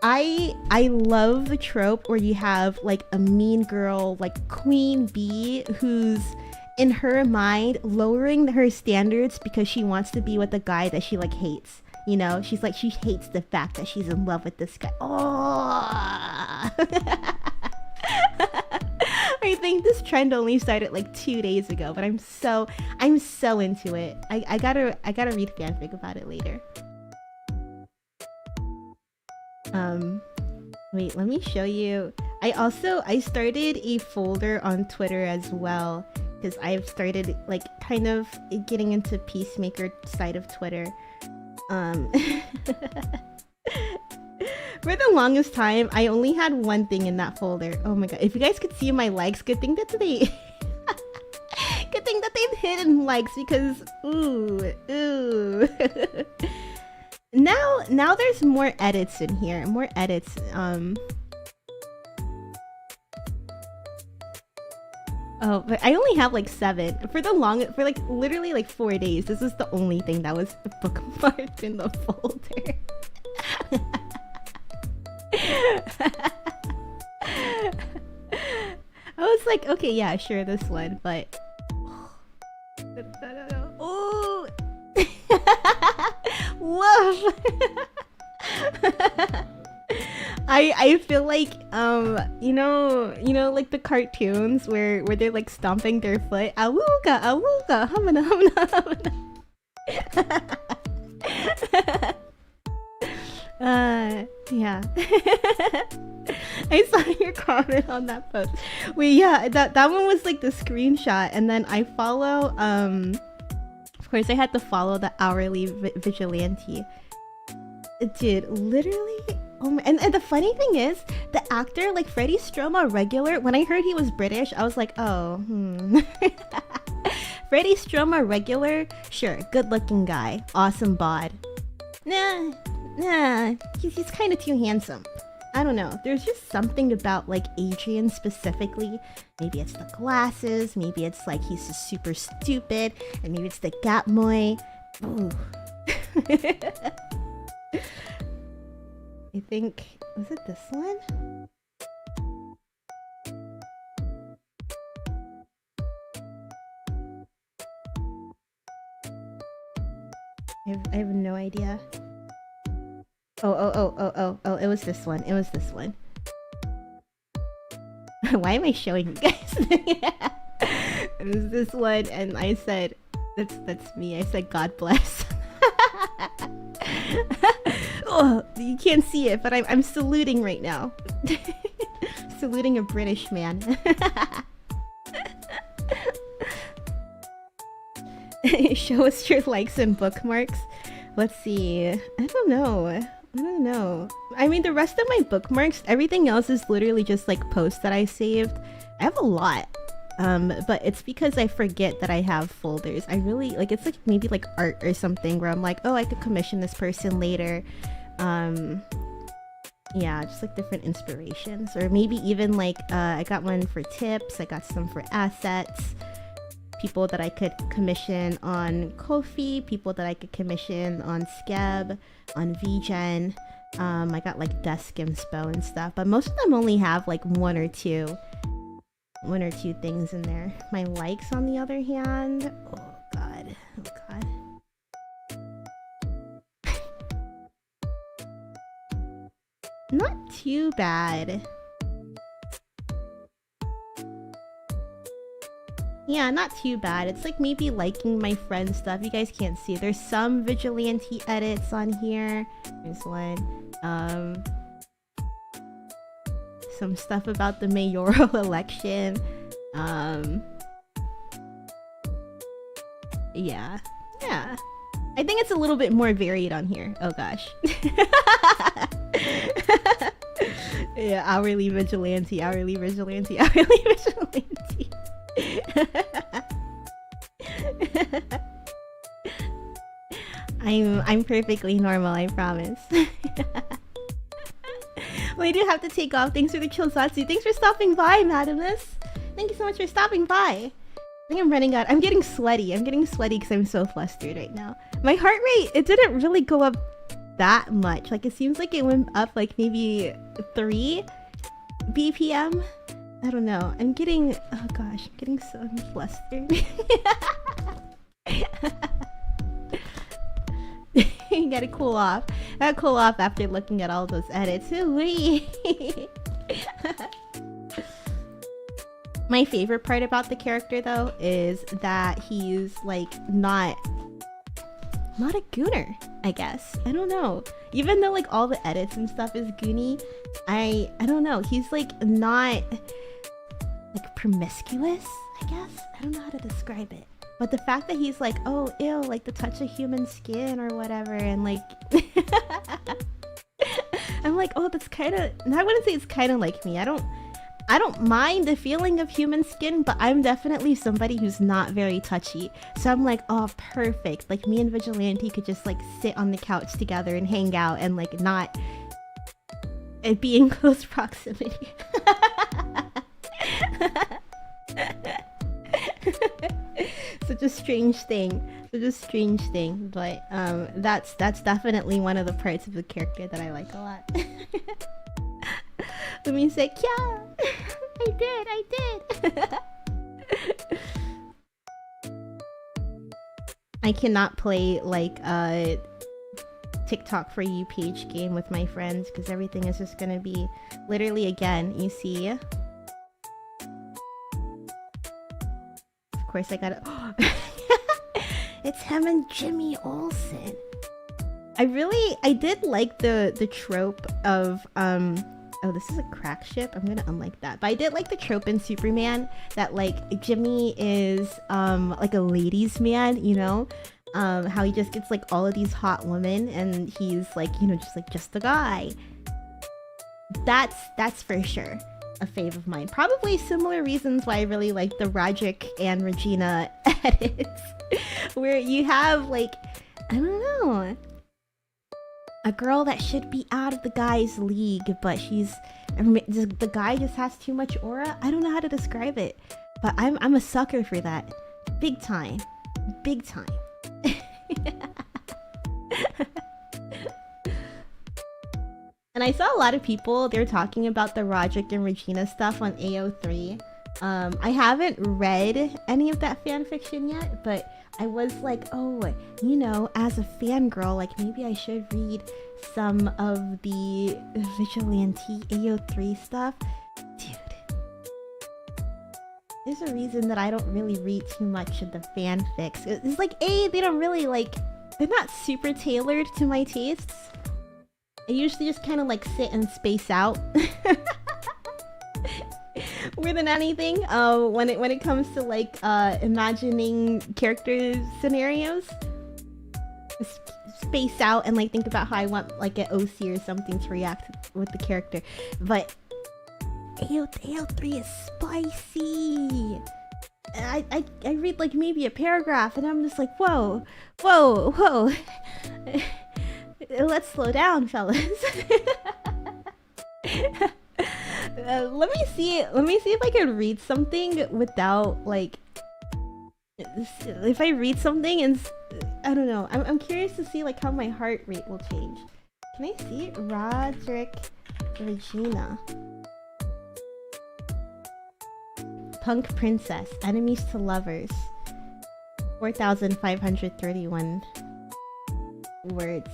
S1: the trope where you have like a mean girl, like queen bee, who's in her mind lowering her standards because she wants to be with a guy that she like hates. You know, she's like, she hates the fact that she's in love with this guy. Oh. I think this trend only started like 2 days ago, but I'm so into it. I gotta read fanfic about it later. Wait, let me show you. I started a folder on Twitter as well, because I've started like kind of getting into Peacemaker side of Twitter. For the longest time, I only had one thing in that folder. Oh my god, if you guys could see my likes, good thing that they good thing that they've hidden likes, because ooh. Now there's more edits in here. More edits. Oh, but I only have like 7. For like literally like 4 days, this is the only thing that was bookmarked in the folder. I was like, okay, yeah, sure, this one, but oh, woof. I feel like you know like the cartoons where they're like stomping their foot, awooga awooga hamana hamana hamana. Yeah. I saw your comment on that post. Wait, yeah, that one was like the screenshot, and then I follow of course I had to follow the hourly vigilante. Dude, literally. Oh my, and the funny thing is, the actor, like Freddie Stroma regular, when I heard he was British, I was like, oh, Freddie Stroma regular, sure, good looking guy, awesome bod. Nah, he's kind of too handsome. I don't know, there's just something about like Adrian specifically. Maybe it's the glasses, maybe it's like he's just super stupid, and maybe it's the gap moy. Ooh. I think, was it this one? I have no idea. Oh, it was this one. It was this one. Why am I showing you guys? It was this one, and I said, that's me. I said, God bless. Oh, you can't see it, but I'm saluting right now. Saluting a British man. Show us your likes and bookmarks. Let's see. I don't know. I mean, the rest of my bookmarks, everything else is literally just like posts that I saved. I have a lot. But it's because I forget that I have folders. I really like, it's like maybe like art or something where I'm like, oh, I could commission this person later. Yeah, just like different inspirations, or maybe even like I got one for tips, I got some for assets, people that I could commission on Ko-fi, people that I could commission on Skeb, on VGen. I got like desk inspo and stuff, but most of them only have like one or two things in there. My likes, on the other hand, oh god. Not too bad. Yeah, not too bad. It's like maybe liking my friend's stuff. You guys can't see. There's some vigilante edits on here. There's one. Some stuff about the mayoral election. Yeah. Yeah. I think it's a little bit more varied on here. Oh gosh. Yeah, hourly vigilante, hourly vigilante, hourly vigilante. I'm perfectly normal, I promise. Well, I do have to take off. Thanks for the chill, Zatsu. Thanks for stopping by, Madamus. Thank you so much for stopping by. I think I'm running out. I'm getting sweaty. I'm getting sweaty because I'm so flustered right now. My heart rate, it didn't really go up that much. Like, it seems like it went up like maybe 3 BPM. I don't know. I'm getting, oh gosh, I'm getting so flustered. You gotta cool off. I gotta cool off after looking at all those edits. Ooh-wee. My favorite part about the character though is that he's like not a gooner, I guess. I don't know. Even though like all the edits and stuff is goony, I don't know. He's like not like promiscuous, I guess. I don't know how to describe it. But the fact that he's like, oh, ew, like the touch of human skin or whatever, and like I'm like, oh, that's kind of, I wouldn't say it's kind of like me. I don't mind the feeling of human skin, but I'm definitely somebody who's not very touchy. So I'm like, oh, perfect. Like me and Vigilante could just like sit on the couch together and hang out and like not be in close proximity. Such a strange thing. But that's definitely one of the parts of the character that I like a lot. Let me say, yeah, I did. I cannot play like a TikTok for you page game with my friends because everything is just gonna be literally, again, you see. Of course I gotta, it's him and Jimmy Olsen. I did like the trope of oh, this is a crack ship. I'm gonna unlike that. But I did like the trope in Superman that like Jimmy is like a ladies' man, you know? How he just gets like all of these hot women and he's like, you know, just a guy. That's for sure a fave of mine. Probably similar reasons why I really like the Roderick and Regina edits. Where you have like, I don't know, a girl that should be out of the guy's league, but the guy just has too much aura. I don't know how to describe it, but I'm a sucker for that. Big time. And I saw a lot of people, they're talking about the Roderick and Regina stuff on AO3. I haven't read any of that fanfiction yet, but I was like, oh, you know, as a fangirl, like maybe I should read some of the Vigilante AO3 stuff. Dude, there's a reason that I don't really read too much of the fanfics. It's like, they don't really like, they're not super tailored to my tastes. I usually just kind of like sit and space out. More than anything, when it comes to like imagining character scenarios, space out and like think about how I want like an OC or something to react with the character. But AO3 is spicy. I read like maybe a paragraph and I'm just like, whoa. Let's slow down, fellas. Let me see if I can read something without like, if I read something and I don't know, I'm curious to see like how my heart rate will change. Can I see it? Roderick Regina, Punk Princess, Enemies to Lovers, 4,531 words.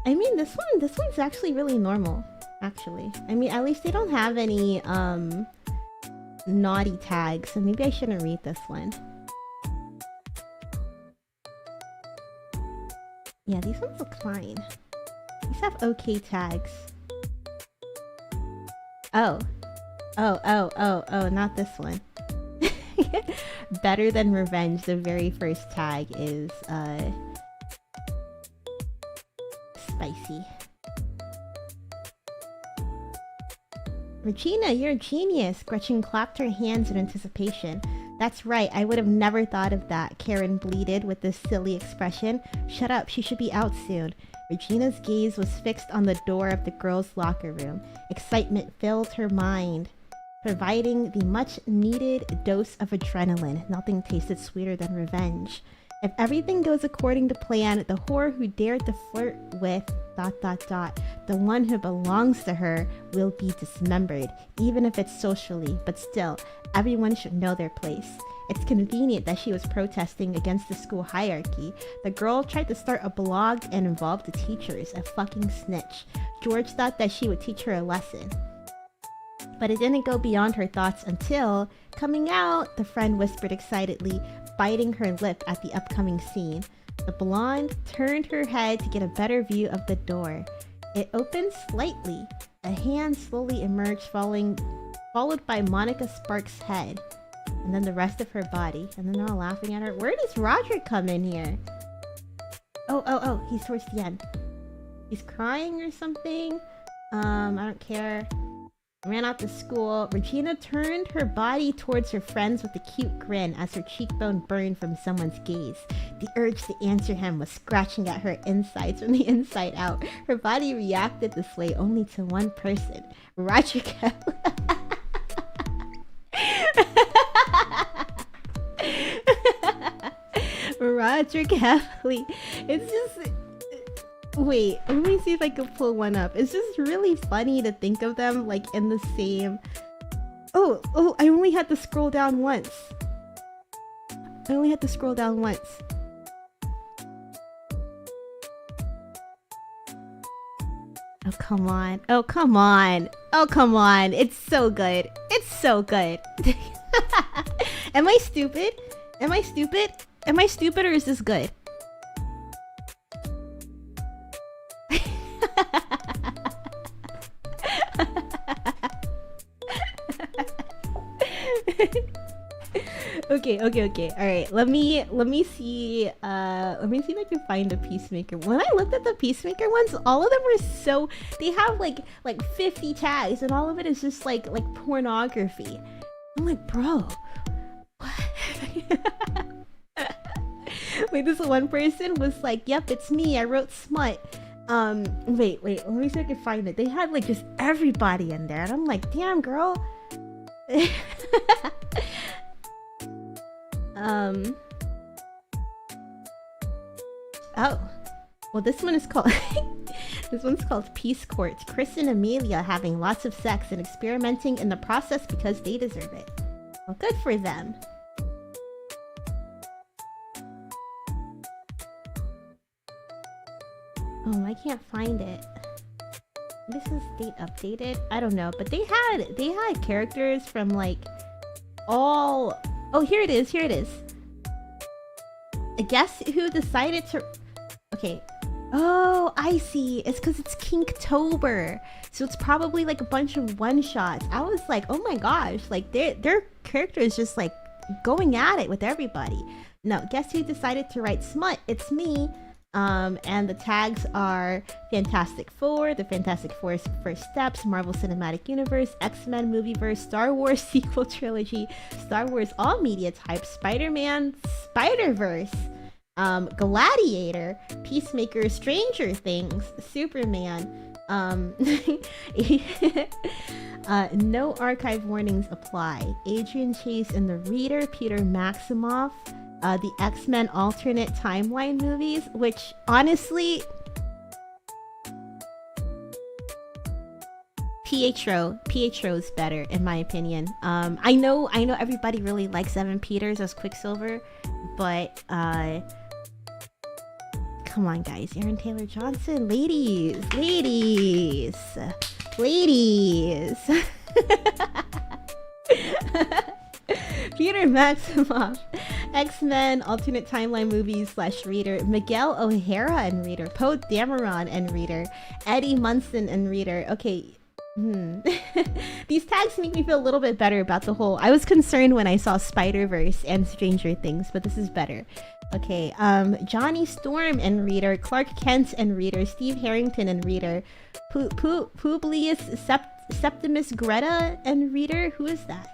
S1: I mean, this one's actually really normal. Actually, I mean, at least they don't have any naughty tags, so maybe I shouldn't read this one. Yeah, these ones look fine. These have okay tags. Oh. Oh, not this one. Better than revenge, the very first tag is, spicy. Regina, you're a genius! Gretchen clapped her hands in anticipation. That's right, I would have never thought of that, Karen bleated with this silly expression. Shut up, she should be out soon. Regina's gaze was fixed on the door of the girls' locker room. Excitement filled her mind, providing the much-needed dose of adrenaline. Nothing tasted sweeter than revenge. If everything goes according to plan, the whore who dared to flirt with ... the one who belongs to her will be dismembered, even if it's socially, but still, everyone should know their place. It's convenient that she was protesting against the school hierarchy. The girl tried to start a blog and involve the teachers, a fucking snitch. George thought that she would teach her a lesson. But it didn't go beyond her thoughts until... Coming out, the friend whispered excitedly, biting her lip at the upcoming scene. The blonde turned her head to get a better view of the door. It opened slightly. A hand slowly emerged, followed by Monica Sparks' head. And then the rest of her body. And then they're all laughing at her. Where does Roderick come in here? Oh, he's towards the end. He's crying or something. I don't care. Ran out to school. Regina turned her body towards her friends with a cute grin as her cheekbone burned from someone's gaze. The urge to answer him was scratching at her insides from the inside out. Her body reacted this way only to one person. Roderick. Roderick Heffley. It's just... Wait, let me see if I can pull one up. It's just really funny to think of them like in the same... Oh, I only had to scroll down once. Oh, come on. It's so good. Am I stupid? Am I stupid or is this good? Okay. All right. Let me see. Let me see if I can find a Peacemaker. When I looked at the Peacemaker ones, all of them were so... They have like 50 tags, and all of it is just like pornography. I'm like, bro, what? Wait, this one person was like, "Yep, it's me. I wrote smut." Wait. Let me see if I can find it. They had like just everybody in there, and I'm like, damn, girl. Oh, well, this one is called this one's called Peace Court. Chris and Amelia having lots of sex and experimenting in the process because they deserve it. Well, good for them. Oh, I can't find it. This is date updated. I don't know, but they had characters from like all... Oh, here it is. Guess who decided to... Okay. Oh, I see. It's because it's Kinktober. So it's probably like a bunch of one-shots. I was like, oh my gosh. Like, their character is just like going at it with everybody. No, guess who decided to write smut? It's me. And the tags are Fantastic Four, the Fantastic Four's First Steps, Marvel Cinematic Universe, X-Men Movieverse, Star Wars Sequel Trilogy, Star Wars All Media Types, Spider-Man, Spider-Verse, Gladiator, Peacemaker, Stranger Things, Superman, no archive warnings apply, Adrian Chase and the Reader, Peter Maximoff, the X-Men alternate timeline movies, which honestly, Pietro's better in my opinion. I know everybody really likes Evan Peters as Quicksilver, but come on guys, Aaron Taylor Johnson, ladies. Maximoff, X-Men alternate timeline movies / reader, Miguel O'Hara and reader, Poe Dameron and reader, Eddie Munson and reader. Okay. These tags make me feel a little bit better about the whole. I was concerned when I saw Spider-Verse and Stranger Things, but this is better. Okay, Johnny Storm and reader, Clark Kent and reader, Steve Harrington and reader, Publius Septimus Greta and reader. Who is that?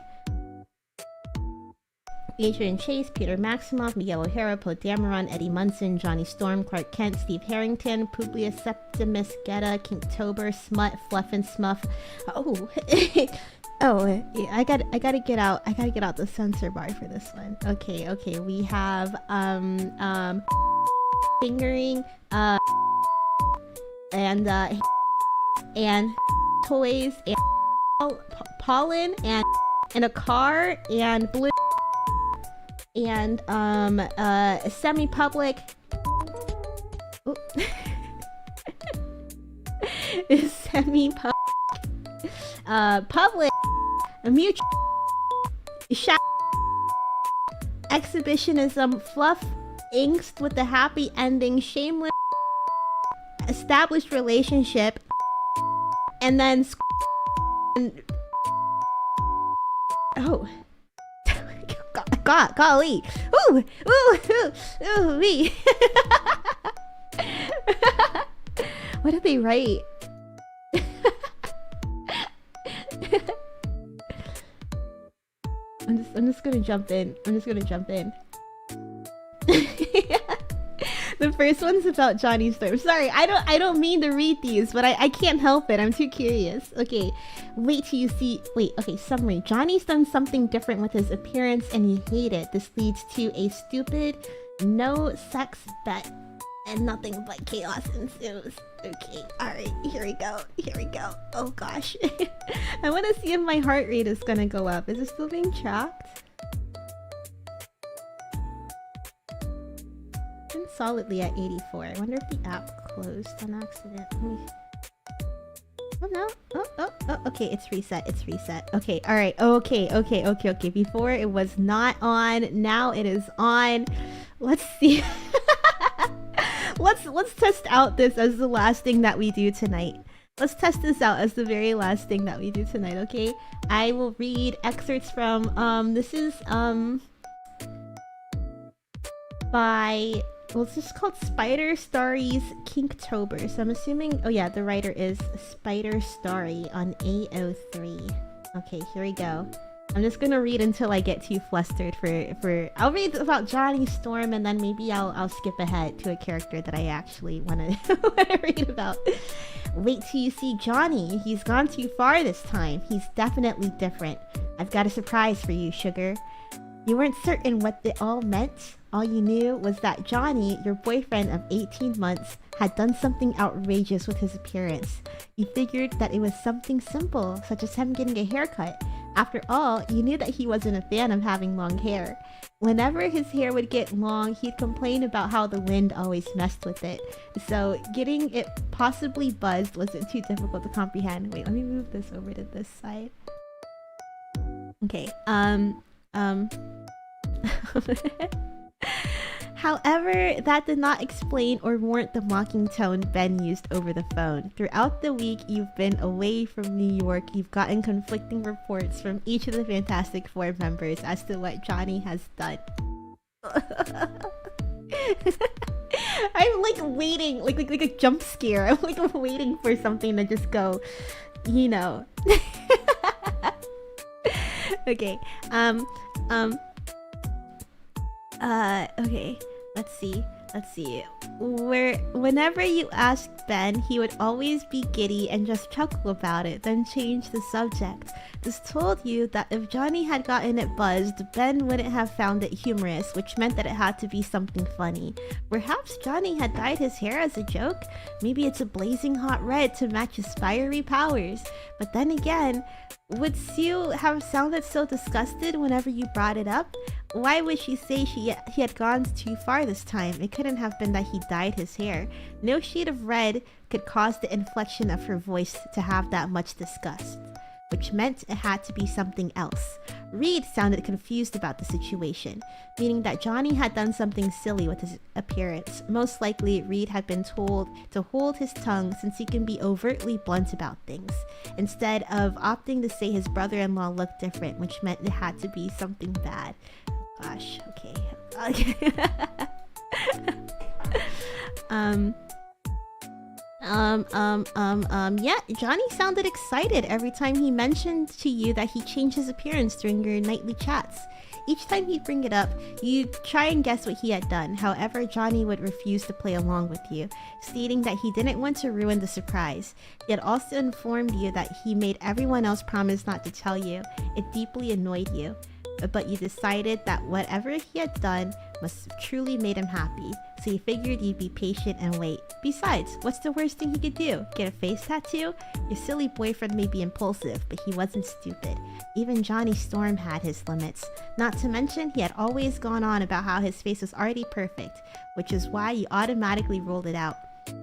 S1: Adrian Chase, Peter Maximoff, Miguel O'Hara, Poe Dameron, Eddie Munson, Johnny Storm, Clark Kent, Steve Harrington, Publius Septimus Geta, Kinktober, Smut, Fluff and Smuff. Oh, oh, yeah, I gotta get out the censor bar for this one. Okay, we have fingering, and toys, and pollen, and a car, and blue. And semi-public is semi-public public mutual exhibitionism, fluff angst with a happy ending, shameless established relationship, and then oh golly. Ooh, wee. What did they write? I'm just gonna jump in. The first one's about Johnny Storm. Sorry, I don't mean to read these, but I can't help it. I'm too curious. Okay, wait till you see. Wait, okay, summary. Johnny's done something different with his appearance and you hate it. This leads to a stupid no sex bet and nothing but chaos ensues. Okay, alright, here we go. Oh gosh. I want to see if my heart rate is gonna go up. Is it still being tracked? I'm solidly at 84. I wonder if the app closed on accident. Oh no. Oh, okay, it's reset. Okay, alright. Okay. Before it was not on. Now it is on. Let's see. Let's test out this as the last thing that we do tonight. Let's test this out as the very last thing that we do tonight, okay? I will read excerpts from this is by, well, it's just called Spider Starry's Kinktober. So I'm assuming, oh yeah, the writer is Spider Starry on AO3. Okay, here we go. I'm just gonna read until I get too flustered for I'll read about Johnny Storm and then maybe I'll skip ahead to a character that I actually wanna read about. Wait till you see Johnny. He's gone too far this time. He's definitely different. I've got a surprise for you, sugar. You weren't certain what it all meant. All you knew was that Johnny, your boyfriend of 18 months, had done something outrageous with his appearance. You figured that it was something simple, such as him getting a haircut. After all, you knew that he wasn't a fan of having long hair. Whenever his hair would get long, he'd complain about how the wind always messed with it. So getting it possibly buzzed wasn't too difficult to comprehend. Wait, let me move this over to this side. Okay, However, that did not explain or warrant the mocking tone Ben used over the phone. Throughout the week you've been away from New York, you've gotten conflicting reports from each of the Fantastic Four members as to what Johnny has done. I'm like waiting, like a jump scare. I'm like waiting for something to just go, you know. Okay, okay, let's see. Whenever you asked Ben, he would always be giddy and just chuckle about it, then change the subject. This told you that if Johnny had gotten it buzzed, Ben wouldn't have found it humorous, which meant that it had to be something funny. Perhaps Johnny had dyed his hair as a joke? Maybe it's a blazing hot red to match his fiery powers. But then again, would Sue have sounded so disgusted whenever you brought it up? Why would she say he had gone too far this time? It couldn't have been that he dyed his hair. No shade of red could cause the inflection of her voice to have that much disgust. which meant it had to be something else. Reed sounded confused about the situation, meaning that Johnny had done something silly with his appearance. Most likely, Reed had been told to hold his tongue since he can be overtly blunt about things, instead of opting to say his brother-in-law looked different, which meant it had to be something bad. Oh, gosh, okay. Yeah, Johnny sounded excited every time he mentioned to you that he changed his appearance during your nightly chats. Each time he'd bring it up, you'd try and guess what he had done. However, Johnny would refuse to play along with you, stating that he didn't want to ruin the surprise. He had also informed you that he made everyone else promise not to tell you. It deeply annoyed you, but you decided that whatever he had done must have truly made him happy, so you figured you'd be patient and wait. Besides, what's the worst thing he could do? Get a face tattoo? Your silly boyfriend may be impulsive, but he wasn't stupid. Even Johnny Storm had his limits. Not to mention, he had always gone on about how his face was already perfect, which is why you automatically ruled it out.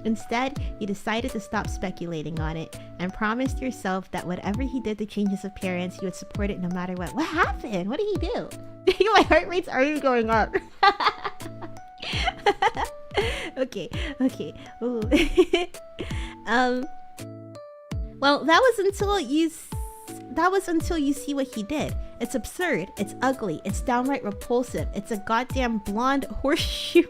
S1: Instead, you decided to stop speculating on it, and promised yourself that whatever he did to change his appearance, you would support it no matter what. What happened? What did he do? My heart rate's already going up. Okay. Ooh. Well, that was until you see what he did. It's absurd. It's ugly. It's downright repulsive. It's a goddamn blonde horseshoe.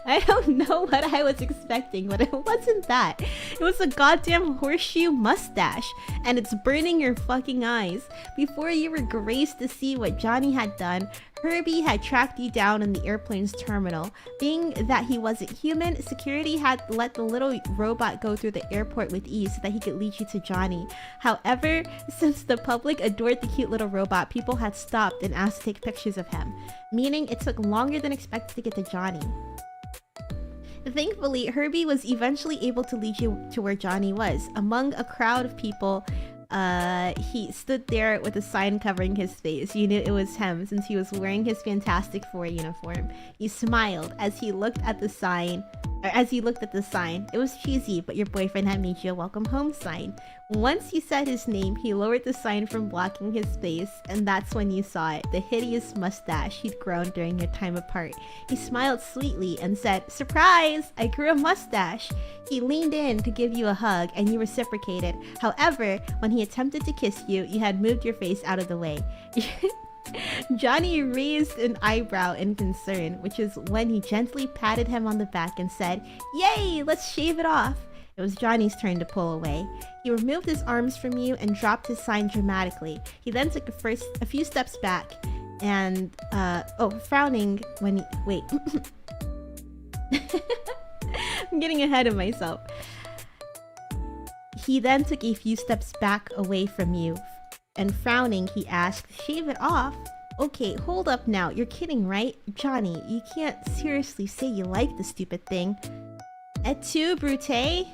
S1: I don't know what I was expecting, but it wasn't that. It was a goddamn horseshoe mustache, and it's burning your fucking eyes. Before you were graced to see what Johnny had done, Herbie had tracked you down in the airplane's terminal. Being that he wasn't human, security had let the little robot go through the airport with ease so that he could lead you to Johnny. However, since the public adored the cute little robot, people had stopped and asked to take pictures of him, meaning it took longer than expected to get to Johnny. Thankfully, Herbie was eventually able to lead you to where Johnny was. Among a crowd of people, he stood there with a sign covering his face. You knew it was him since he was wearing his Fantastic Four uniform. He smiled as he looked at the sign. It was cheesy, but your boyfriend had made you a welcome home sign. Once you said his name, he lowered the sign from blocking his face, and that's when you saw it, the hideous mustache he'd grown during your time apart. He smiled sweetly and said, "Surprise! I grew a mustache!" He leaned in to give you a hug, and you reciprocated. However, when he attempted to kiss you, you had moved your face out of the way. Johnny raised an eyebrow in concern, which is when he gently patted him on the back and said, "Yay, let's shave it off." It was Johnny's turn to pull away. He removed his arms from you and dropped his sign dramatically. He then took a few steps back and, frowning when he... Wait. I'm getting ahead of myself. He then took a few steps back away from you, and frowning, he asked, "Shave it off? Okay, hold up now. You're kidding, right? Johnny, you can't seriously say you like the stupid thing." Et tu, Brute?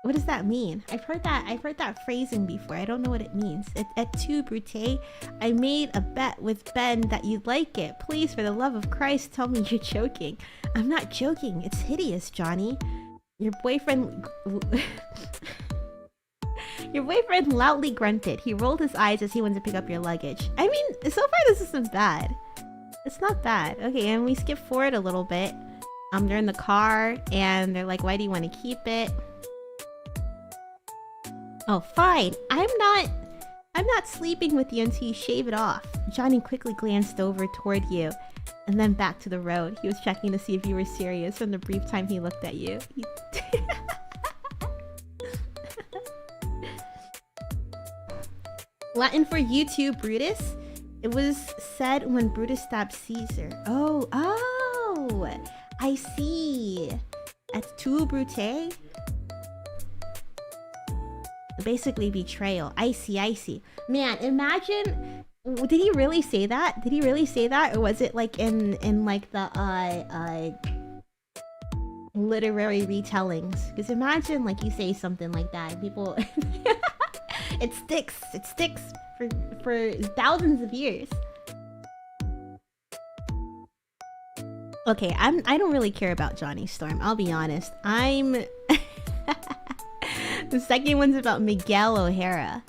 S1: What does that mean? I've heard that phrasing before. I don't know what it means. Et tu, Brute? I made a bet with Ben that you'd like it. Please, for the love of Christ, tell me you're joking. I'm not joking. It's hideous, Johnny. Your boyfriend... Your boyfriend loudly grunted. He rolled his eyes as he went to pick up your luggage. I mean, so far this isn't bad. It's not bad. Okay, and we skip forward a little bit. They're in the car, and they're like, "Why do you want to keep it?" "Oh, fine. I'm not sleeping with you until you shave it off." Johnny quickly glanced over toward you, and then back to the road. He was checking to see if you were serious from the brief time he looked at you. Latin for "you too, Brutus"? It was said when Brutus stabbed Caesar. Oh, I see. Et tu, Brute? Basically betrayal. I see. Man, imagine... Did he really say that? Or was it like in like the literary retellings? Because imagine like you say something like that and people... It sticks for thousands of years. Okay, I don't really care about Johnny Storm, I'll be honest. I'm the second one's about Miguel O'Hara.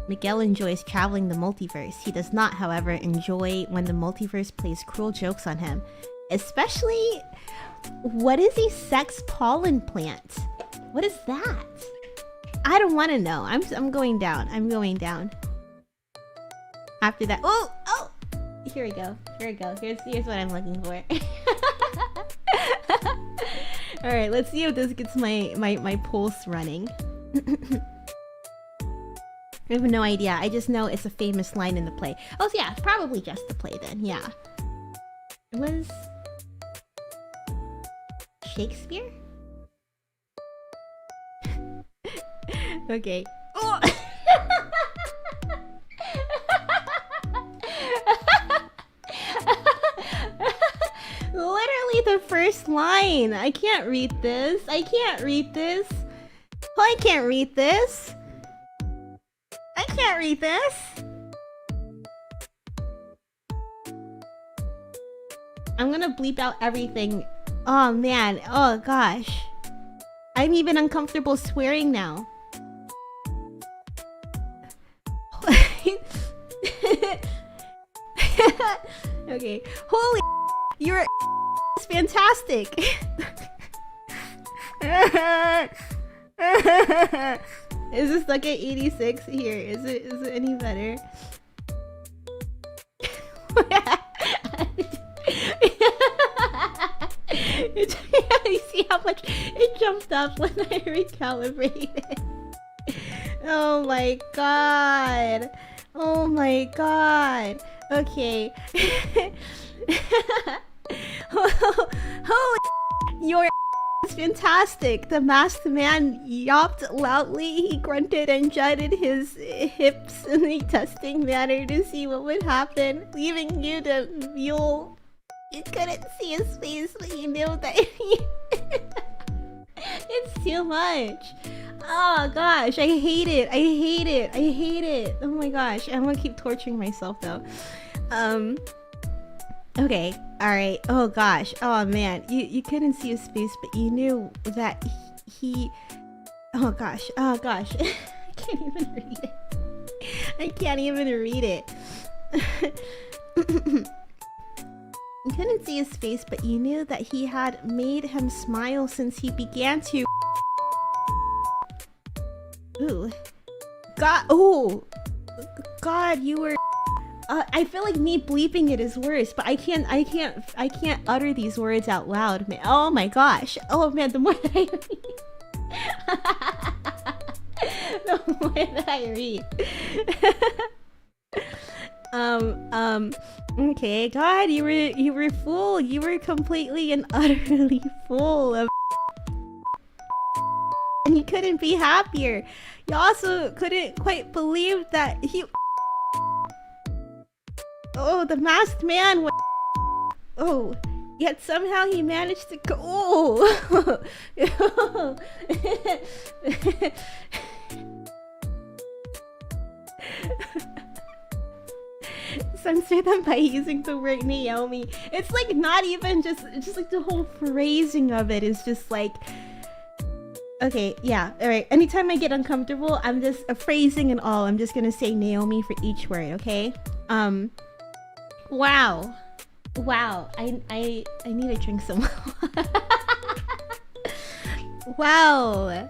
S1: Miguel enjoys traveling the multiverse. He does not, however, enjoy when the multiverse plays cruel jokes on him. Especially, what is a sex pollen plant? What is that? I don't want to know. I'm going down. I'm going down. After that, oh, here we go. Here we go. Here's what I'm looking for. All right, let's see if this gets my pulse running. I have no idea. I just know it's a famous line in the play. Oh, so yeah, it's probably just the play then. Yeah. It was Shakespeare? Okay. Oh! Literally the first line. I can't read this. I can't read this. Oh, I can't read this. I can't read this. I'm gonna bleep out everything. Oh man, oh gosh. I'm even uncomfortable swearing now. Okay, holy you're fantastic. Is this like an 86 here? Is it any better? You see how much it jumped up when I recalibrated. Oh my god. Oh my god. Okay. Holy your is fantastic. The masked man yapped loudly. He grunted and jutted his hips in a testing manner to see what would happen, leaving you to mule. You couldn't see his face, but you knew that he... It's too much. Oh gosh, I hate it. I hate it. I hate it. Oh my gosh, I'm gonna keep torturing myself though. Okay, alright. Oh gosh. Oh man. You couldn't see his face, but you knew that he... Oh gosh. Oh gosh. I can't even read it. I can't even read it. You couldn't see his face, but you knew that he had made him smile since he began to... Ooh. God... Oh! God, you were... I feel like me bleeping it is worse, but I can't utter these words out loud, man. Oh my gosh. Oh man, the more that I read... the more that I read. Okay, God, you were full. You were completely and utterly full of... And you couldn't be happier. You also couldn't quite believe that he... Oh, the masked man was... Oh, yet somehow he managed to go... Oh! Censor them by using the word Neiomi. It's like not even just like the whole phrasing of it is just like... Okay, yeah, alright. Anytime I get uncomfortable, I'm just a phrasing and all. I'm just gonna say Neiomi for each word, okay? Wow. Wow. I need to drink some more. Wow.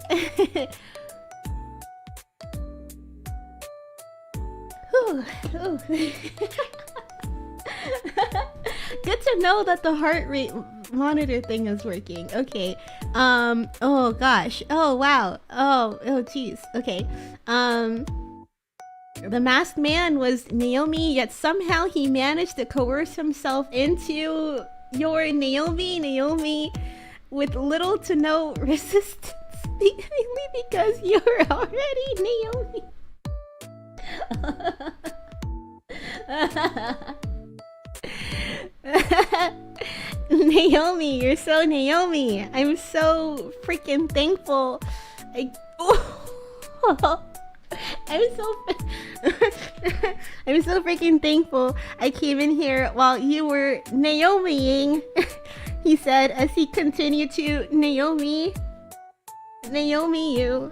S1: Good to know that the heart rate monitor thing is working. Okay. Oh gosh. Oh wow. Oh jeez. Okay. The masked man was Neiomi, yet somehow he managed to coerce himself into your Neiomi with little to no resistance, mainly because you're already Neiomi. Neiomi, you're so Neiomi. I'm so freaking thankful. I'm so I'm so freaking thankful I came in here while you were Naomiing. He said as he continued to Naomi you.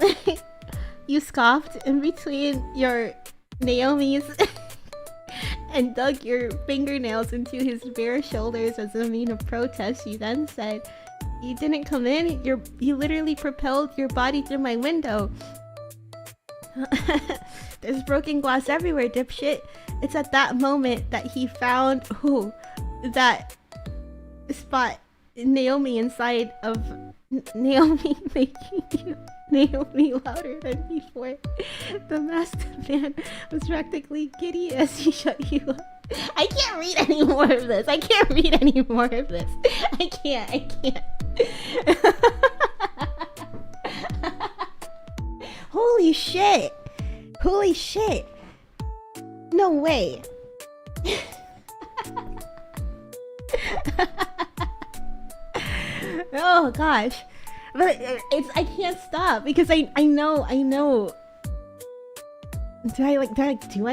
S1: You scoffed in between your Naomi's and dug your fingernails into his bare shoulders as a mean of protest. You then said, "You didn't come in. You literally propelled your body through my window." There's broken glass everywhere, dipshit. It's at that moment that he found that spot Naomi inside of Naomi, making you Naomi louder than before. The masked man was practically giddy as he shut you up. I can't read any more of this. I can't read any more of this. I can't. Holy shit. Holy shit. No way. Oh gosh. But I can't stop because I know. Do I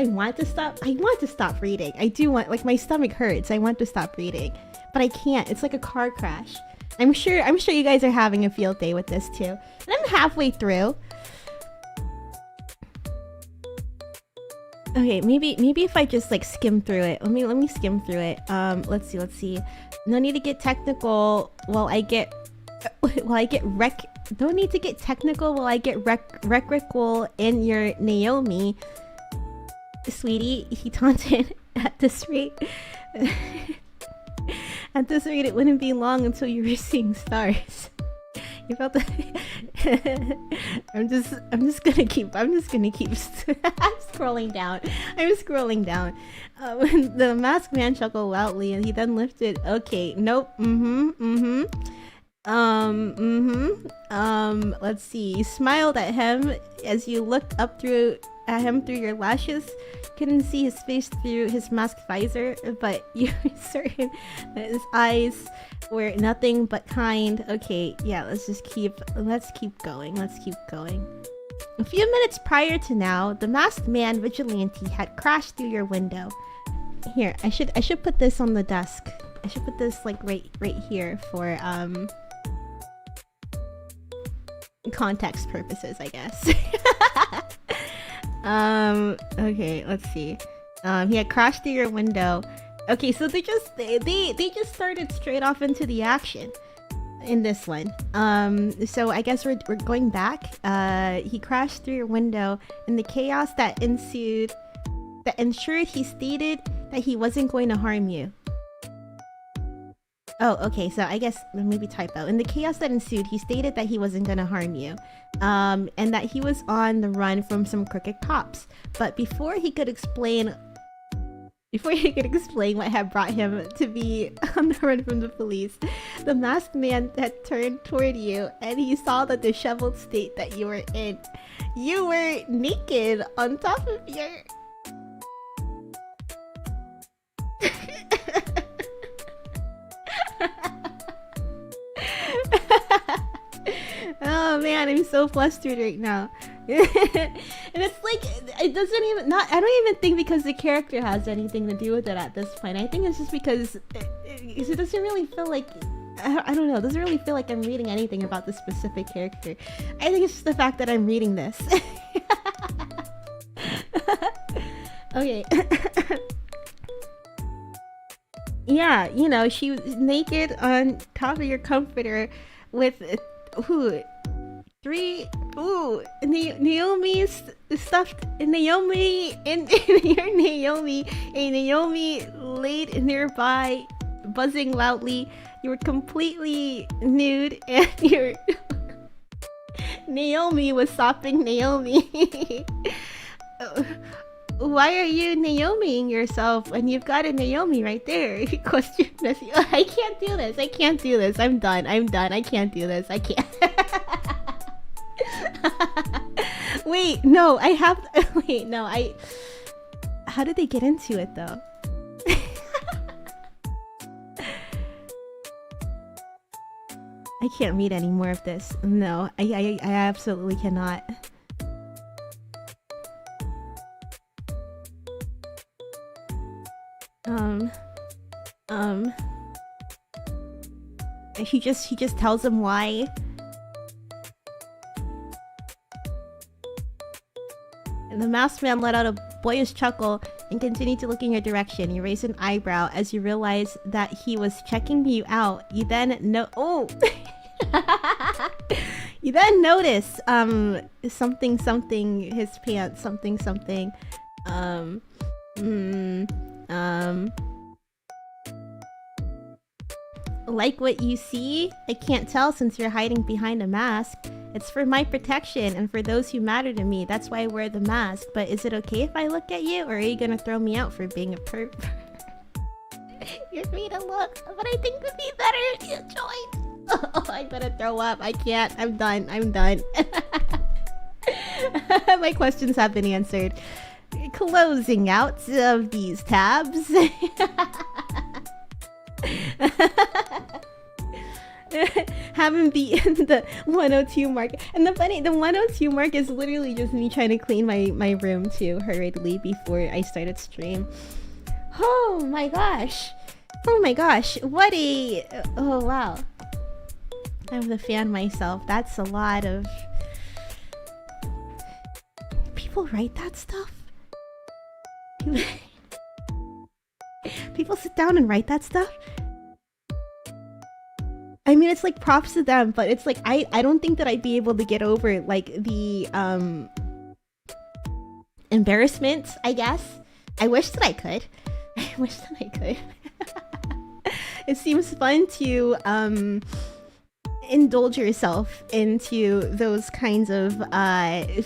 S1: want to stop? I want to stop reading. I do want, like, my stomach hurts. I want to stop reading, but I can't. It's like a car crash. I'm sure you guys are having a field day with this too. And I'm halfway through. Okay, maybe if I just like skim through it. Let me skim through it. Let's see. No need to get technical while I get Don't need to get technical while I get recrecal in your Naomi. Sweetie, he taunted. At this rate, it wouldn't be long until you were seeing stars. You felt that. I'm just gonna keep scrolling down. I'm scrolling down. When the masked man chuckled loudly and he then lifted. Okay, nope. Let's see. You smiled at him as you looked up at him through your lashes. Couldn't see his face through his masked visor, but you were certain that his eyes were nothing but kind. Okay, yeah, let's keep going. A few minutes prior to now, the masked man vigilante had crashed through your window. Here, I should put this on the desk. I should put this like right here for context purposes, I guess. Okay, let's see. He had crashed through your window. Okay, so they just started straight off into the action in this one. So I guess we're going back. He crashed through your window, and the chaos that ensued ensured he stated that he wasn't going to harm you. Oh, okay, so I guess maybe typo. In the chaos that ensued, he stated that he wasn't gonna harm you, and that he was on the run from some crooked cops. But before he could explain what had brought him to be on the run from the police, the masked man had turned toward you, and he saw the disheveled state that you were in. You were naked on top of your... Oh man, I'm so flustered right now. And it's like, it doesn't even, I don't even think because the character has anything to do with it at this point. I think it's just because it doesn't really feel like, I don't know, it doesn't really feel like I'm reading anything about this specific character. I think it's just the fact that I'm reading this. Okay. Yeah, you know, she was naked on top of your comforter with Naomi's stuffed Naomi in your Naomi. A Naomi laid nearby, buzzing loudly. You were completely nude, and your Naomi was sopping Naomi. Why are you Naomiing yourself when you've got a Naomi right there? Question. I can't do this. I'm done. I can't do this. I can't. Wait, no, I have... Wait, no, how did they get into it, though? I can't read any more of this. No, I absolutely cannot. he just tells him why. And the masked man let out a boyish chuckle and continued to look in your direction. You raised an eyebrow as you realized that he was checking you out. You then you then notice something his pants something like what you see? I can't tell since you're hiding behind a mask. It's for my protection and for those who matter to me. That's why I wear the mask. But is it okay if I look at you, or are you gonna throw me out for being a perp? You're free to look, but I think it would be better if you joined. Oh, I'm gonna throw up. I can't. I'm done. My questions have been answered. Closing out of these tabs. Haven't beaten the 102 mark. And the 102 mark is literally just me trying to clean my room too hurriedly before I started stream. Oh my gosh. What a... Oh wow. I'm the fan myself. That's a lot of... People write that stuff? People sit down and write that stuff? I mean, it's like props to them, but it's like I don't think that I'd be able to get over like the embarrassment, I guess. I wish that I could. It seems fun to indulge yourself into those kinds of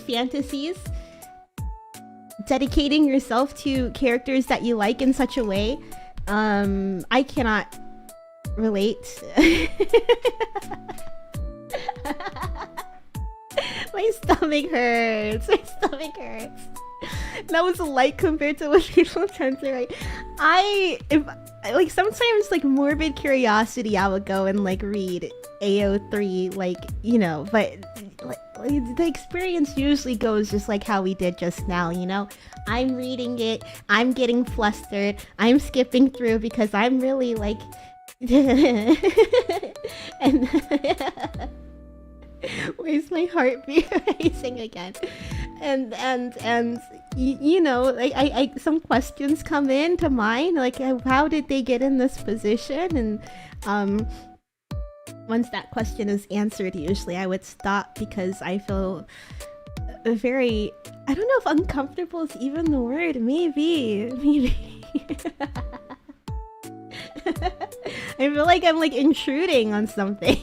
S1: fantasies. Dedicating yourself to characters that you like in such a way. I cannot relate. My stomach hurts. That was light compared to what people tend to write. Like sometimes like morbid curiosity, I would go and like read AO3, like, you know, but like, the experience usually goes just like how we did just now, you know? I'm reading it, I'm getting flustered, I'm skipping through because I'm really like and where's my heartbeat racing again? And you know, like I some questions come into mind, like how did they get in this position? And once that question is answered, usually I would stop because I feel very, I don't know if uncomfortable is even the word. Maybe. I feel like I'm like intruding on something.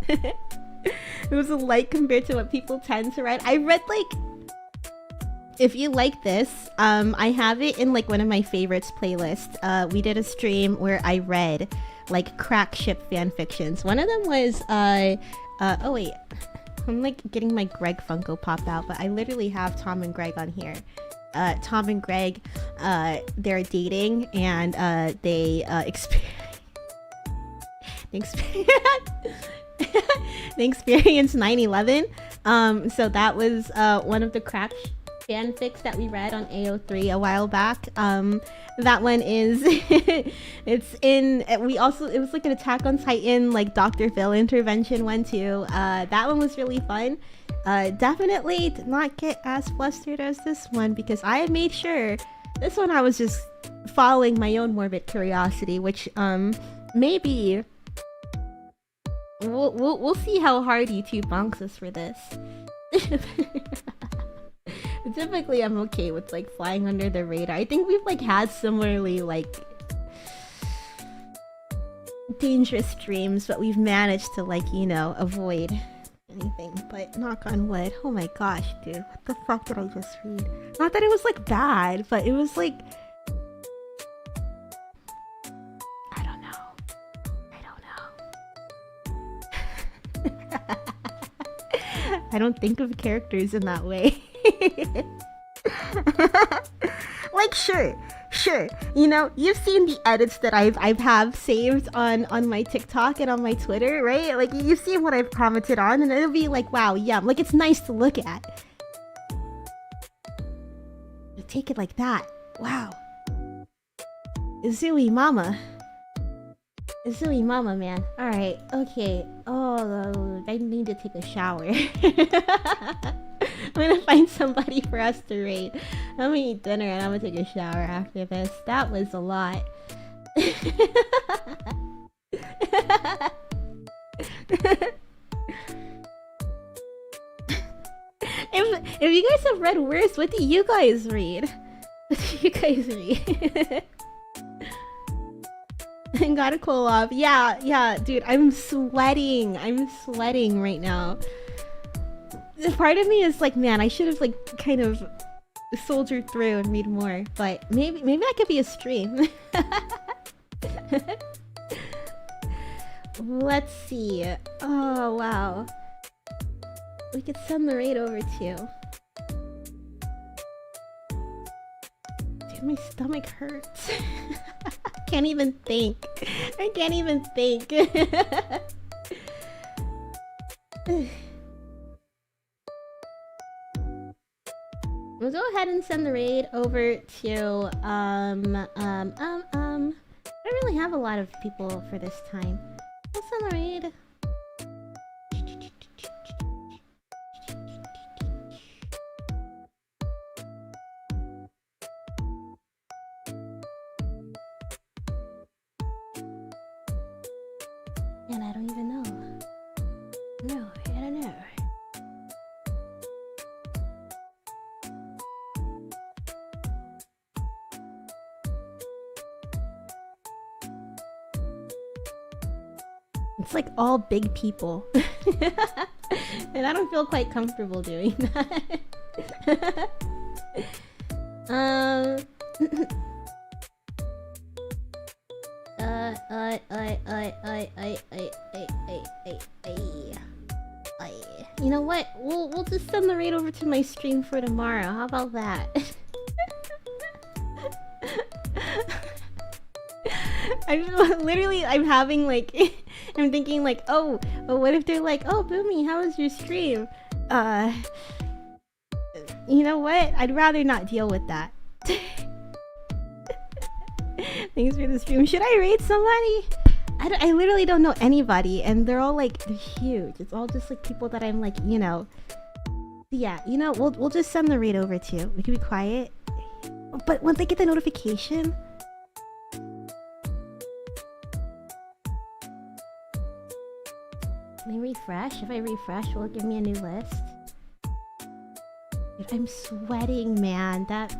S1: It was a light compared to what people tend to write. I read like, if you like this, I have it in like one of my favorites playlist. We did a stream where I read like crack ship fan fictions. One of them was oh wait, I'm like getting my Greg Funko Pop out, but I literally have Tom and Greg on here. Tom and Greg, they're dating and they experienced 9/11. So that was one of the crack fanfics that we read on AO3 a while back. That one is it's in, it was like an Attack on Titan like Dr. Phil intervention one too. That one was really fun. Definitely did not get as flustered as this one because I had made sure this one I was just following my own morbid curiosity, which maybe we'll see how hard YouTube bonks us for this. Typically I'm okay with like flying under the radar. I think we've like had similarly like dangerous streams, but we've managed to like, you know, avoid anything. But knock on wood. Oh my gosh, dude, what the fuck did I just read? Not that it was like bad, but it was like, I don't know. I don't think of characters in that way. Like sure, you know, you've seen the edits that I've have saved on my TikTok and on my Twitter, right? Like you've seen what I've commented on, and it'll be like, wow, yum, like it's nice to look at. You take it like that. Wow. Izui Mama. Silly mama, man. Alright, okay. Oh, I need to take a shower. I'm gonna find somebody for us to raid. I'm gonna eat dinner and I'm gonna take a shower after this. That was a lot. If you guys have read worse, what do you guys read? What do you guys read? Gotta cool off. Yeah, dude, I'm sweating. I'm sweating right now. Part of me is like, man, I should have like kind of soldiered through and read more, but maybe that could be a stream. Let's see. Oh wow, we could send the raid over too. Dude, my stomach hurts. Can't even think. I can't even think. We'll go ahead and send the raid over to I don't really have a lot of people for this time. We'll send the raid. And I don't even know. No, I don't know. It's like all big people. And I don't feel quite comfortable doing that. You know what? We'll just send the raid over to my stream for tomorrow. How about that? I'm having like I'm thinking like, oh, what if they're like, oh, Boomi, how was your stream? You know what? I'd rather not deal with that. Thanks for the stream. Should I raid somebody? I literally don't know anybody, and they're all like, they're huge. It's all just like people that I'm like, you know. Yeah, you know, we'll just send the raid over to you. We can be quiet. But once I get the notification. Can I refresh? If I refresh, will it give me a new list? Dude, I'm sweating, man. That...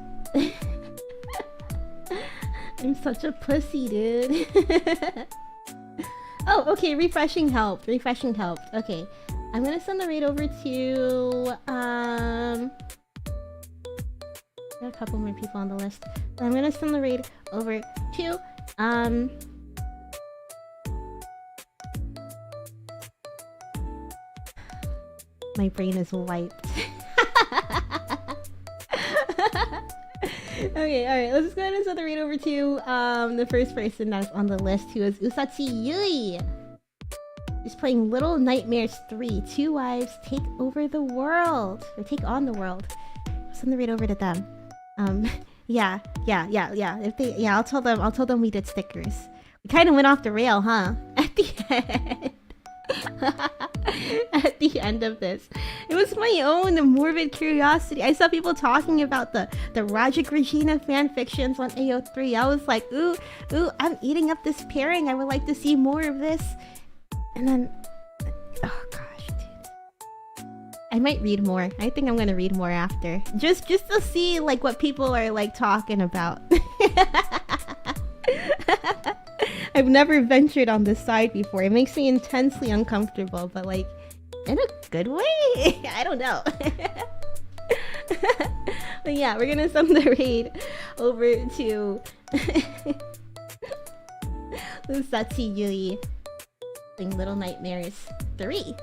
S1: I'm such a pussy, dude. Oh, okay, refreshing helped. Refreshing helped. Okay. I'm gonna send the raid over to... Got a couple more people on the list. I'm gonna send the raid over to... My brain is wiped. Okay, alright, let's just go ahead and send the raid over to the first person that's on the list, who is Usatsu Yui. He's playing Little Nightmares 3. Two wives take over the world. Or take on the world. Send the raid over to them. Yeah. If they, yeah, I'll tell them we did stickers. We kind of went off the rail, huh? At the end. At the end of this, it was my own morbid curiosity. I saw people talking about the Rajic Regina fanfictions on AO3. I was like, ooh, I'm eating up this pairing. I would like to see more of this. And then, oh gosh, dude, I might read more. I think I'm gonna read more after, just to see like what people are like talking about. I've never ventured on this side before. It makes me intensely uncomfortable, but like in a good way. I don't know. But yeah, we're gonna send the raid over to Usatsu Yui playing Little Nightmares 3.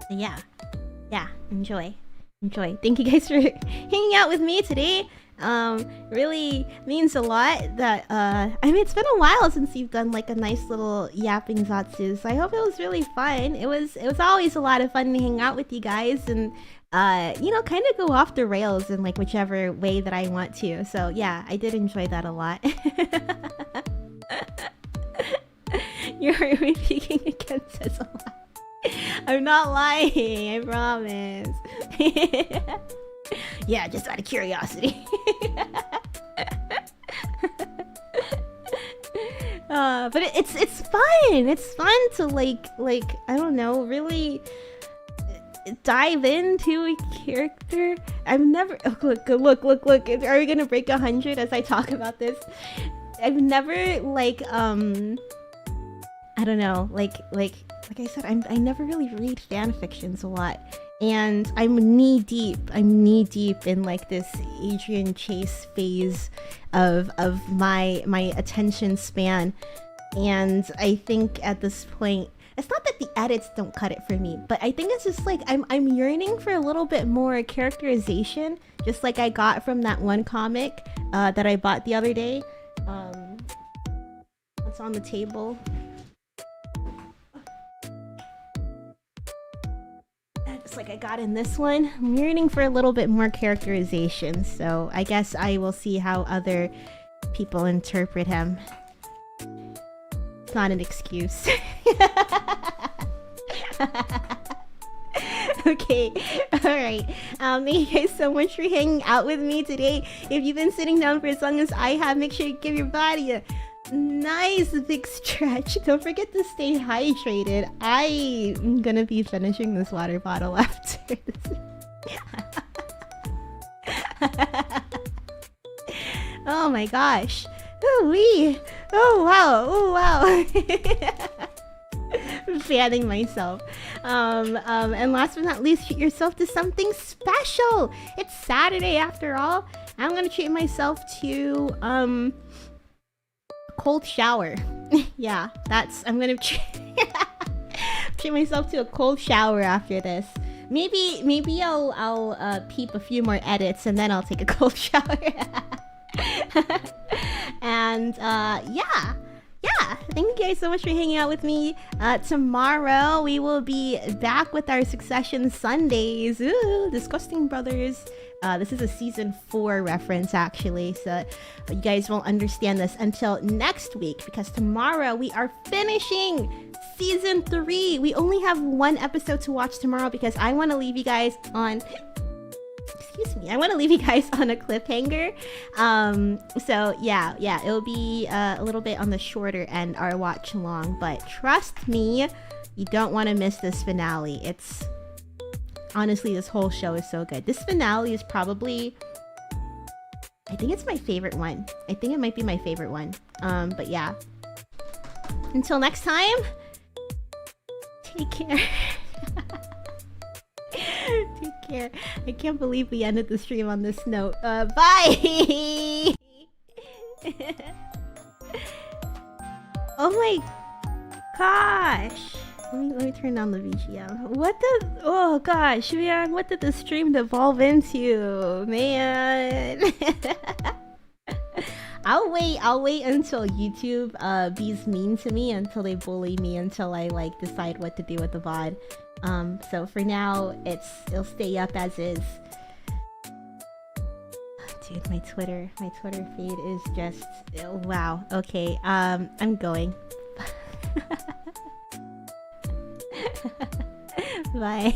S1: So yeah, enjoy. Thank you guys for hanging out with me today. Really means a lot that I mean, it's been a while since you've done like a nice little yapping Zatsu, so I hope it was really fun. It was always a lot of fun to hang out with you guys and you know, kind of go off the rails in like whichever way that I want to. So yeah, I did enjoy that a lot. Your Harima peeking again says a lot. I'm not lying, I promise. Yeah, just out of curiosity. But it's fun. It's fun to like I don't know, really dive into a character. I've never look. Are we gonna break 100 as I talk about this? I've never like I don't know, like I said, I never really read fan fictions a lot, and I'm knee deep in like this Adrian Chase phase of my attention span, and I think at this point, it's not that the edits don't cut it for me, but I think it's just like I'm yearning for a little bit more characterization, just like I got from that one comic that I bought the other day. It's on the table. Just like I got in this one. I'm yearning for a little bit more characterization, so I guess I will see how other people interpret him. It's not an excuse. Okay, alright. Thank you guys so much for hanging out with me today. If you've been sitting down for as long as I have, make sure you give your body a nice big stretch. Don't forget to stay hydrated. I'm gonna be finishing this water bottle after this. Oh my gosh. Oh wee. Oh wow. Oh wow. Fanning myself. And last but not least, treat yourself to something special. It's Saturday after all. I'm gonna treat myself to a cold shower. Yeah, I'm gonna treat myself to a cold shower after this. Maybe I'll peep a few more edits and then I'll take a cold shower. And yeah, thank you guys so much for hanging out with me. Tomorrow we will be back with our Succession Sundays. Ooh, Disgusting Brothers. This is a season 4 reference actually, so you guys won't understand this until next week, because tomorrow we are finishing season 3. We only have one episode to watch tomorrow because I want to leave you guys on I want to leave you guys on a cliffhanger. So yeah, it'll be a little bit on the shorter end, our watch along, but trust me, you don't want to miss this finale. It's honestly, this whole show is so good. This finale is probably, I think it's my favorite one. I think it might be my favorite one. But yeah, until next time, take care. Take care. I can't believe we ended the stream on this note. Bye! Oh my gosh. Let me turn down the BGM. Oh gosh, man, what did the stream devolve into? Man. I'll wait until YouTube be's mean to me, until they bully me, until I like decide what to do with the VOD. So for now, it'll stay up as is. Dude, my Twitter feed is just, wow. Okay, I'm going. Bye.